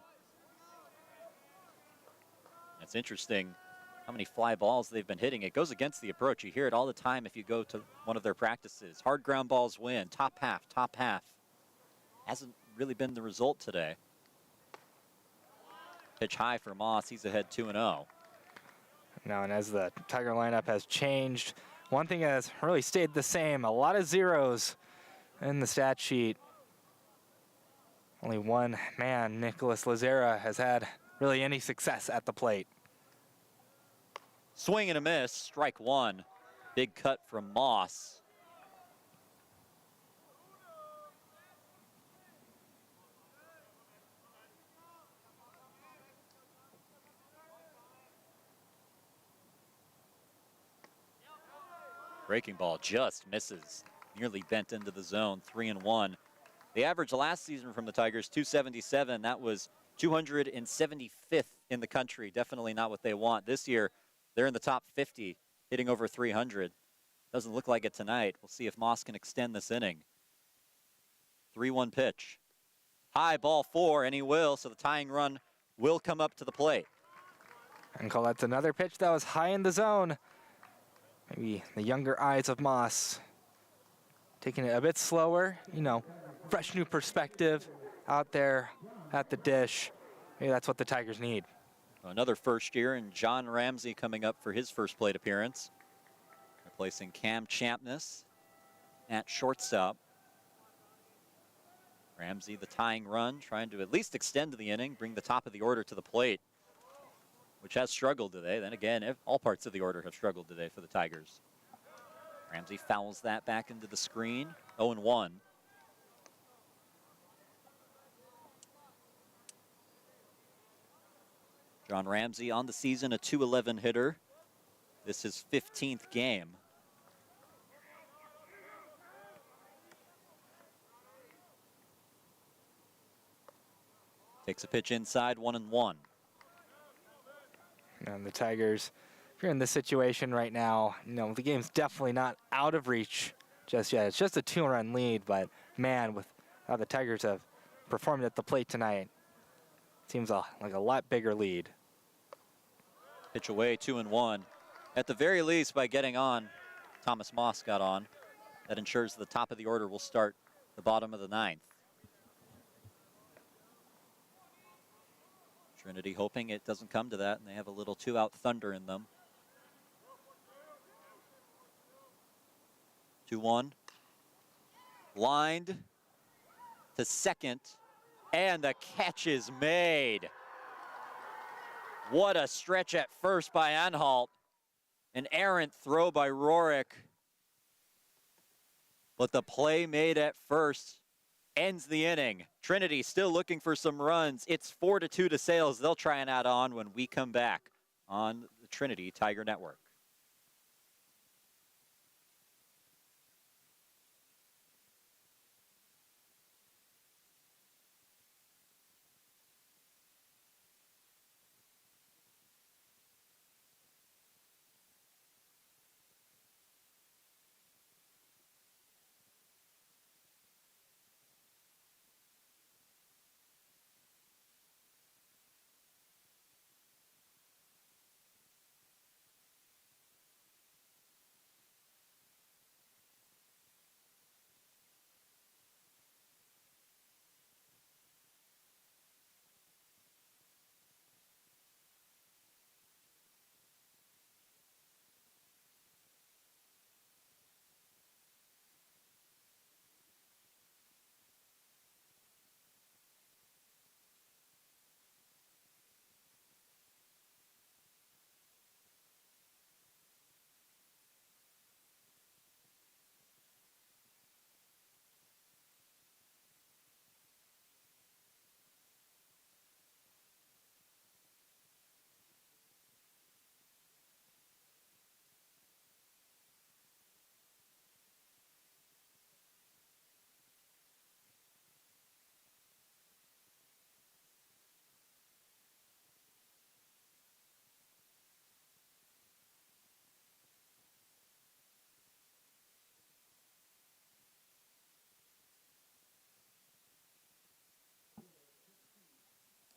It's interesting how many fly balls they've been hitting. It goes against the approach. You hear it all the time if you go to one of their practices. Hard ground balls win, top half, top half. Hasn't really been the result today. Pitch high for Moss, he's ahead 2-0. Now, and as the Tiger lineup has changed, one thing has really stayed the same. A lot of zeros in the stat sheet. Only one man, Nicholas Lazera, has had really any success at the plate. Swing and a miss, strike 1. Big cut from Moss. Breaking ball just misses. Nearly bent into the zone, 3-1. The average last season from the Tigers, 277. That was 275th in the country. Definitely not what they want. This year, they're in the top 50, hitting over 300. Doesn't look like it tonight. We'll see if Moss can extend this inning. 3-1 pitch. High, ball 4, and he will, so the tying run will come up to the plate. And Cole, that's another pitch that was high in the zone. Maybe the younger eyes of Moss taking it a bit slower, you know, fresh new perspective out there at the dish. Maybe that's what the Tigers need. Another first year, and John Ramsey coming up for his first plate appearance. Replacing Cam Champness at shortstop. Ramsey, the tying run, trying to at least extend the inning, bring the top of the order to the plate, which has struggled today. Then again, all parts of the order have struggled today for the Tigers. Ramsey fouls that back into the screen, 0-1. John Ramsey on the season, a .211 hitter. This is his 15th game. Takes a pitch inside, 1-1. And the Tigers, if you're in this situation right now, you know, the game's definitely not out of reach just yet. It's just a 2-run lead, but man, with how the Tigers have performed at the plate tonight, seems like a lot bigger lead. Pitch away, 2-1. At the very least, by getting on, Thomas Moss got on. That ensures the top of the order will start the bottom of the 9th. Trinity hoping it doesn't come to that, and they have a little 2-out thunder in them. 2-1. Lined to second, and the catch is made. What a stretch at first by Anhalt. An errant throw by Rorik. But the play made at first ends the inning. Trinity still looking for some runs. It's 4-2 DeSales. They'll try and add on when we come back on the Trinity Tiger Network.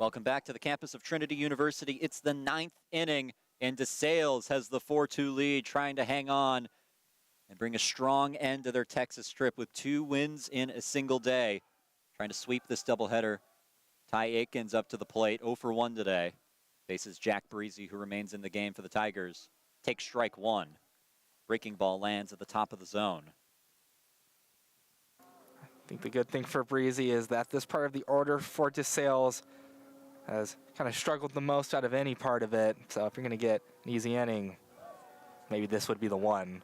Welcome back to the campus of Trinity University. It's the 9th inning, and DeSales has the 4-2 lead, trying to hang on and bring a strong end to their Texas trip with 2 wins in a single day. Trying to sweep this doubleheader. Ty Aikens up to the plate, 0 for 1 today. Faces Jack Breezy, who remains in the game for the Tigers. Takes strike 1. Breaking ball lands at the top of the zone. I think the good thing for Breezy is that this part of the order for DeSales has kind of struggled the most out of any part of it. So if you're going to get an easy inning, maybe this would be the one.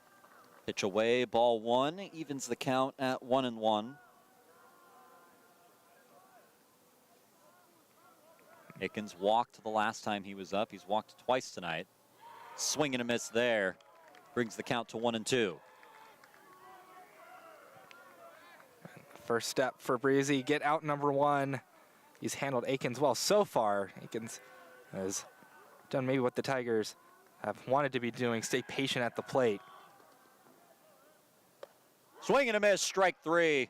Pitch away, ball 1, evens the count at 1-1. Aikens walked the last time he was up. He's walked twice tonight. Swing and a miss there. Brings the count to 1-2. First step for Breezy, get out number 1. He's handled Aikens well so far. Aikens has done maybe what the Tigers have wanted to be doing, stay patient at the plate. Swing and a miss, strike 3.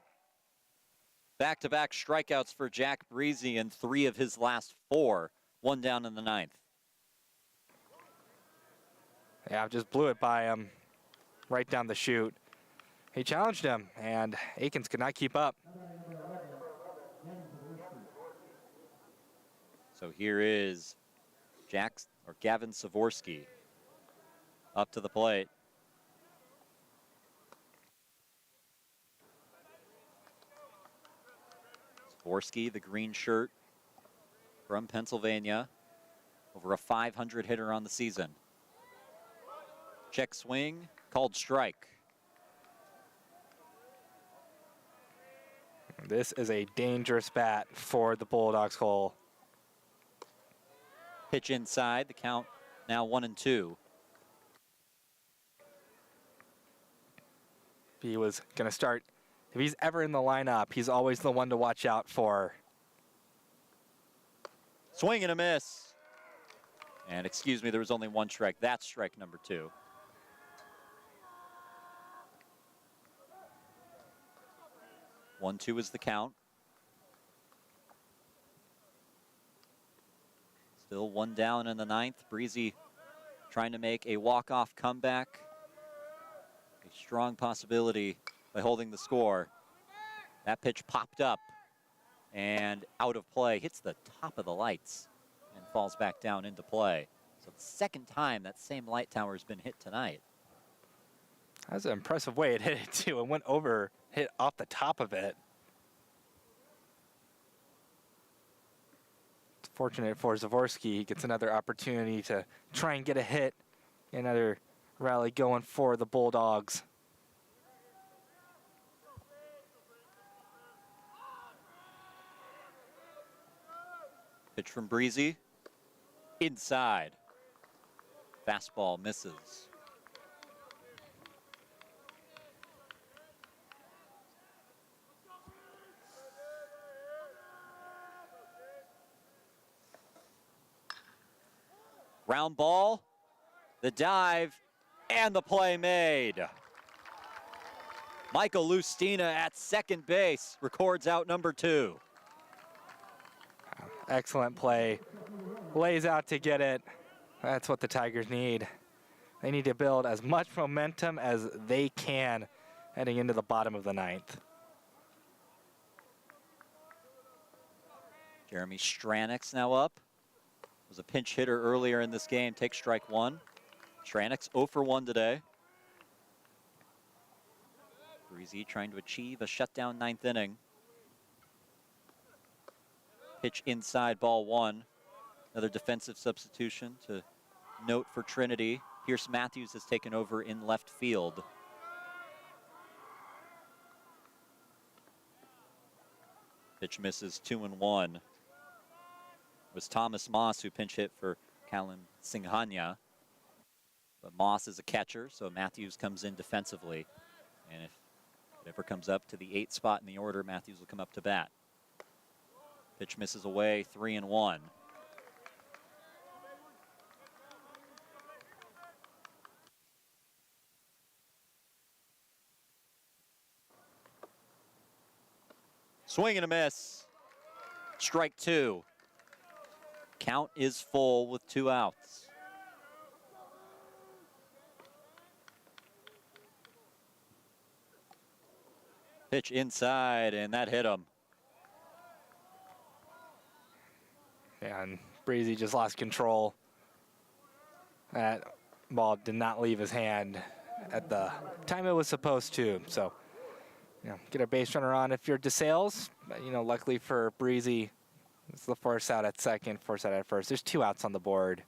Back-to-back strikeouts for Jack Breezy in 3 of his last 4. 1 down in the 9th. Yeah, just blew it by him right down the chute. He challenged him, and Aikens could not keep up. So here is Gavin Savorsky up to the plate. Savorsky, the green shirt from Pennsylvania, over a 500 hitter on the season. Check swing, called strike. This is a dangerous bat for the Bulldogs, Cole. Pitch inside, the count now 1-2. He was going to start. If he's ever in the lineup, he's always the one to watch out for. Swing and a miss. And excuse me, there was only 1 strike. That's strike number 2. One, 2 is the count. Still 1 down in the 9th. Breezy trying to make a walk-off comeback. A strong possibility by holding the score. That pitch popped up and out of play. Hits the top of the lights and falls back down into play. So the second time that same light tower has been hit tonight. That's an impressive way it hit it, too. It went over, hit off the top of it. It's fortunate for Zavorsky. He gets another opportunity to try and get a hit. Another rally going for the Bulldogs. Pitch from Breezy. Inside. Fastball misses. Round ball, the dive, and the play made. Michael Lustina at second base records out number 2. Excellent play. Lays out to get it. That's what the Tigers need. They need to build as much momentum as they can heading into the bottom of the 9th. Jeremy Stranix now up. Was a pinch hitter earlier in this game. Takes strike 1. Stranix 0 for 1 today. Breezy trying to achieve a shutdown 9th inning. Pitch inside, ball 1. Another defensive substitution to note for Trinity. Pierce Matthews has taken over in left field. Pitch misses 2-1. It was Thomas Moss who pinch hit for Callan Singhania. But Moss is a catcher, so Matthews comes in defensively. And if it ever comes up to the 8th spot in the order, Matthews will come up to bat. Pitch misses away, 3-1. Swing and a miss. Strike 2. Count is full with 2 outs. Pitch inside, and that hit him. Yeah, and Breezy just lost control. That ball did not leave his hand at the time it was supposed to. So, get a base runner on if you're DeSales. But, luckily for Breezy, it's the force out at second, force out at first. There's 2 outs on the board.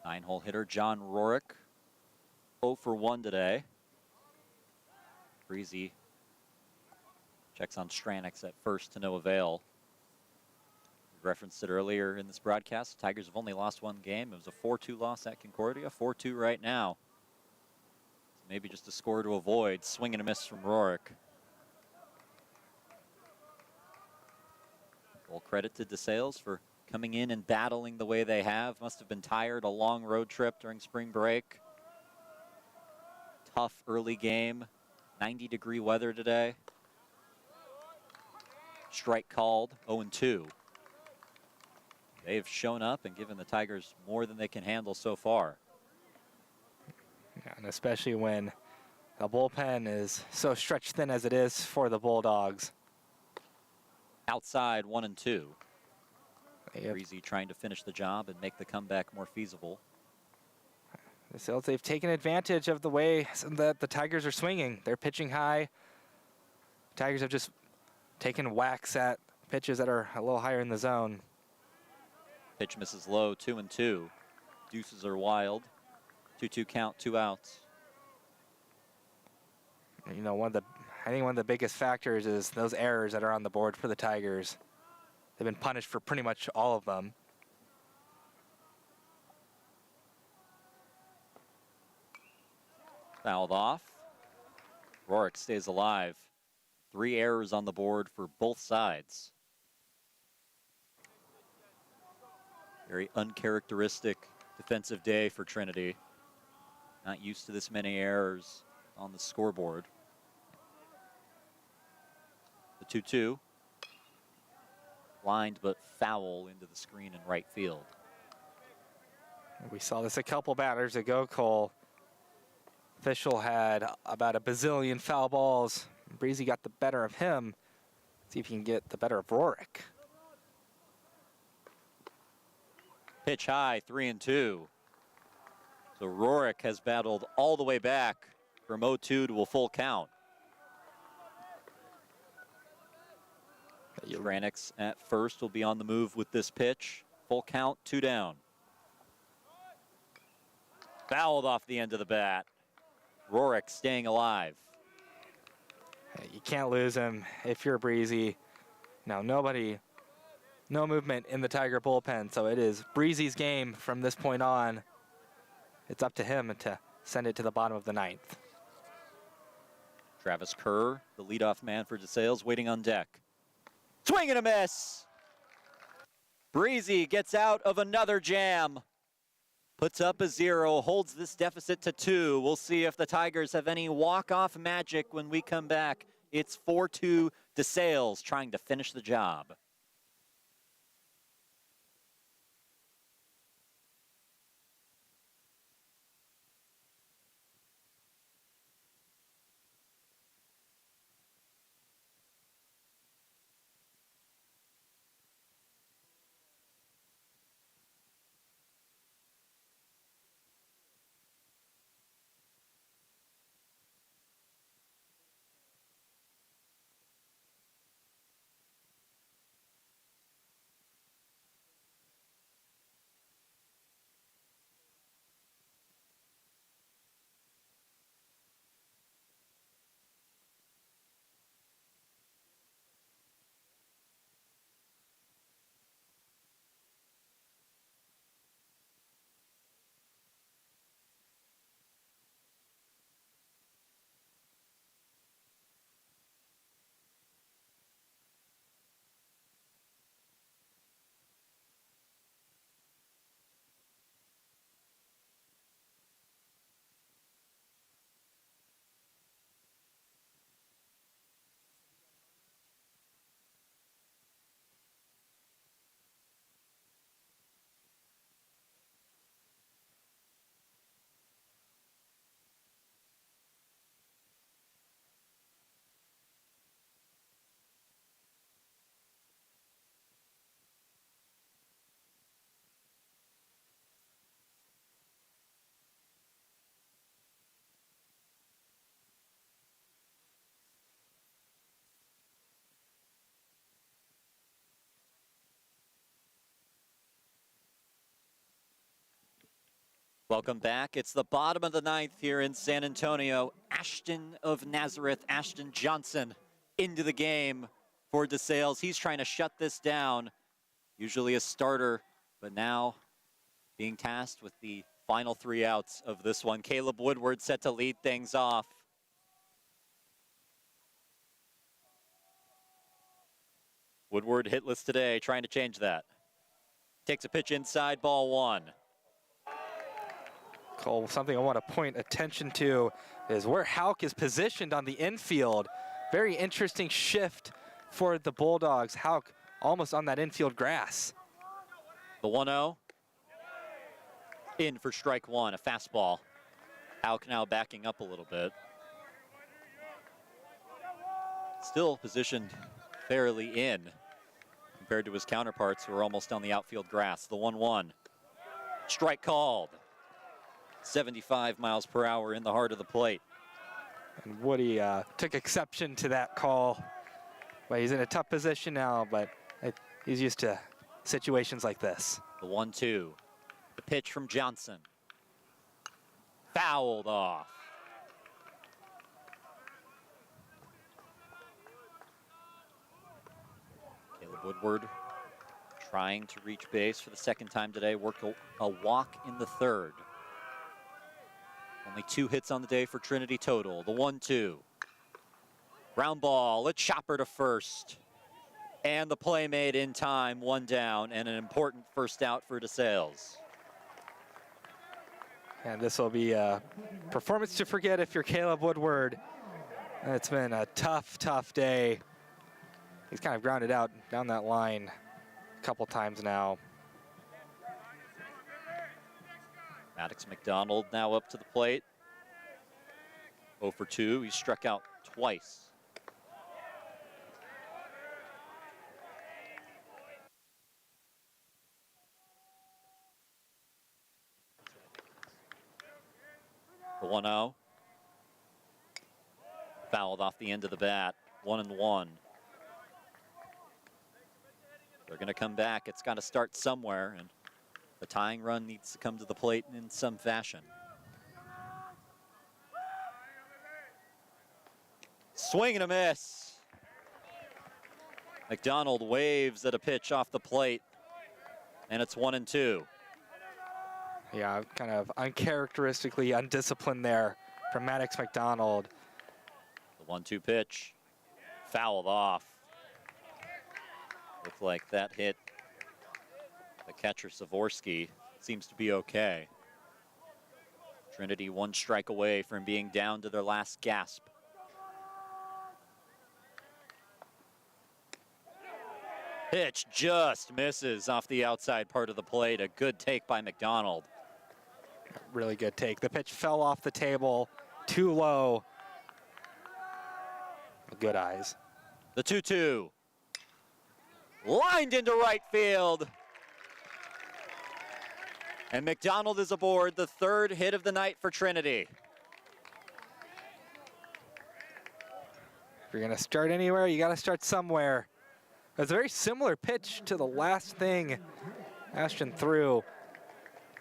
9-hole hitter John Rorick, 0 for 1 today. Breezy checks on Stranix at first to no avail. We referenced it earlier in this broadcast. Tigers have only lost 1 game. It was a 4-2 loss at Concordia, 4-2 right now. So maybe just a score to avoid. Swing and a miss from Rorick. Full credit to DeSales for coming in and battling the way they have. Must have been tired, a long road trip during spring break. Tough early game, 90-degree weather today. Strike called, 0-2. They've shown up and given the Tigers more than they can handle so far. Yeah, and especially when the bullpen is so stretched thin as it is for the Bulldogs. Outside, 1-2. Breezy trying to finish the job and make the comeback more feasible. DeSales, they've taken advantage of the way that the Tigers are swinging. They're pitching high. Tigers have just taken whacks at pitches that are a little higher in the zone. Pitch misses low, 2-2. Deuces are wild. 2-2 count, 2 outs. I think one of the biggest factors is those errors that are on the board for the Tigers. They've been punished for pretty much all of them. Fouled off. Rorick stays alive. 3 errors on the board for both sides. Very uncharacteristic defensive day for Trinity. Not used to this many errors on the scoreboard. The 2-2. Lined but foul into the screen in right field. We saw this a couple batters ago, Cole. Official had about a bazillion foul balls. Breezy got the better of him. See if he can get the better of Rorick. Pitch high, 3-2. So Rorick has battled all the way back from 0-2 to a full count. Stranix at first will be on the move with this pitch. Full count, 2 down. Fouled off the end of the bat. Rorick staying alive. You can't lose him if you're Breezy. Now, nobody No movement in the Tiger bullpen, so it is Breezy's game from this point on. It's up to him to send it to the bottom of the ninth. Travis Kerr, the leadoff man for DeSales, waiting on deck. Swing and a miss. Breezy gets out of another jam. Puts up a 0, holds this deficit to 2. We'll see if the Tigers have any walk-off magic when we come back. It's 4-2 DeSales trying to finish the job. Welcome back. It's the bottom of the ninth here in San Antonio. Ashton of Nazareth, Ashton Johnson, into the game for DeSales. He's trying to shut this down. Usually a starter, but now being tasked with the final 3 outs of this one. Caleb Woodward set to lead things off. Woodward hitless today, trying to change that. Takes a pitch inside, ball 1. Cole, something I want to point attention to is where Houck is positioned on the infield. Very interesting shift for the Bulldogs. Houck almost on that infield grass. The 1-0. In for strike 1, a fastball. Houck now backing up a little bit. Still positioned fairly in compared to his counterparts who are almost on the outfield grass. The 1-1. Strike called. 75 miles per hour in the heart of the plate. And Woody took exception to that call. Well, he's in a tough position now, but he's used to situations like this. The 1-2. The pitch from Johnson. Fouled off. Caleb Woodward trying to reach base for the second time today. Worked a walk in the 3rd. Only 2 hits on the day for Trinity total. The 1-2. Ground ball, a chopper to first. And the play made in time, 1 down, and an important first out for DeSales. And this will be a performance to forget if you're Caleb Woodward. It's been a tough, tough day. He's kind of grounded out down that line a couple times now. Maddox McDonald now up to the plate. 0 for 2. He struck out twice. The 1-0. Fouled off the end of the bat. 1-1. They're going to come back. It's got to start somewhere, and the tying run needs to come to the plate in some fashion. Swing and a miss. McDonald waves at a pitch off the plate, and it's 1-2. Yeah, kind of uncharacteristically undisciplined there from Maddox McDonald. The 1-2 pitch, fouled off. Looked like that hit the catcher Savorsky. Seems to be okay. Trinity 1 strike away from being down to their last gasp. Pitch just misses off the outside part of the plate. A good take by McDonald. Really good take. The pitch fell off the table, too low. Good eyes. The 2-2. Lined into right field. And McDonald is aboard, the 3rd hit of the night for Trinity. If you're gonna start anywhere, you gotta start somewhere. It's a very similar pitch to the last thing Ashton threw.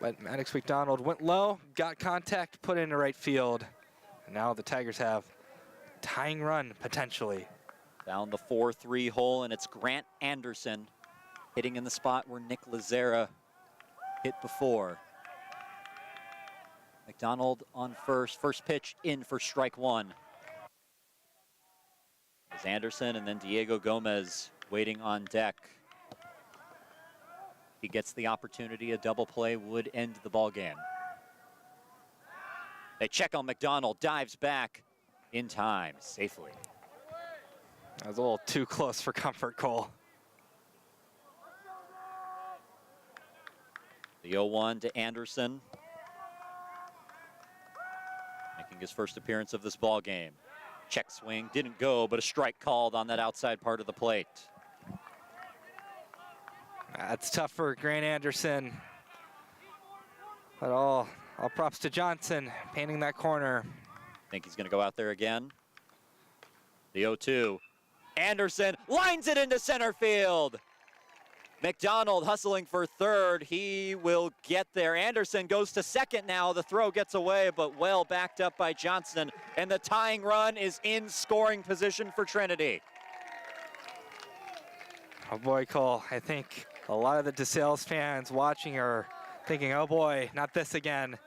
But Maddox McDonald went low, got contact, put it into right field. And now the Tigers have a tying run, potentially. Down the 4-3 hole, and it's Grant Anderson hitting in the spot where Nick Lazera hit before. McDonald on first pitch in for strike 1. There's Anderson and then Diego Gomez waiting on deck. If he gets the opportunity, a double play would end the ball game. They check on McDonald, dives back in time, safely. That was a little too close for comfort, Cole. The 0-1 to Anderson, making his first appearance of this ball game. Check swing, didn't go, but a strike called on that outside part of the plate. That's tough for Grant Anderson. But all props to Johnson, painting that corner. Think he's gonna go out there again. The 0-2. Anderson lines it into center field. McDonald hustling for 3rd. He will get there. Anderson goes to 2nd now. The throw gets away, but well backed up by Johnson. And the tying run is in scoring position for Trinity. Oh boy, Cole, I think a lot of the DeSales fans watching are thinking, oh boy, not this again.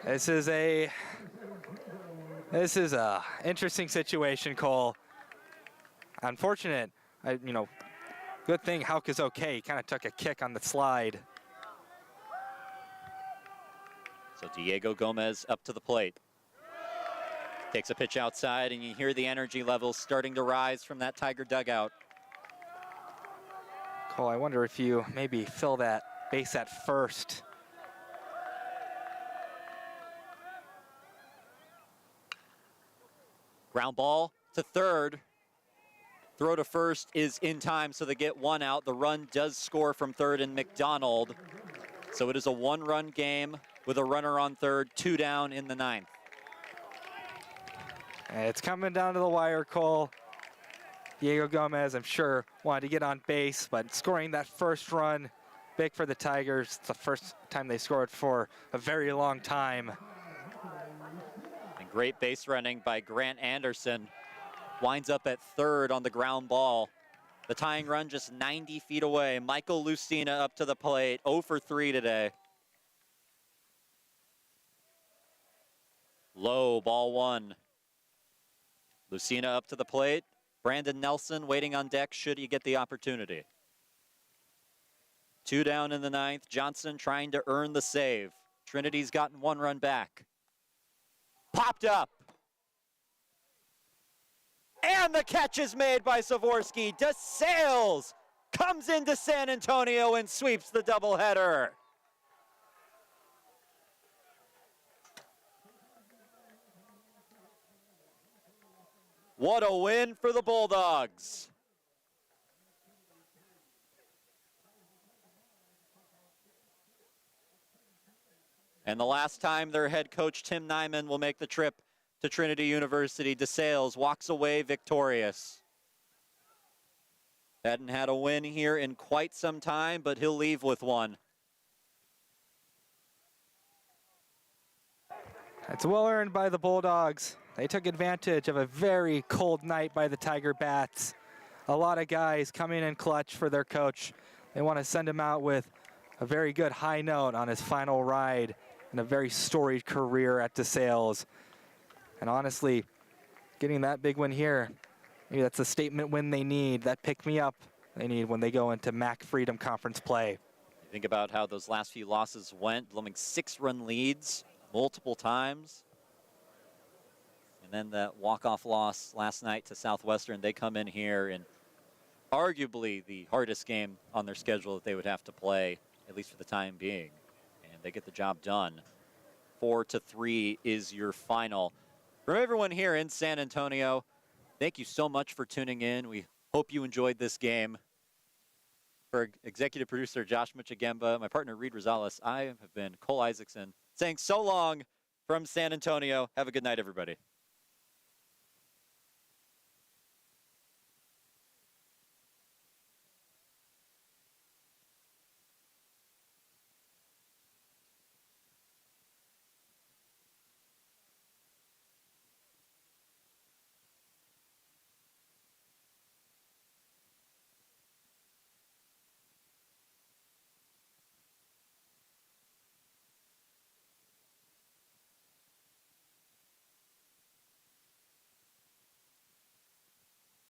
This is a interesting situation, Cole. Unfortunate, good thing Houck is okay. He kind of took a kick on the slide. So Diego Gomez up to the plate. Takes a pitch outside, and you hear the energy levels starting to rise from that Tiger dugout. Cole, I wonder if you maybe fill that base at first. Ground ball to 3rd. Throw to first is in time, so they get 1 out. The run does score from 3rd in McDonald. So it is a 1-run game with a runner on 3rd, 2 down in the 9th. It's coming down to the wire, Cole. Diego Gomez, I'm sure, wanted to get on base, but scoring that first run, big for the Tigers. It's the first time they scored for a very long time. And great base running by Grant Anderson. Winds up at 3rd on the ground ball. The tying run just 90 feet away. Michael Lucina up to the plate, 0 for 3 today. Low, ball 1. Lucina up to the plate. Brandon Nelson waiting on deck should he get the opportunity. 2 down in the 9th. Johnson trying to earn the save. Trinity's gotten 1 run back. Popped up. And the catch is made by Savorsky. DeSales comes into San Antonio and sweeps the doubleheader. What a win for the Bulldogs. And the last time their head coach Tim Nyman will make the trip to Trinity University, DeSales walks away victorious. Hadn't had a win here in quite some time, but he'll leave with one. It's well earned by the Bulldogs. They took advantage of a very cold night by the Tiger Bats. a lot of guys coming in clutch for their coach. They want to send him out with a very good high note on his final ride in a very storied career at DeSales. And honestly, getting that big win here, maybe that's a statement win they need, that pick-me-up they need when they go into MAC Freedom Conference play. Think about how those last few losses went, blowing 6-run leads multiple times. And then that walk-off loss last night to Southwestern. They come in here in arguably the hardest game on their schedule that they would have to play, at least for the time being. And they get the job done. 4-3 is your final. From everyone here in San Antonio, thank you so much for tuning in. We hope you enjoyed this game. For executive producer Josh Muchagemba, my partner Reed Rosales, I have been Cole Isaacson saying so long from San Antonio. Have a good night, everybody.